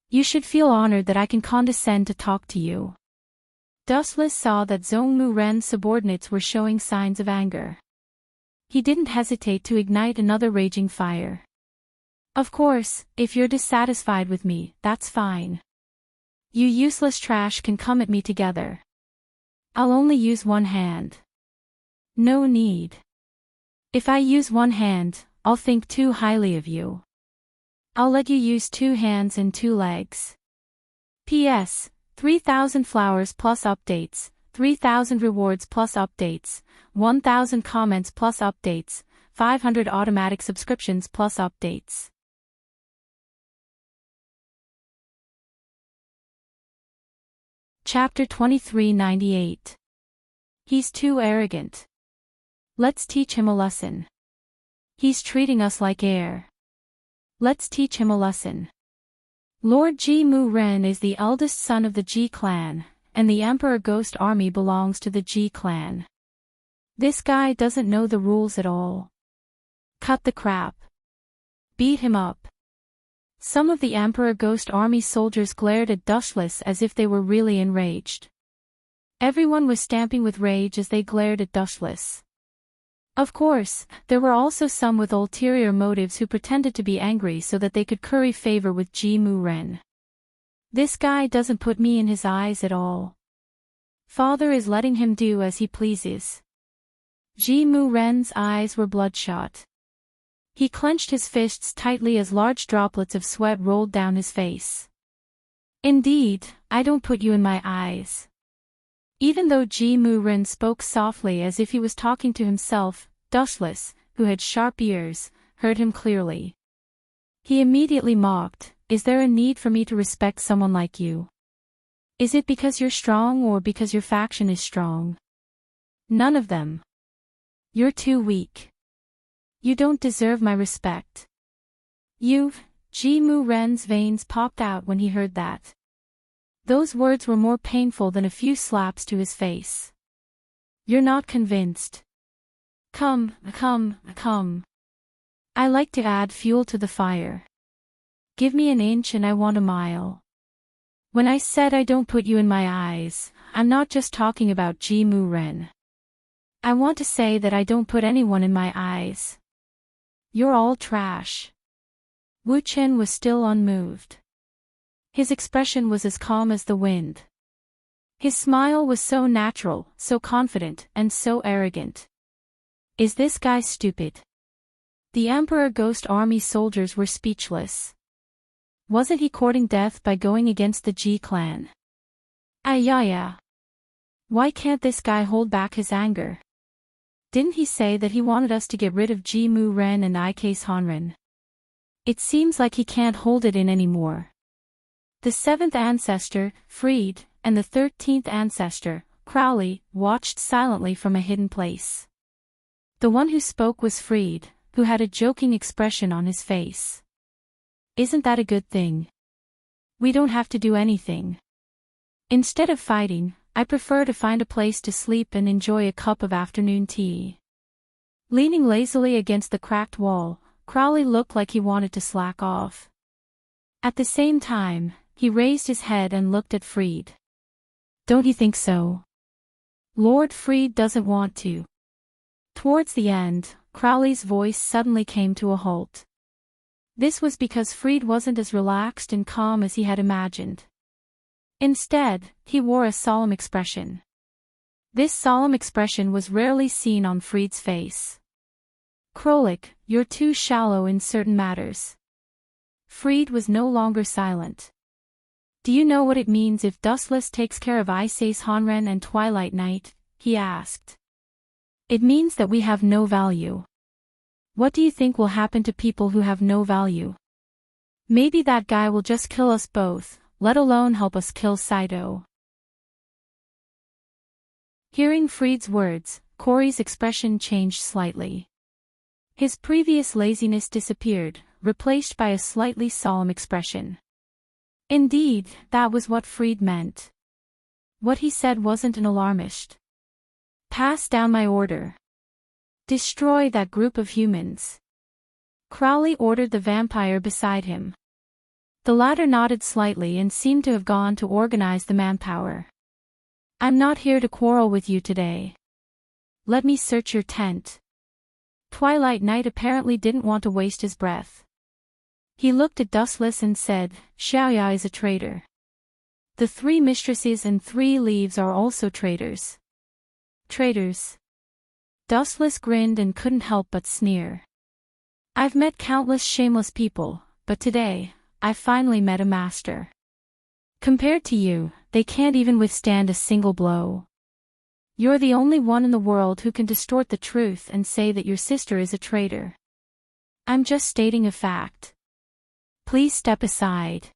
You should feel honored that I can condescend to talk to you. Dustless saw that Zhongmu Ren's subordinates were showing signs of anger. He didn't hesitate to ignite another raging fire. Of course, if you're dissatisfied with me, that's fine. You useless trash can come at me together. I'll only use one hand. No need. If I use one hand, I'll think too highly of you. I'll let you use 2 hands and 2 legs. P.S. 3,000 flowers plus updates, 3,000 rewards plus updates, 1,000 comments plus updates, 500 automatic subscriptions plus updates. Chapter 2398. He's too arrogant. Let's teach him a lesson. He's treating us like air. Let's teach him a lesson. Lord Ji Mu Ren is the eldest son of the Ji clan, and the Emperor Ghost Army belongs to the Ji clan. This guy doesn't know the rules at all. Cut the crap. Beat him up. Some of the Emperor Ghost Army soldiers glared at Dustless as if they were really enraged. Everyone was stamping with rage as they glared at Dustless. Of course, there were also some with ulterior motives who pretended to be angry so that they could curry favor with Ji Mu Ren. This guy doesn't put me in his eyes at all. Father is letting him do as he pleases. Ji Mu Ren's eyes were bloodshot. He clenched his fists tightly as large droplets of sweat rolled down his face. Indeed, I don't put you in my eyes. Even though Ji Mu Ren spoke softly as if he was talking to himself, Dustless, who had sharp ears, heard him clearly. He immediately mocked, "Is there a need for me to respect someone like you? Is it because you're strong or because your faction is strong? None of them. You're too weak. You don't deserve my respect." Ji Mu Ren's veins popped out when he heard that. Those words were more painful than a few slaps to his face. You're not convinced. Come. I like to add fuel to the fire. Give me an inch and I want a mile. When I said I don't put you in my eyes, I'm not just talking about Ji Mu Ren. I want to say that I don't put anyone in my eyes. You're all trash. Wu Chen was still unmoved. His expression was as calm as the wind. His smile was so natural, so confident, and so arrogant. Is this guy stupid? The Emperor Ghost Army soldiers were speechless. Wasn't he courting death by going against the Ji clan? Yeah. Why can't this guy hold back his anger? Didn't he say that he wanted us to get rid of Ji Mu Ren and Ikase Hanren? It seems like he can't hold it in anymore. The 7th ancestor, Freed, and the 13th ancestor, Crowley, watched silently from a hidden place. The one who spoke was Freed, who had a joking expression on his face. Isn't that a good thing? We don't have to do anything. Instead of fighting, I prefer to find a place to sleep and enjoy a cup of afternoon tea. Leaning lazily against the cracked wall, Crowley looked like he wanted to slack off. At the same time, he raised his head and looked at Freed. Don't you think so? Lord Freed doesn't want to. Towards the end, Crowley's voice suddenly came to a halt. This was because Freed wasn't as relaxed and calm as he had imagined. Instead, he wore a solemn expression. This solemn expression was rarely seen on Freed's face. Krolik, you're too shallow in certain matters. Freed was no longer silent. Do you know what it means if Dustless takes care of Ice Ace Honren and Twilight Knight? He asked. It means that we have no value. What do you think will happen to people who have no value? Maybe that guy will just kill us both, let alone help us kill Saito. Hearing Fried's words, Corey's expression changed slightly. His previous laziness disappeared, replaced by a slightly solemn expression. Indeed, that was what Fried meant. What he said wasn't an alarmist. Pass down my order. Destroy that group of humans. Crowley ordered the vampire beside him. The latter nodded slightly and seemed to have gone to organize the manpower. I'm not here to quarrel with you today. Let me search your tent. Twilight Knight apparently didn't want to waste his breath. He looked at Dustless and said, Xiaoya is a traitor. The 3 mistresses and 3 leaves are also traitors. Traitors. Dustless grinned and couldn't help but sneer. I've met countless shameless people, but today, I finally met a master. Compared to you, they can't even withstand a single blow. You're the only one in the world who can distort the truth and say that your sister is a traitor. I'm just stating a fact. Please step aside.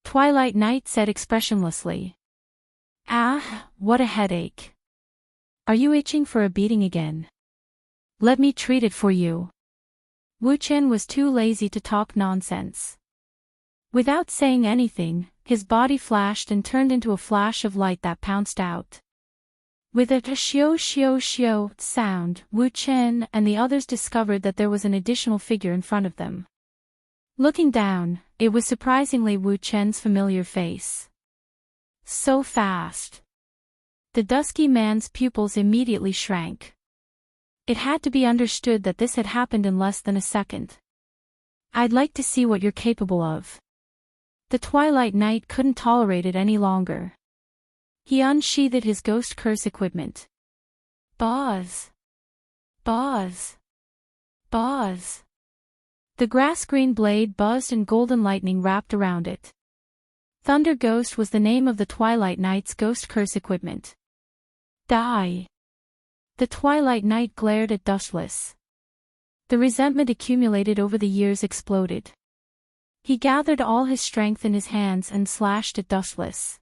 Twilight Knight said expressionlessly. Ah, what a headache. Are you itching for a beating again? Let me treat it for you. Wu Chen was too lazy to talk nonsense. Without saying anything, his body flashed and turned into a flash of light that pounced out. With a shio shio shio sound, Wu Chen and the others discovered that there was an additional figure in front of them. Looking down, it was surprisingly Wu Chen's familiar face. So fast. The dusky man's pupils immediately shrank. It had to be understood that this had happened in less than a second. I'd like to see what you're capable of. The Twilight Knight couldn't tolerate it any longer. He unsheathed his ghost curse equipment. Buzz. Buzz. Buzz. The grass-green blade buzzed and golden lightning wrapped around it. Thunder Ghost was the name of the Twilight Knight's ghost curse equipment. Die. The Twilight Knight glared at Dustless. The resentment accumulated over the years exploded. He gathered all his strength in his hands and slashed at Dustless.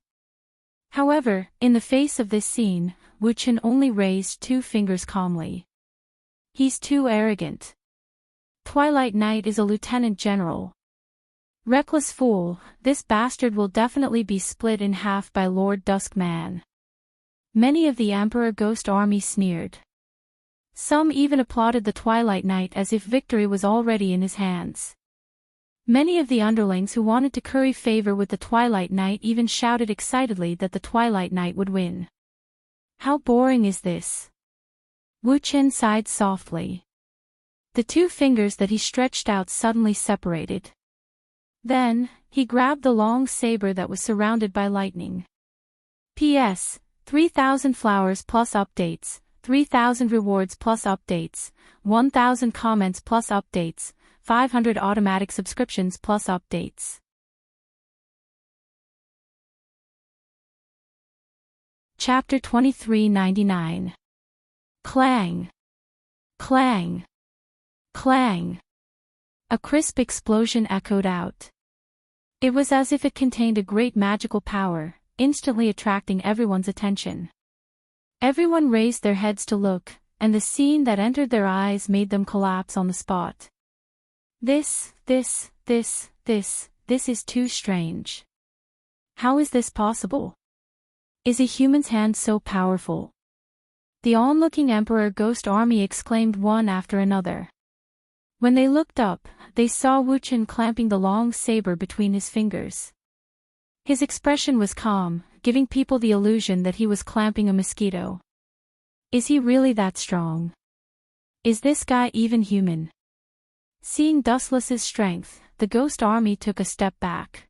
However, in the face of this scene, Wu Chen only raised 2 fingers calmly. He's too arrogant. Twilight Knight is a lieutenant general. Reckless fool, this bastard will definitely be split in half by Lord Duskman. Many of the Emperor Ghost Army sneered. Some even applauded the Twilight Knight as if victory was already in his hands. Many of the underlings who wanted to curry favor with the Twilight Knight even shouted excitedly that the Twilight Knight would win. How boring is this? Wu Chen sighed softly. The 2 fingers that he stretched out suddenly separated. Then, he grabbed the long saber that was surrounded by lightning. P.S. 3,000 flowers plus updates, 3,000 rewards plus updates, 1,000 comments plus updates, 500 automatic subscriptions plus updates. Chapter 2399. Clang. Clang. Clang. A crisp explosion echoed out. It was as if it contained a great magical power, instantly attracting everyone's attention. Everyone raised their heads to look, and the scene that entered their eyes made them collapse on the spot. This is too strange. How is this possible? Is a human's hand so powerful? The onlooking Emperor Ghost Army exclaimed one after another. When they looked up, they saw Wu Chen clamping the long saber between his fingers. His expression was calm, giving people the illusion that he was clamping a mosquito. Is he really that strong? Is this guy even human? Seeing Dustless's strength, the Ghost Army took a step back.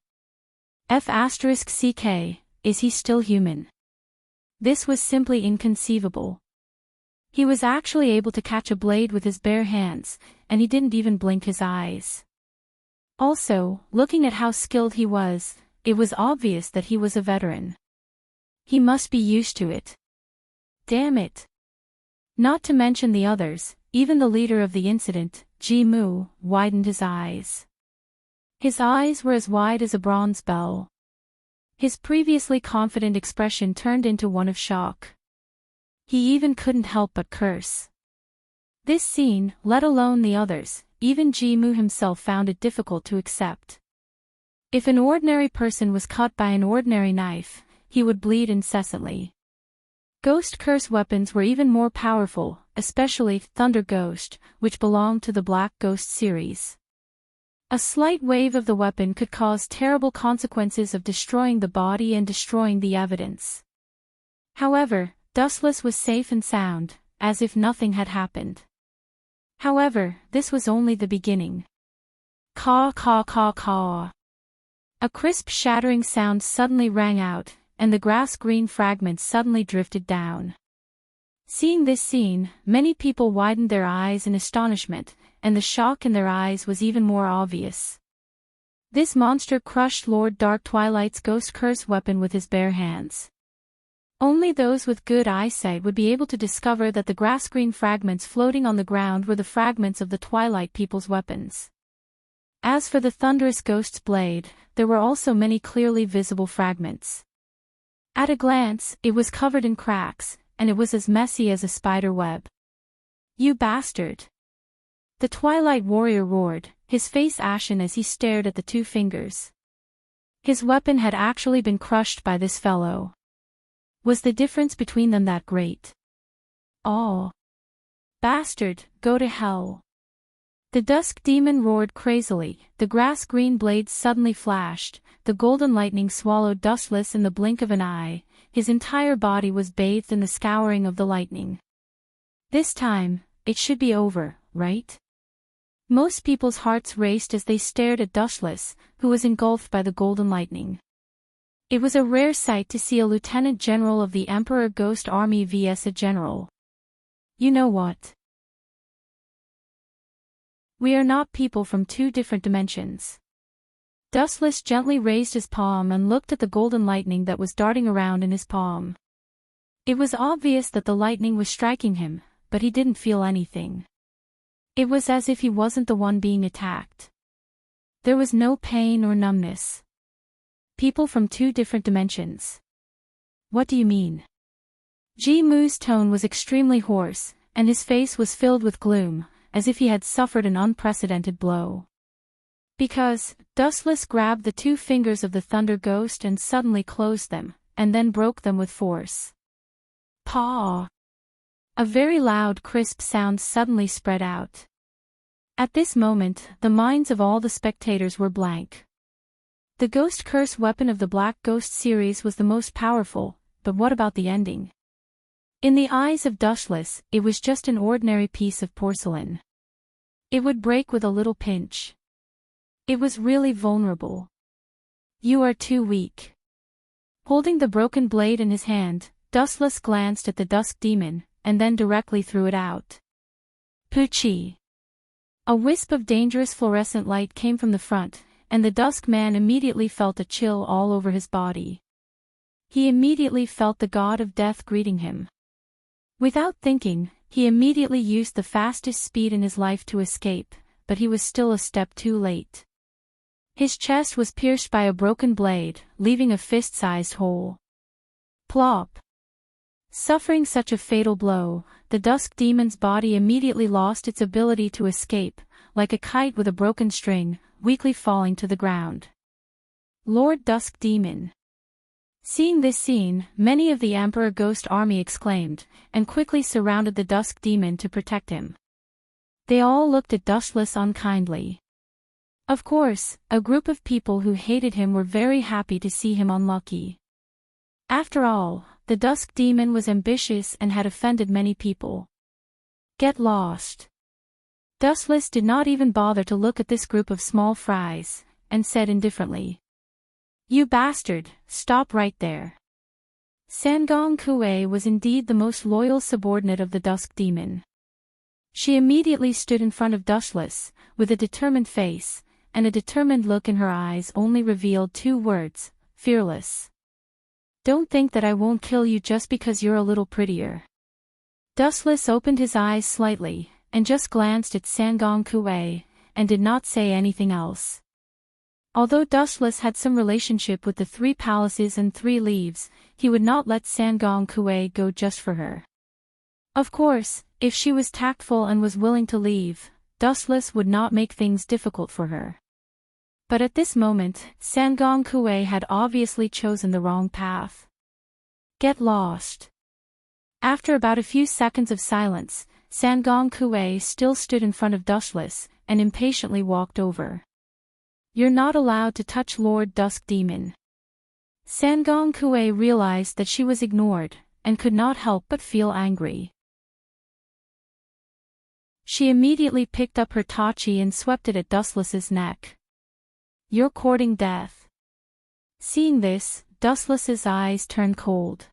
F***CK, is he still human? This was simply inconceivable. He was actually able to catch a blade with his bare hands, and he didn't even blink his eyes. Also, looking at how skilled he was, it was obvious that he was a veteran. He must be used to it. Damn it. Not to mention the others, even the leader of the incident, Ji-mu, widened his eyes. His eyes were as wide as a bronze bell. His previously confident expression turned into one of shock. He even couldn't help but curse. This scene, let alone the others, even Ji-mu himself found it difficult to accept. If an ordinary person was cut by an ordinary knife, he would bleed incessantly. Ghost curse weapons were even more powerful, especially Thunder Ghost, which belonged to the Black Ghost series. A slight wave of the weapon could cause terrible consequences of destroying the body and destroying the evidence. However, Dustless was safe and sound, as if nothing had happened. However, this was only the beginning. Caw caw caw caw. A crisp shattering sound suddenly rang out, and the grass-green fragments suddenly drifted down. Seeing this scene, many people widened their eyes in astonishment, and the shock in their eyes was even more obvious. This monster crushed Lord Dark Twilight's ghost curse weapon with his bare hands. Only those with good eyesight would be able to discover that the grass-green fragments floating on the ground were the fragments of the Twilight people's weapons. As for the thunderous ghost's blade, there were also many clearly visible fragments. At a glance, it was covered in cracks, and it was as messy as a spider web. "You bastard!" The Twilight warrior roared, his face ashen as he stared at the two fingers. His weapon had actually been crushed by this fellow. Was the difference between them that great? "Oh! Bastard, go to hell!" The Dusk Demon roared crazily, the grass-green blades suddenly flashed, the golden lightning swallowed Dustless in the blink of an eye, his entire body was bathed in the scouring of the lightning. This time, it should be over, right? Most people's hearts raced as they stared at Dustless, who was engulfed by the golden lightning. It was a rare sight to see a lieutenant general of the Emperor Ghost Army vs a general. You know what? We are not people from two different dimensions. Dustless gently raised his palm and looked at the golden lightning that was darting around in his palm. It was obvious that the lightning was striking him, but he didn't feel anything. It was as if he wasn't the one being attacked. There was no pain or numbness. People from two different dimensions. What do you mean? Ji-mu's tone was extremely hoarse, and his face was filled with gloom, as if he had suffered an unprecedented blow. Because, Dustless grabbed the two fingers of the Thunder Ghost and suddenly closed them, and then broke them with force. Paw! A very loud crisp sound suddenly spread out. At this moment, the minds of all the spectators were blank. The Ghost Curse weapon of the Black Ghost series was the most powerful, but what about the ending? In the eyes of Dustless, it was just an ordinary piece of porcelain. It would break with a little pinch. It was really vulnerable. You are too weak. Holding the broken blade in his hand, Dustless glanced at the Dusk Demon, and then directly threw it out. Poochie! A wisp of dangerous fluorescent light came from the front, and the Dusk Man immediately felt a chill all over his body. He immediately felt the god of death greeting him. Without thinking, he immediately used the fastest speed in his life to escape, but he was still a step too late. His chest was pierced by a broken blade, leaving a fist-sized hole. Plop! Suffering such a fatal blow, the Dusk Demon's body immediately lost its ability to escape, like a kite with a broken string, weakly falling to the ground. Lord Dusk Demon. Seeing this scene, many of the Emperor Ghost Army exclaimed, and quickly surrounded the Dusk Demon to protect him. They all looked at Dustless unkindly. Of course, a group of people who hated him were very happy to see him unlucky. After all, the Dusk Demon was ambitious and had offended many people. Get lost. Dustless did not even bother to look at this group of small fries, and said indifferently. You bastard, stop right there. Sangong Kue was indeed the most loyal subordinate of the Dusk Demon. She immediately stood in front of Dustless, with a determined face, and a determined look in her eyes only revealed two words: fearless. Don't think that I won't kill you just because you're a little prettier. Dustless opened his eyes slightly, and just glanced at Sangong Kuei, and did not say anything else. Although Dustless had some relationship with the 3 palaces and 3 leaves, he would not let Sangong Kuei go just for her. Of course, if she was tactful and was willing to leave, Dustless would not make things difficult for her. But at this moment, Sangong Kuei had obviously chosen the wrong path. Get lost. After about a few seconds of silence, Sangong Kuei still stood in front of Dustless, and impatiently walked over. You're not allowed to touch Lord Dusk Demon. Sangong Kuei realized that she was ignored, and could not help but feel angry. She immediately picked up her tachi and swept it at Dustless's neck. You're courting death. Seeing this, Dustless's eyes turned cold.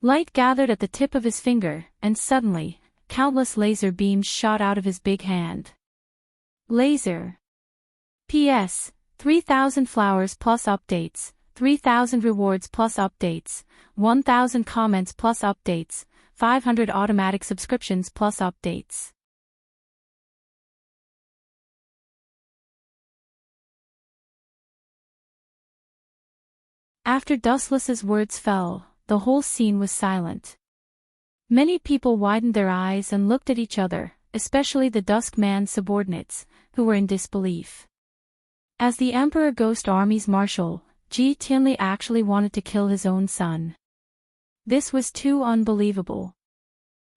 Light gathered at the tip of his finger, and suddenly, countless laser beams shot out of his big hand. Laser. P.S. 3,000 flowers plus updates, 3,000 rewards plus updates, 1,000 comments plus updates, 500 automatic subscriptions plus updates. After Dustless's words fell, the whole scene was silent. Many people widened their eyes and looked at each other, especially the Dusk Man's subordinates, who were in disbelief. As the Emperor Ghost Army's marshal, Ji Tianli actually wanted to kill his own son. This was too unbelievable.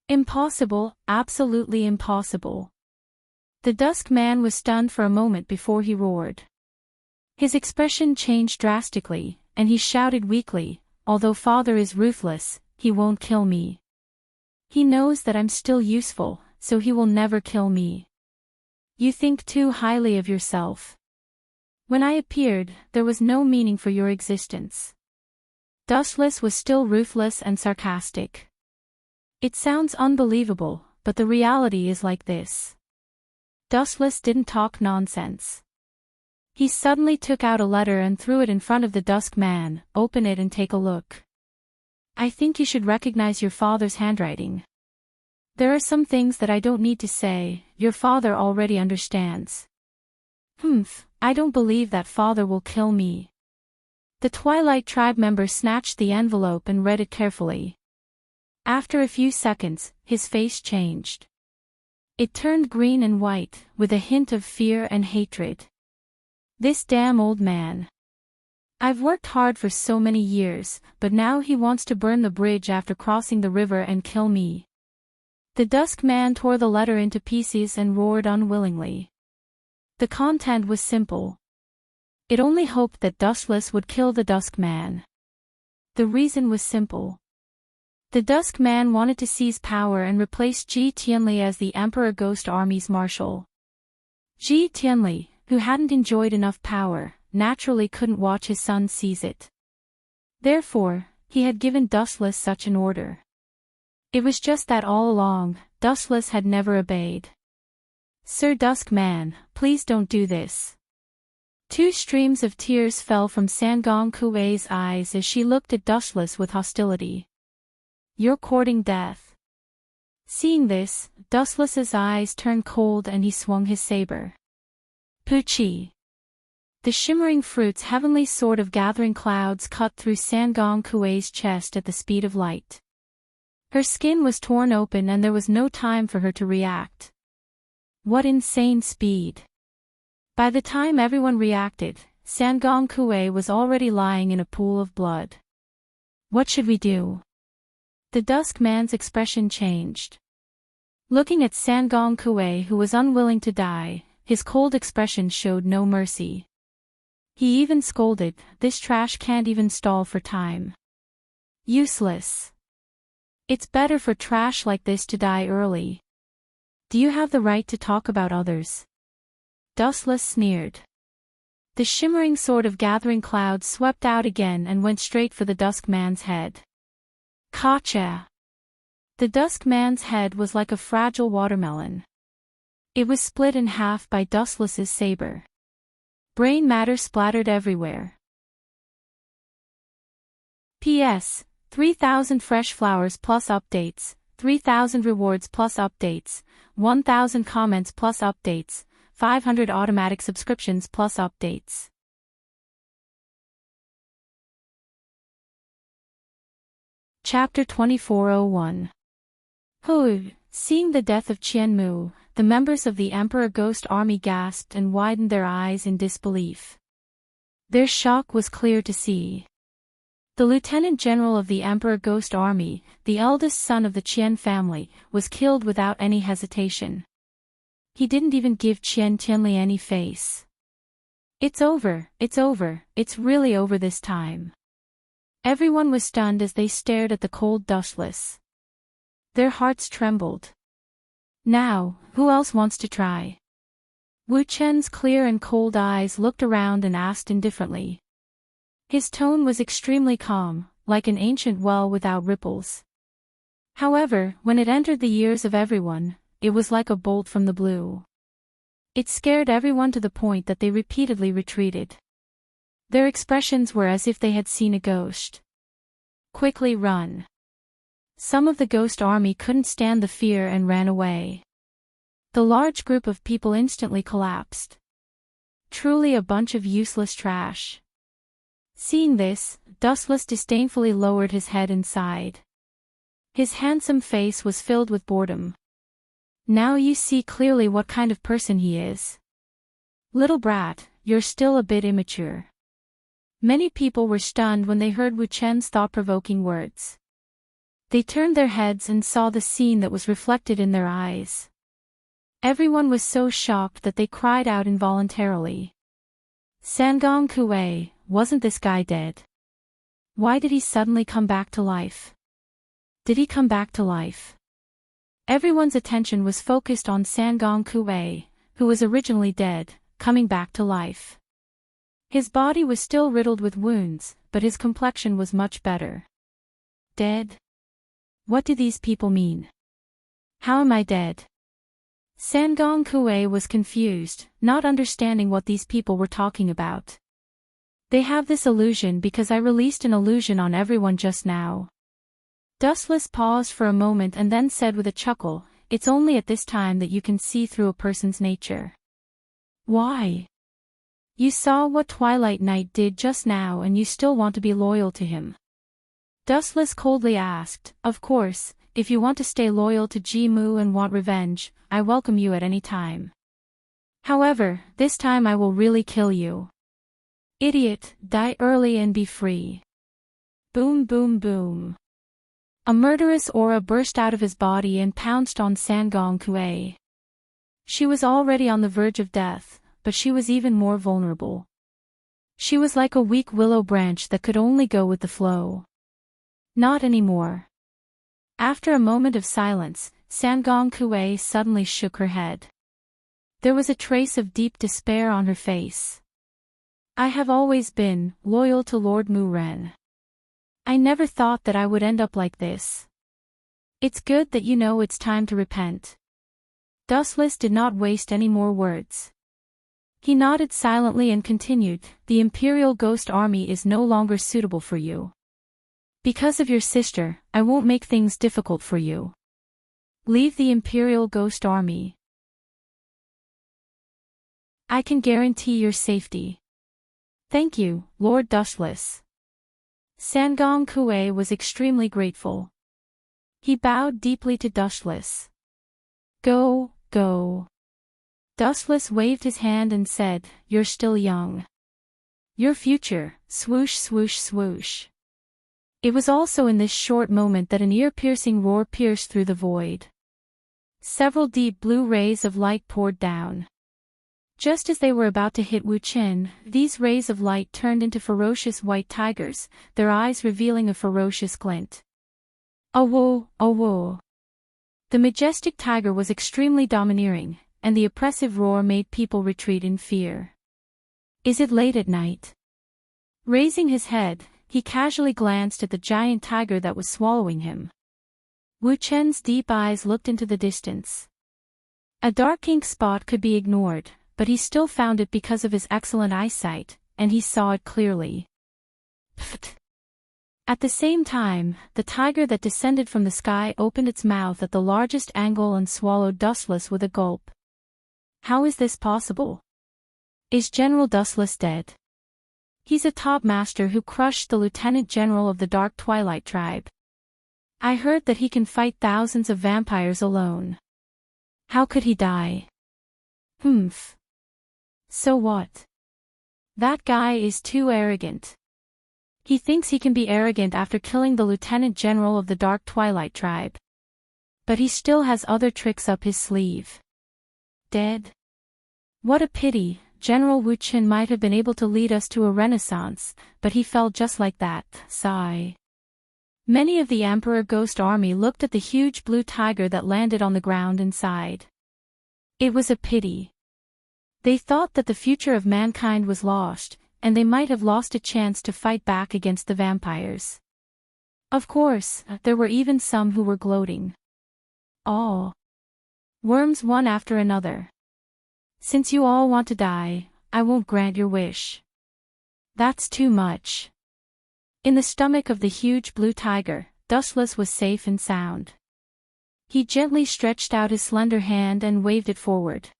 Impossible, absolutely impossible. The Dusk Man was stunned for a moment before he roared. His expression changed drastically, and he shouted weakly, although Father is ruthless, he won't kill me. He knows that I'm still useful, so he will never kill me. You think too highly of yourself. When I appeared, there was no meaning for your existence. Dustless was still ruthless and sarcastic. It sounds unbelievable, but the reality is like this. Dustless didn't talk nonsense. He suddenly took out a letter and threw it in front of the Dusk Man. Open it and take a look. I think you should recognize your father's handwriting. There are some things that I don't need to say, your father already understands. I don't believe that Father will kill me. The Twilight Tribe member snatched the envelope and read it carefully. After a few seconds, his face changed. It turned green and white, with a hint of fear and hatred. This damn old man. I've worked hard for so many years, but now he wants to burn the bridge after crossing the river and kill me. The Dusk Man tore the letter into pieces and roared unwillingly. The content was simple. It only hoped that Dustless would kill the Dusk Man. The reason was simple. The Dusk Man wanted to seize power and replace Ji Tianli as the Emperor Ghost Army's marshal. Ji Tianli, who hadn't enjoyed enough power, naturally couldn't watch his son seize it. Therefore, he had given Dustless such an order. It was just that all along, Dustless had never obeyed. Sir Dusk Man, please don't do this. 2 streams of tears fell from Sangong Kuei's eyes as she looked at Dustless with hostility. You're courting death. Seeing this, Dustless's eyes turned cold and he swung his saber. Puchi. The shimmering fruit's heavenly sword of gathering clouds cut through Sangong Kuei's chest at the speed of light. Her skin was torn open and there was no time for her to react. What insane speed! By the time everyone reacted, Sangong Kuei was already lying in a pool of blood. What should we do? The Dusk Man's expression changed. Looking at Sangong Kuei, who was unwilling to die, his cold expression showed no mercy. He even scolded, this trash can't even stall for time. Useless. It's better for trash like this to die early. Do you have the right to talk about others? Dustless sneered. The shimmering sword of gathering clouds swept out again and went straight for the Dusk Man's head. Gotcha! The Dusk Man's head was like a fragile watermelon. It was split in half by Dustless's saber. Brain matter splattered everywhere. P.S. 3,000 fresh flowers plus updates, 3,000 rewards plus updates, 1,000 comments plus updates, 500 automatic subscriptions plus updates. Chapter 2401. Hu. Seeing the death of Qianmu, the members of the Emperor Ghost Army gasped and widened their eyes in disbelief. Their shock was clear to see. The Lieutenant General of the Emperor Ghost Army, the eldest son of the Qian family, was killed without any hesitation. He didn't even give Qian Tianli any face. It's over, it's really over this time. Everyone was stunned as they stared at the cold dustless. Their hearts trembled. Now, who else wants to try? Wu Chen's clear and cold eyes looked around and asked indifferently. His tone was extremely calm, like an ancient well without ripples. However, when it entered the ears of everyone, it was like a bolt from the blue. It scared everyone to the point that they repeatedly retreated. Their expressions were as if they had seen a ghost. Quickly run. Some of the ghost army couldn't stand the fear and ran away. The large group of people instantly collapsed. Truly a bunch of useless trash. Seeing this, Dustless disdainfully lowered his head and sighed. His handsome face was filled with boredom. Now you see clearly what kind of person he is. Little brat, you're still a bit immature. Many people were stunned when they heard Wu Chen's thought-provoking words. They turned their heads and saw the scene that was reflected in their eyes. Everyone was so shocked that they cried out involuntarily. Sangong Kuei, wasn't this guy dead? Why did he suddenly come back to life? Did he come back to life? Everyone's attention was focused on Sangong Kuei, who was originally dead, coming back to life. His body was still riddled with wounds, but his complexion was much better. Dead? What do these people mean? How am I dead? Sangong Kuei was confused, not understanding what these people were talking about. They have this illusion because I released an illusion on everyone just now. Dustless paused for a moment and then said with a chuckle, it's only at this time that you can see through a person's nature. Why? You saw what Twilight Knight did just now and you still want to be loyal to him. Dustless coldly asked, of course, if you want to stay loyal to Ji Mu and want revenge, I welcome you at any time. However, this time I will really kill you. Idiot, die early and be free. Boom boom boom. A murderous aura burst out of his body and pounced on Sangong Kuei. She was already on the verge of death, but she was even more vulnerable. She was like a weak willow branch that could only go with the flow. Not anymore. After a moment of silence, Sangong Kuei suddenly shook her head. There was a trace of deep despair on her face. I have always been loyal to Lord Mu Ren. I never thought that I would end up like this. It's good that you know it's time to repent. Dustless did not waste any more words. He nodded silently and continued, the Imperial Ghost Army is no longer suitable for you. Because of your sister, I won't make things difficult for you. Leave the Imperial Ghost Army. I can guarantee your safety. Thank you, Lord Dustless. Sangong Kuei was extremely grateful. He bowed deeply to Dustless. Go, go. Dustless waved his hand and said, you're still young. Your future, swoosh swoosh swoosh. It was also in this short moment that an ear-piercing roar pierced through the void. Several deep blue rays of light poured down. Just as they were about to hit Wu Chen, these rays of light turned into ferocious white tigers, their eyes revealing a ferocious glint. Oh whoa. The majestic tiger was extremely domineering, and the oppressive roar made people retreat in fear. Is it late at night? Raising his head, he casually glanced at the giant tiger that was swallowing him. Wu Chen's deep eyes looked into the distance. A dark ink spot could be ignored, but he still found it because of his excellent eyesight, and he saw it clearly. Pfft. At the same time, the tiger that descended from the sky opened its mouth at the largest angle and swallowed Dustless with a gulp. How is this possible? Is General Dustless dead? He's a top master who crushed the Lieutenant General of the Dark Twilight tribe. I heard that he can fight thousands of vampires alone. How could he die? Humph. So what? That guy is too arrogant. He thinks he can be arrogant after killing the Lieutenant General of the Dark Twilight tribe. But he still has other tricks up his sleeve. Dead? What a pity. General Wu Qin might have been able to lead us to a renaissance, but he fell just like that. Sigh. Many of the Emperor Ghost Army looked at the huge blue tiger that landed on the ground and sighed. It was a pity. They thought that the future of mankind was lost, and they might have lost a chance to fight back against the vampires. Of course, there were even some who were gloating. Oh. Worms one after another. Since you all want to die, I won't grant your wish. That's too much. In the stomach of the huge blue tiger, Dustless was safe and sound. He gently stretched out his slender hand and waved it forward.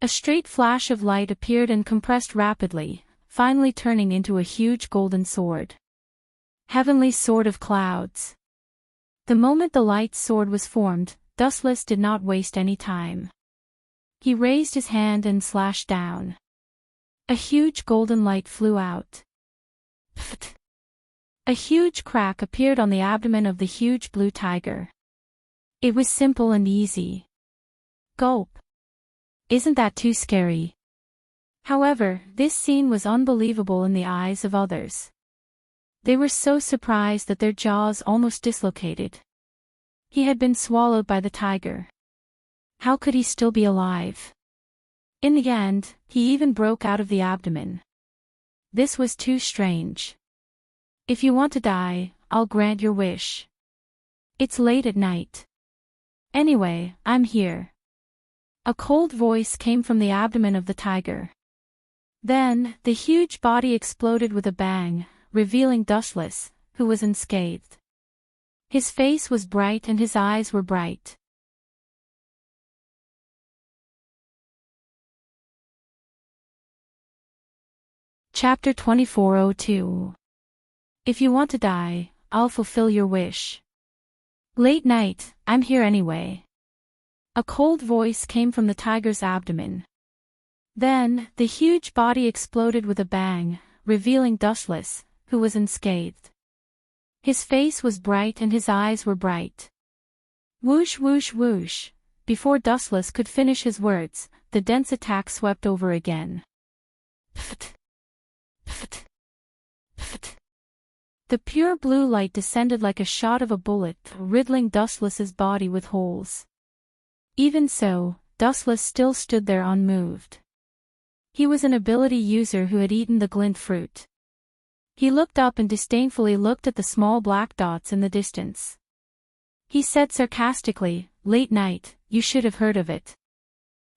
A straight flash of light appeared and compressed rapidly, finally turning into a huge golden sword. Heavenly Sword of Clouds. The moment the light sword was formed, Dustless did not waste any time. He raised his hand and slashed down. A huge golden light flew out. Pfft. A huge crack appeared on the abdomen of the huge blue tiger. It was simple and easy. Gulp. Isn't that too scary? However, this scene was unbelievable in the eyes of others. They were so surprised that their jaws almost dislocated. He had been swallowed by the tiger. How could he still be alive? In the end, he even broke out of the abdomen. This was too strange. If you want to die, I'll grant your wish. It's late at night. Anyway, I'm here. A cold voice came from the abdomen of the tiger. Then, the huge body exploded with a bang, revealing Dustless, who was unscathed. His face was bright and his eyes were bright. Chapter 2402. If you want to die, I'll fulfill your wish. Late night, I'm here anyway. A cold voice came from the tiger's abdomen. Then, the huge body exploded with a bang, revealing Dustless, who was unscathed. His face was bright and his eyes were bright. Whoosh whoosh whoosh. Before Dustless could finish his words, the dense attack swept over again. Pfft. Pfft. Pfft. The pure blue light descended like a shot of a bullet, riddling Dustless's body with holes. Even so, Dustless still stood there unmoved. He was an ability user who had eaten the glint fruit. He looked up and disdainfully looked at the small black dots in the distance. He said sarcastically, "Late night, you should have heard of it.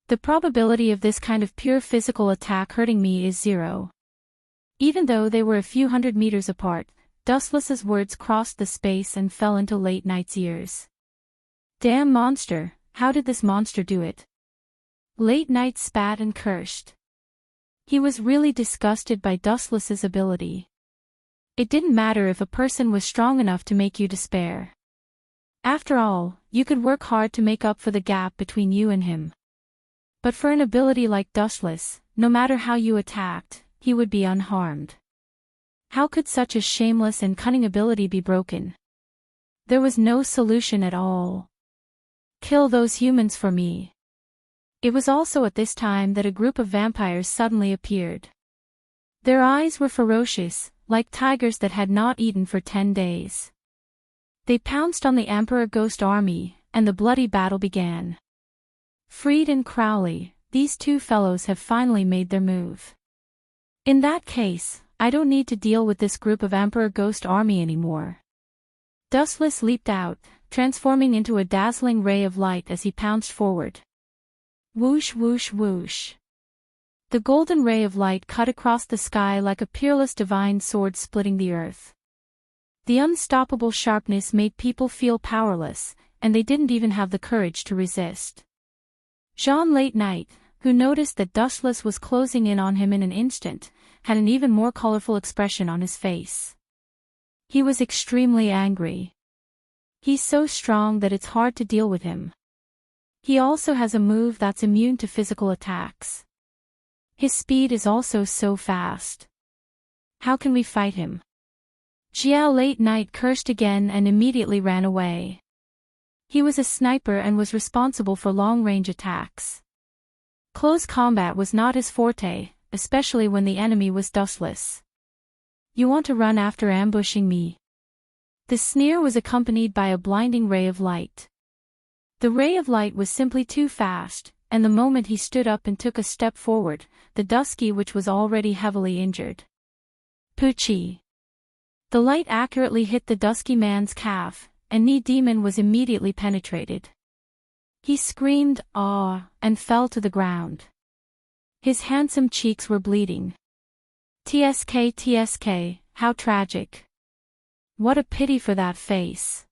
The probability of this kind of pure physical attack hurting me is 0. Even though they were a few hundred meters apart, Dustless's words crossed the space and fell into Late Night's ears. Damn monster, how did this monster do it? Late Night spat and cursed. He was really disgusted by Dustless's ability. It didn't matter if a person was strong enough to make you despair. After all, you could work hard to make up for the gap between you and him. But for an ability like Dustless, no matter how you attacked, he would be unharmed. How could such a shameless and cunning ability be broken? There was no solution at all. Kill those humans for me. It was also at this time that a group of vampires suddenly appeared. Their eyes were ferocious, like tigers that had not eaten for 10 days. They pounced on the Emperor Ghost Army, and the bloody battle began. Freed and Crowley, these two fellows have finally made their move. In that case, I don't need to deal with this group of Emperor Ghost Army anymore. Dustless leaped out, transforming into a dazzling ray of light as he pounced forward. Whoosh whoosh whoosh. The golden ray of light cut across the sky like a peerless divine sword splitting the earth. The unstoppable sharpness made people feel powerless, and they didn't even have the courage to resist. Jean Late Night, who noticed that Dustless was closing in on him in an instant, had an even more colorful expression on his face. He was extremely angry. He's so strong that it's hard to deal with him. He also has a move that's immune to physical attacks. His speed is also so fast. How can we fight him? Jiao Late Night cursed again and immediately ran away. He was a sniper and was responsible for long-range attacks. Close combat was not his forte, especially when the enemy was Dustless. You want to run after ambushing me? The sneer was accompanied by a blinding ray of light. The ray of light was simply too fast, and the moment he stood up and took a step forward, the Dusky witch was already heavily injured. Poochie. The light accurately hit the Dusky man's calf, and Knee Demon was immediately penetrated. He screamed, "Aw," and fell to the ground. His handsome cheeks were bleeding. TSK, TSK, how tragic. What a pity for that face.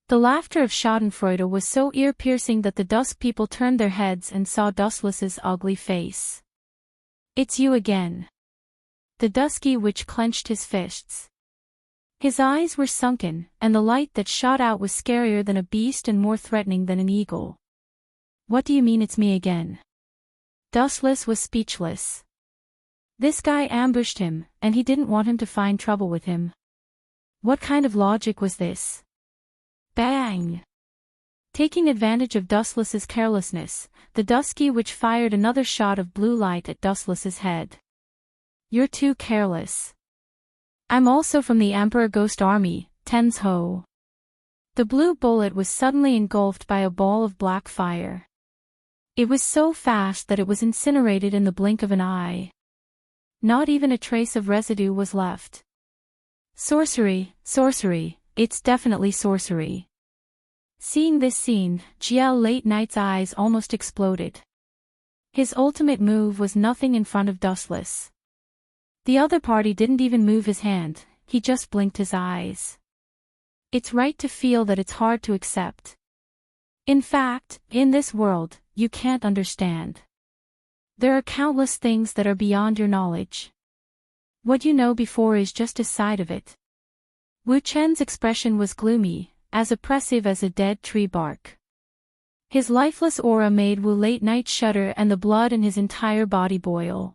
The laughter of Schadenfreude was so ear-piercing that the Dusk people turned their heads and saw Dustless's ugly face. "It's you again." The Dusky witch clenched his fists. His eyes were sunken, and the light that shot out was scarier than a beast and more threatening than an eagle. "What do you mean it's me again?" Dustless was speechless. This guy ambushed him, and he didn't want him to find trouble with him. What kind of logic was this? Bang! Taking advantage of Dustless's carelessness, the Dusky witch fired another shot of blue light at Dustless's head. "You're too careless. I'm also from the Emperor Ghost Army, Tens Ho." The blue bullet was suddenly engulfed by a ball of black fire. It was so fast that it was incinerated in the blink of an eye. Not even a trace of residue was left. Sorcery, sorcery, it's definitely sorcery. Seeing this scene, Jiao Late Night's eyes almost exploded. His ultimate move was nothing in front of Dustless. The other party didn't even move his hand, he just blinked his eyes. It's right to feel that it's hard to accept. In fact, in this world, you can't understand. There are countless things that are beyond your knowledge. What you know before is just a side of it. Wu Chen's expression was gloomy, as oppressive as a dead tree bark. His lifeless aura made Wu Late Night shudder and the blood in his entire body boil.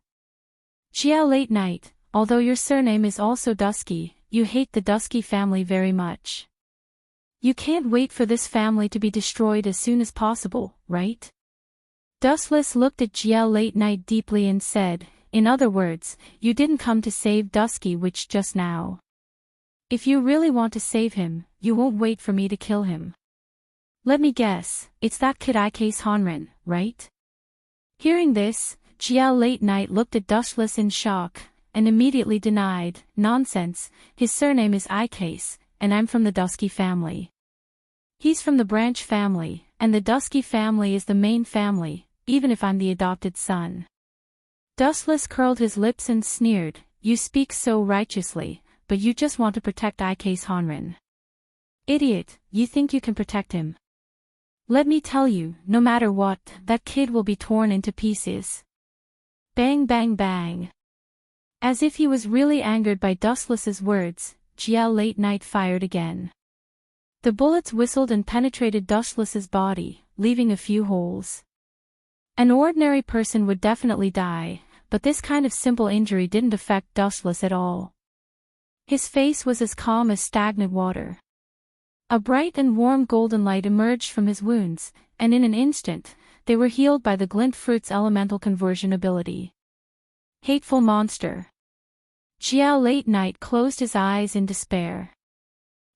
Jiao Late Night, although your surname is also Dusky, you hate the Dusky family very much. You can't wait for this family to be destroyed as soon as possible, right? Dustless looked at Jiao Late Night deeply and said, "In other words, you didn't come to save Dusky Witch just now. If you really want to save him, you won't wait for me to kill him. Let me guess, it's that kid Icase Honren, right?" Hearing this, Jiao Late Night looked at Dustless in shock, and immediately denied, "Nonsense, his surname is Icase, and I'm from the Dusky family. He's from the branch family, and the Dusky family is the main family, even if I'm the adopted son." Dustless curled his lips and sneered, "You speak so righteously, but you just want to protect Icase Honren. Idiot, you think you can protect him? Let me tell you, no matter what, that kid will be torn into pieces." Bang bang bang. As if he was really angered by Dustless's words, Jiao Late Night fired again. The bullets whistled and penetrated Dustless's body, leaving a few holes. An ordinary person would definitely die, but this kind of simple injury didn't affect Dustless at all. His face was as calm as stagnant water. A bright and warm golden light emerged from his wounds, and in an instant, they were healed by the glint fruit's elemental conversion ability. Hateful monster. Jiao Late Night closed his eyes in despair.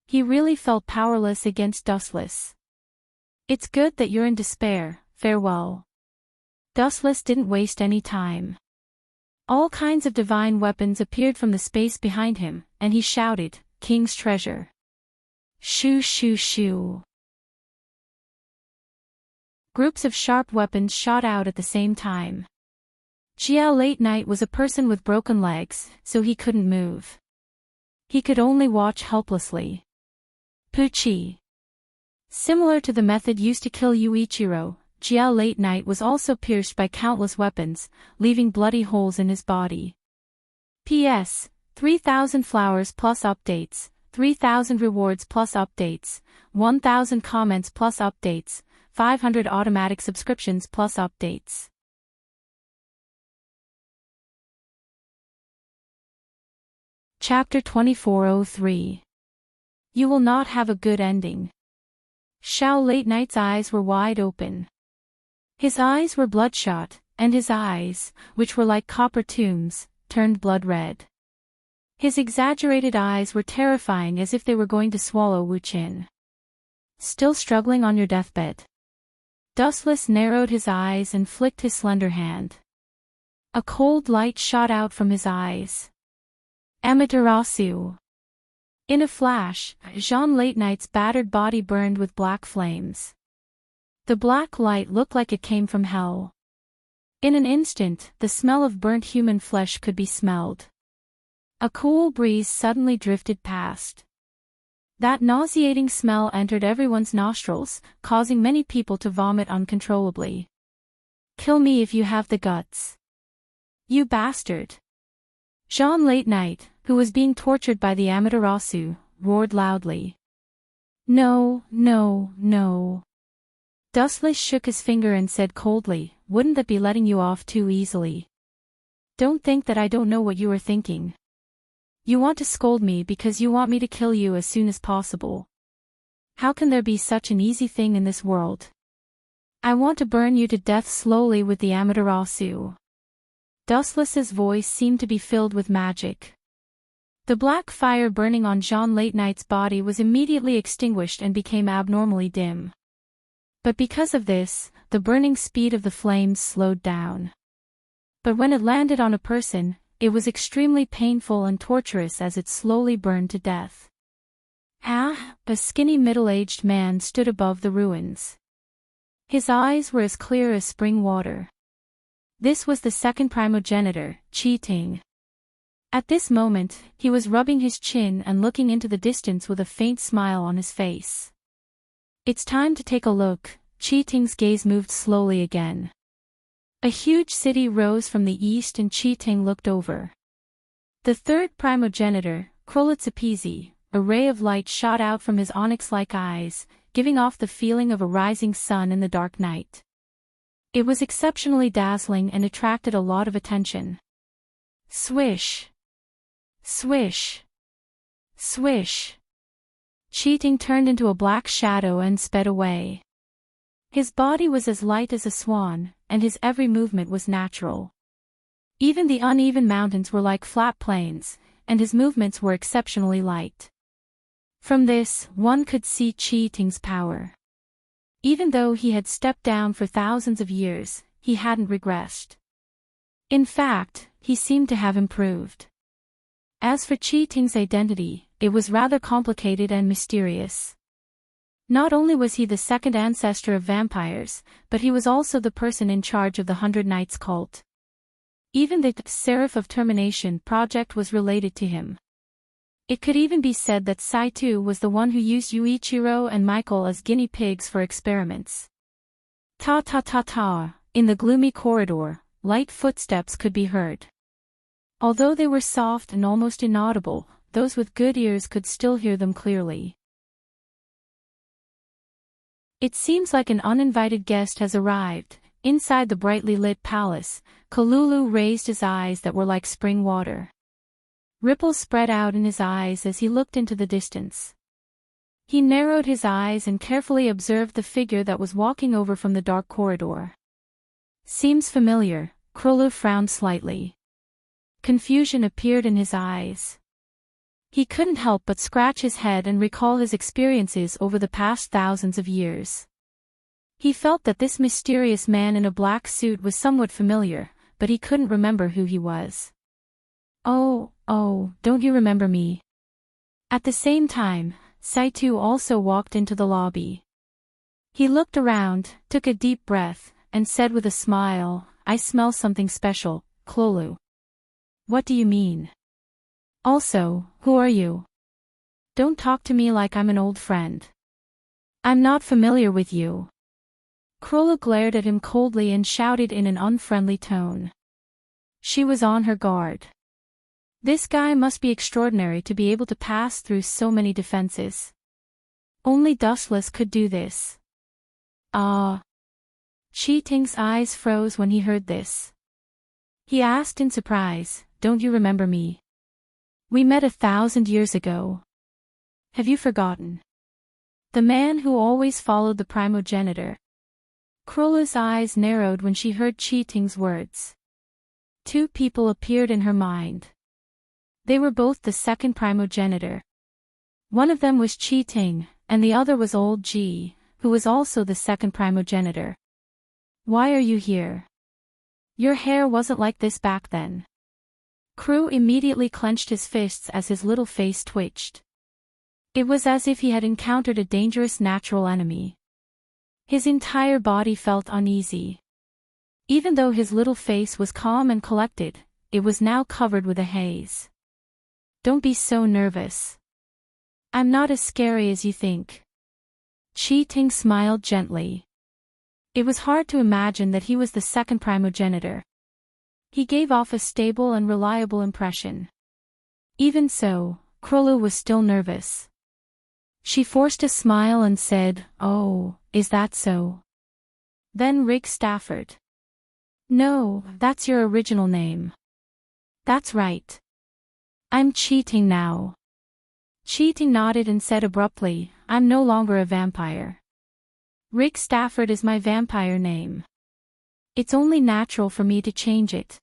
He really felt powerless against Dustless. "It's good that you're in despair, farewell." Dustless didn't waste any time. All kinds of divine weapons appeared from the space behind him, and he shouted, "King's treasure." Shoo shoo shoo. Groups of sharp weapons shot out at the same time. Jiao Late Night was a person with broken legs, so he couldn't move. He could only watch helplessly. Puchi. Similar to the method used to kill Yuichiro, Jiao Late Night was also pierced by countless weapons, leaving bloody holes in his body. P.S. 3,000 flowers plus updates, 3,000 rewards plus updates, 1,000 comments plus updates, 500 automatic subscriptions plus updates. Chapter 2403. You will not have a good ending. Xiao Late Night's eyes were wide open. His eyes were bloodshot, and his eyes, which were like copper tombs, turned blood red. His exaggerated eyes were terrifying, as if they were going to swallow Wu Qin. Still struggling on your deathbed? Dustless narrowed his eyes and flicked his slender hand. A cold light shot out from his eyes. Amaterasu. In a flash, Jean Late Night's battered body burned with black flames. The black light looked like it came from hell. In an instant, the smell of burnt human flesh could be smelled. A cool breeze suddenly drifted past. That nauseating smell entered everyone's nostrils, causing many people to vomit uncontrollably. Kill me if you have the guts. You bastard. Jean Late Night, who was being tortured by the Amaterasu, roared loudly. No, no, no. Dustless shook his finger and said coldly, wouldn't that be letting you off too easily? Don't think that I don't know what you are thinking. You want to scold me because you want me to kill you as soon as possible. How can there be such an easy thing in this world? I want to burn you to death slowly with the Amaterasu. Dustless's voice seemed to be filled with magic. The black fire burning on Jean Late Night's body was immediately extinguished and became abnormally dim. But because of this, the burning speed of the flames slowed down. But when it landed on a person, it was extremely painful and torturous as it slowly burned to death. A skinny middle-aged man stood above the ruins. His eyes were as clear as spring water. This was the second primogenitor, Qi. At this moment, he was rubbing his chin and looking into the distance with a faint smile on his face. It's time to take a look. Qi gaze moved slowly again. A huge city rose from the east and Qi looked over. The third primogenitor, Krolitsapizi, a ray of light shot out from his onyx-like eyes, giving off the feeling of a rising sun in the dark night. It was exceptionally dazzling and attracted a lot of attention. Swish! Swish! Swish! Qi turned into a black shadow and sped away. His body was as light as a swan, and his every movement was natural. Even the uneven mountains were like flat plains, and his movements were exceptionally light. From this, one could see Qi power. Even though he had stepped down for thousands of years, he hadn't regressed. In fact, he seemed to have improved. As for Qi identity, it was rather complicated and mysterious. Not only was he the second ancestor of vampires, but he was also the person in charge of the 100 Knights cult. Even the Seraph of Termination project was related to him. It could even be said that Saitu was the one who used Yuichiro and Michael as guinea pigs for experiments. Ta-ta-ta-ta, in the gloomy corridor, light footsteps could be heard. Although they were soft and almost inaudible, those with good ears could still hear them clearly. It seems like an uninvited guest has arrived. Inside the brightly lit palace, Kalulu raised his eyes that were like spring water. Ripples spread out in his eyes as he looked into the distance. He narrowed his eyes and carefully observed the figure that was walking over from the dark corridor. Seems familiar, Krolu frowned slightly. Confusion appeared in his eyes. He couldn't help but scratch his head and recall his experiences over the past thousands of years. He felt that this mysterious man in a black suit was somewhat familiar, but he couldn't remember who he was. Oh, don't you remember me? At the same time, Saitu also walked into the lobby. He looked around, took a deep breath, and said with a smile, "I smell something special, Clolu." "What do you mean? Also, who are you? Don't talk to me like I'm an old friend. I'm not familiar with you." Clolu glared at him coldly and shouted in an unfriendly tone. She was on her guard. This guy must be extraordinary to be able to pass through so many defenses. Only Dustless could do this. Ah. Cheating's eyes froze when he heard this. He asked in surprise, "Don't you remember me? We met 1,000 years ago. Have you forgotten? The man who always followed the primogenitor." Krola's eyes narrowed when she heard Cheating's words. Two people appeared in her mind. They were both the second primogenitor. One of them was Cheating, and the other was Old G, who was also the second primogenitor. "Why are you here? Your hair wasn't like this back then." Crew immediately clenched his fists as his little face twitched. It was as if he had encountered a dangerous natural enemy. His entire body felt uneasy. Even though his little face was calm and collected, it was now covered with a haze. "Don't be so nervous. I'm not as scary as you think." Cheating smiled gently. It was hard to imagine that he was the second primogenitor. He gave off a stable and reliable impression. Even so, Krolu was still nervous. She forced a smile and said, "Oh, is that so?" "Then Rig Stafford." "No, that's your original name." "That's right. I'm Cheating now." Cheating nodded and said abruptly, "I'm no longer a vampire. Rig Stafford is my vampire name. It's only natural for me to change it.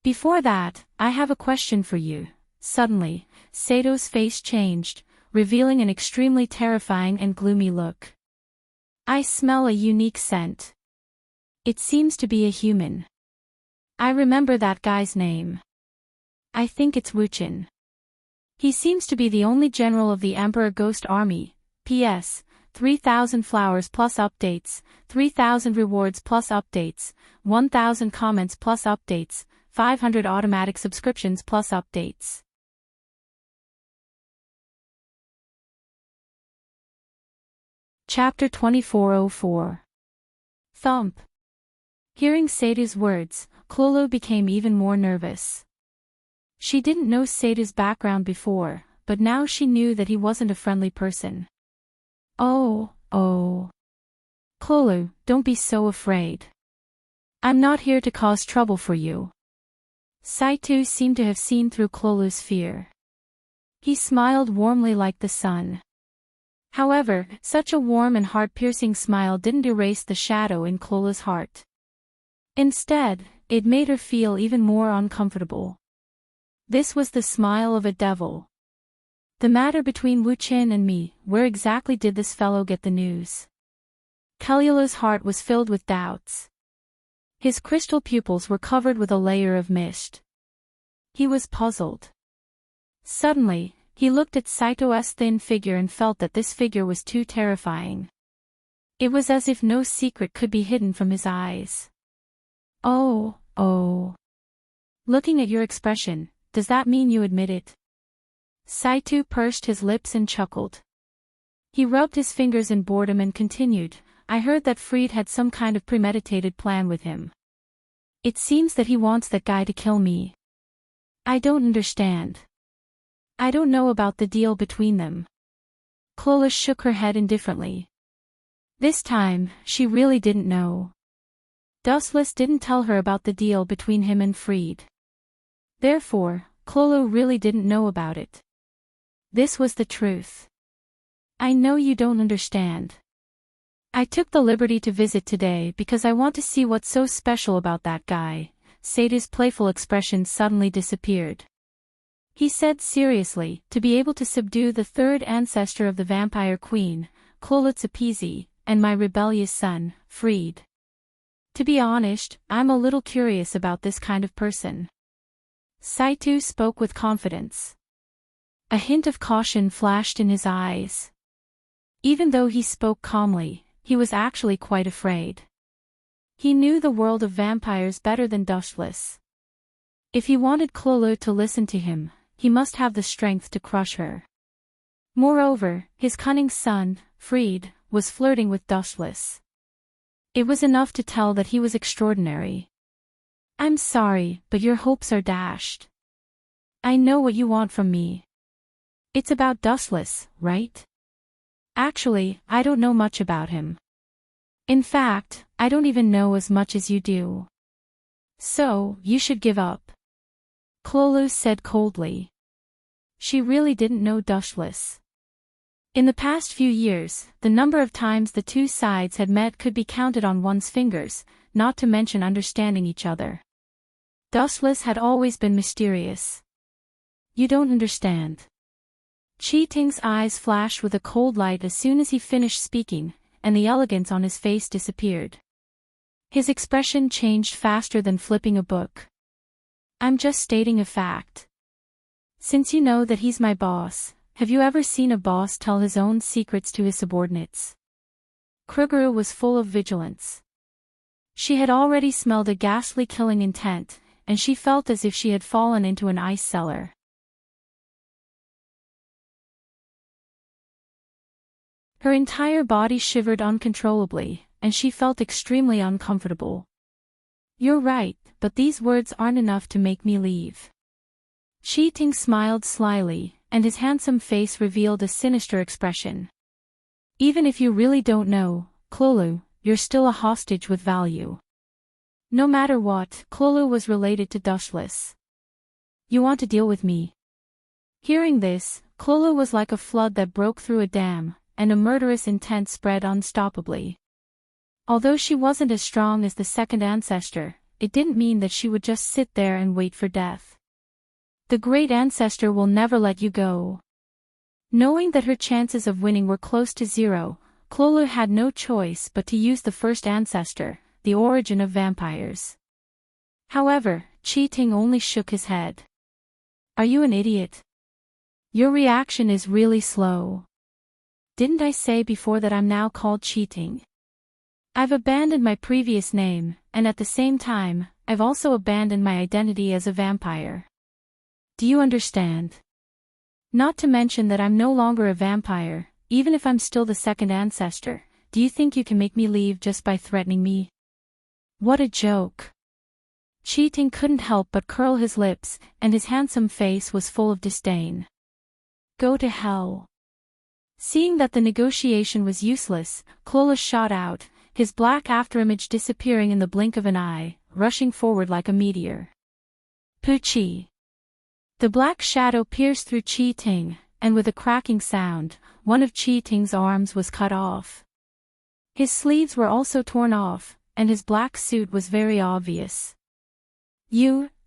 Before that, I have a question for you." Suddenly, Sato's face changed, revealing an extremely terrifying and gloomy look. "I smell a unique scent. It seems to be a human. I remember that guy's name. I think it's Wuchen. He seems to be the only general of the Emperor Ghost Army. P.S. 3,000 flowers plus updates, 3,000 rewards plus updates, 1,000 comments plus updates, 500 automatic subscriptions plus updates." Chapter 2404. Thump. Hearing Sato's words, Clolu became even more nervous. She didn't know Sato's background before, but now she knew that he wasn't a friendly person. Oh. Clolu, don't be so afraid. I'm not here to cause trouble for you." Saito seemed to have seen through Clolu's fear. He smiled warmly like the sun. However, such a warm and heart-piercing smile didn't erase the shadow in Clolu's heart. Instead, it made her feel even more uncomfortable. This was the smile of a devil. "The matter between Wu Qin and me, where exactly did this fellow get the news?" Kellula's heart was filled with doubts. His crystal pupils were covered with a layer of mist. He was puzzled. Suddenly, he looked at Saito's thin figure and felt that this figure was too terrifying. It was as if no secret could be hidden from his eyes. Oh. Looking at your expression, does that mean you admit it?" Saito pursed his lips and chuckled. He rubbed his fingers in boredom and continued, "I heard that Fried had some kind of premeditated plan with him. It seems that he wants that guy to kill me. I don't understand. I don't know about the deal between them." Clola shook her head indifferently. This time, she really didn't know. Dustless didn't tell her about the deal between him and Fried. Therefore, Clolu really didn't know about it. This was the truth. "I know you don't understand. I took the liberty to visit today because I want to see what's so special about that guy." Sato's playful expression suddenly disappeared. He said seriously, "To be able to subdue the third ancestor of the vampire queen, Clolutzapizi, and my rebellious son, Fried. To be honest, I'm a little curious about this kind of person." Saito spoke with confidence. A hint of caution flashed in his eyes. Even though he spoke calmly, he was actually quite afraid. He knew the world of vampires better than Dustless. If he wanted Clolo to listen to him, he must have the strength to crush her. Moreover, his cunning son, Freed, was flirting with Dustless. It was enough to tell that he was extraordinary. I'm sorry, but your hopes are dashed. I know what you want from me. It's about Dustless, right? Actually, I don't know much about him. In fact, I don't even know as much as you do. So, you should give up. Clolo said coldly. She really didn't know Dustless. In the past few years, the number of times the two sides had met could be counted on one's fingers, not to mention understanding each other. Dustless had always been mysterious. You don't understand. Cheating's eyes flashed with a cold light as soon as he finished speaking, and the elegance on his face disappeared. His expression changed faster than flipping a book. I'm just stating a fact. Since you know that he's my boss, have you ever seen a boss tell his own secrets to his subordinates? Kruger was full of vigilance. She had already smelled a ghastly killing intent, and she felt as if she had fallen into an ice cellar. Her entire body shivered uncontrollably, and she felt extremely uncomfortable. You're right, but these words aren't enough to make me leave. Cheating smiled slyly, and his handsome face revealed a sinister expression. Even if you really don't know, Clolo, you're still a hostage with value. No matter what, Clolo was related to Dustless. You want to deal with me? Hearing this, Clolo was like a flood that broke through a dam, and a murderous intent spread unstoppably. Although she wasn't as strong as the second ancestor, it didn't mean that she would just sit there and wait for death. The great ancestor will never let you go. Knowing that her chances of winning were close to zero, Clolo had no choice but to use the first ancestor, the origin of vampires. However, Cheating only shook his head. Are you an idiot? Your reaction is really slow. Didn't I say before that I'm now called Cheating? I've abandoned my previous name, and at the same time, I've also abandoned my identity as a vampire. Do you understand? Not to mention that I'm no longer a vampire, even if I'm still the second ancestor. Do you think you can make me leave just by threatening me? What a joke. Cheating couldn't help but curl his lips, and his handsome face was full of disdain. Go to hell. Seeing that the negotiation was useless, Clolo shot out, his black afterimage disappearing in the blink of an eye, rushing forward like a meteor. Poochie. The black shadow pierced through Cheating, and with a cracking sound, one of Cheating's arms was cut off. His sleeves were also torn off, and his black suit was very obvious.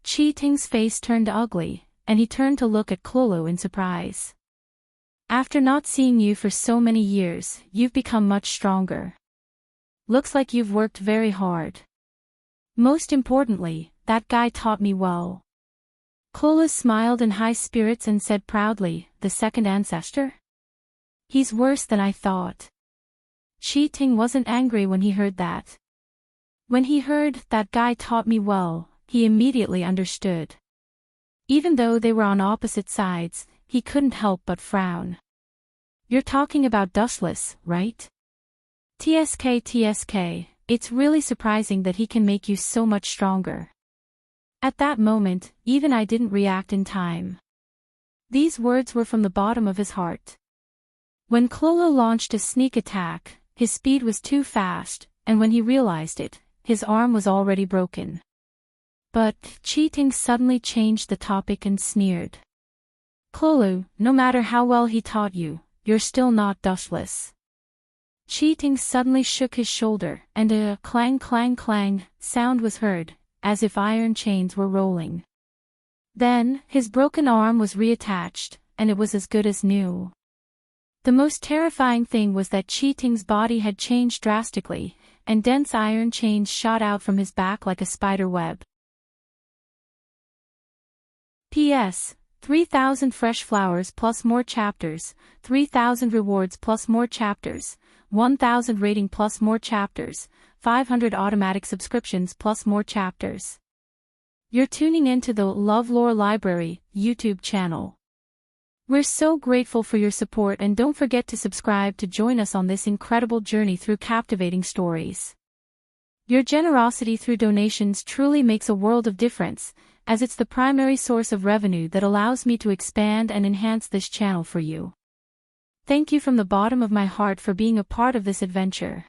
Cheating's face turned ugly, and he turned to look at Clolo in surprise. After not seeing you for so many years, you've become much stronger. Looks like you've worked very hard. Most importantly, that guy taught me well. Clolo smiled in high spirits and said proudly, the second ancestor? He's worse than I thought. Cheating wasn't angry when he heard that. When he heard, that guy taught me well, he immediately understood. Even though they were on opposite sides, he couldn't help but frown. You're talking about Dustless, right? TSK, it's really surprising that he can make you so much stronger. At that moment, even I didn't react in time. These words were from the bottom of his heart. When Clolo launched a sneak attack, his speed was too fast, and when he realized it, his arm was already broken. But, Cheating suddenly changed the topic and sneered. Clolo, no matter how well he taught you, you're still not Dustless. Cheating suddenly shook his shoulder, and a clang clang clang sound was heard, as if iron chains were rolling. Then, his broken arm was reattached, and it was as good as new. The most terrifying thing was that Cheating's body had changed drastically, and dense iron chains shot out from his back like a spider web. P.S. 3,000 fresh flowers plus more chapters, 3,000 rewards plus more chapters. 1,000 rating plus more chapters, 500 automatic subscriptions plus more chapters. You're tuning into the LoveLore Library YouTube channel. We're so grateful for your support, and don't forget to subscribe to join us on this incredible journey through captivating stories. Your generosity through donations truly makes a world of difference, as it's the primary source of revenue that allows me to expand and enhance this channel for you. Thank you from the bottom of my heart for being a part of this adventure.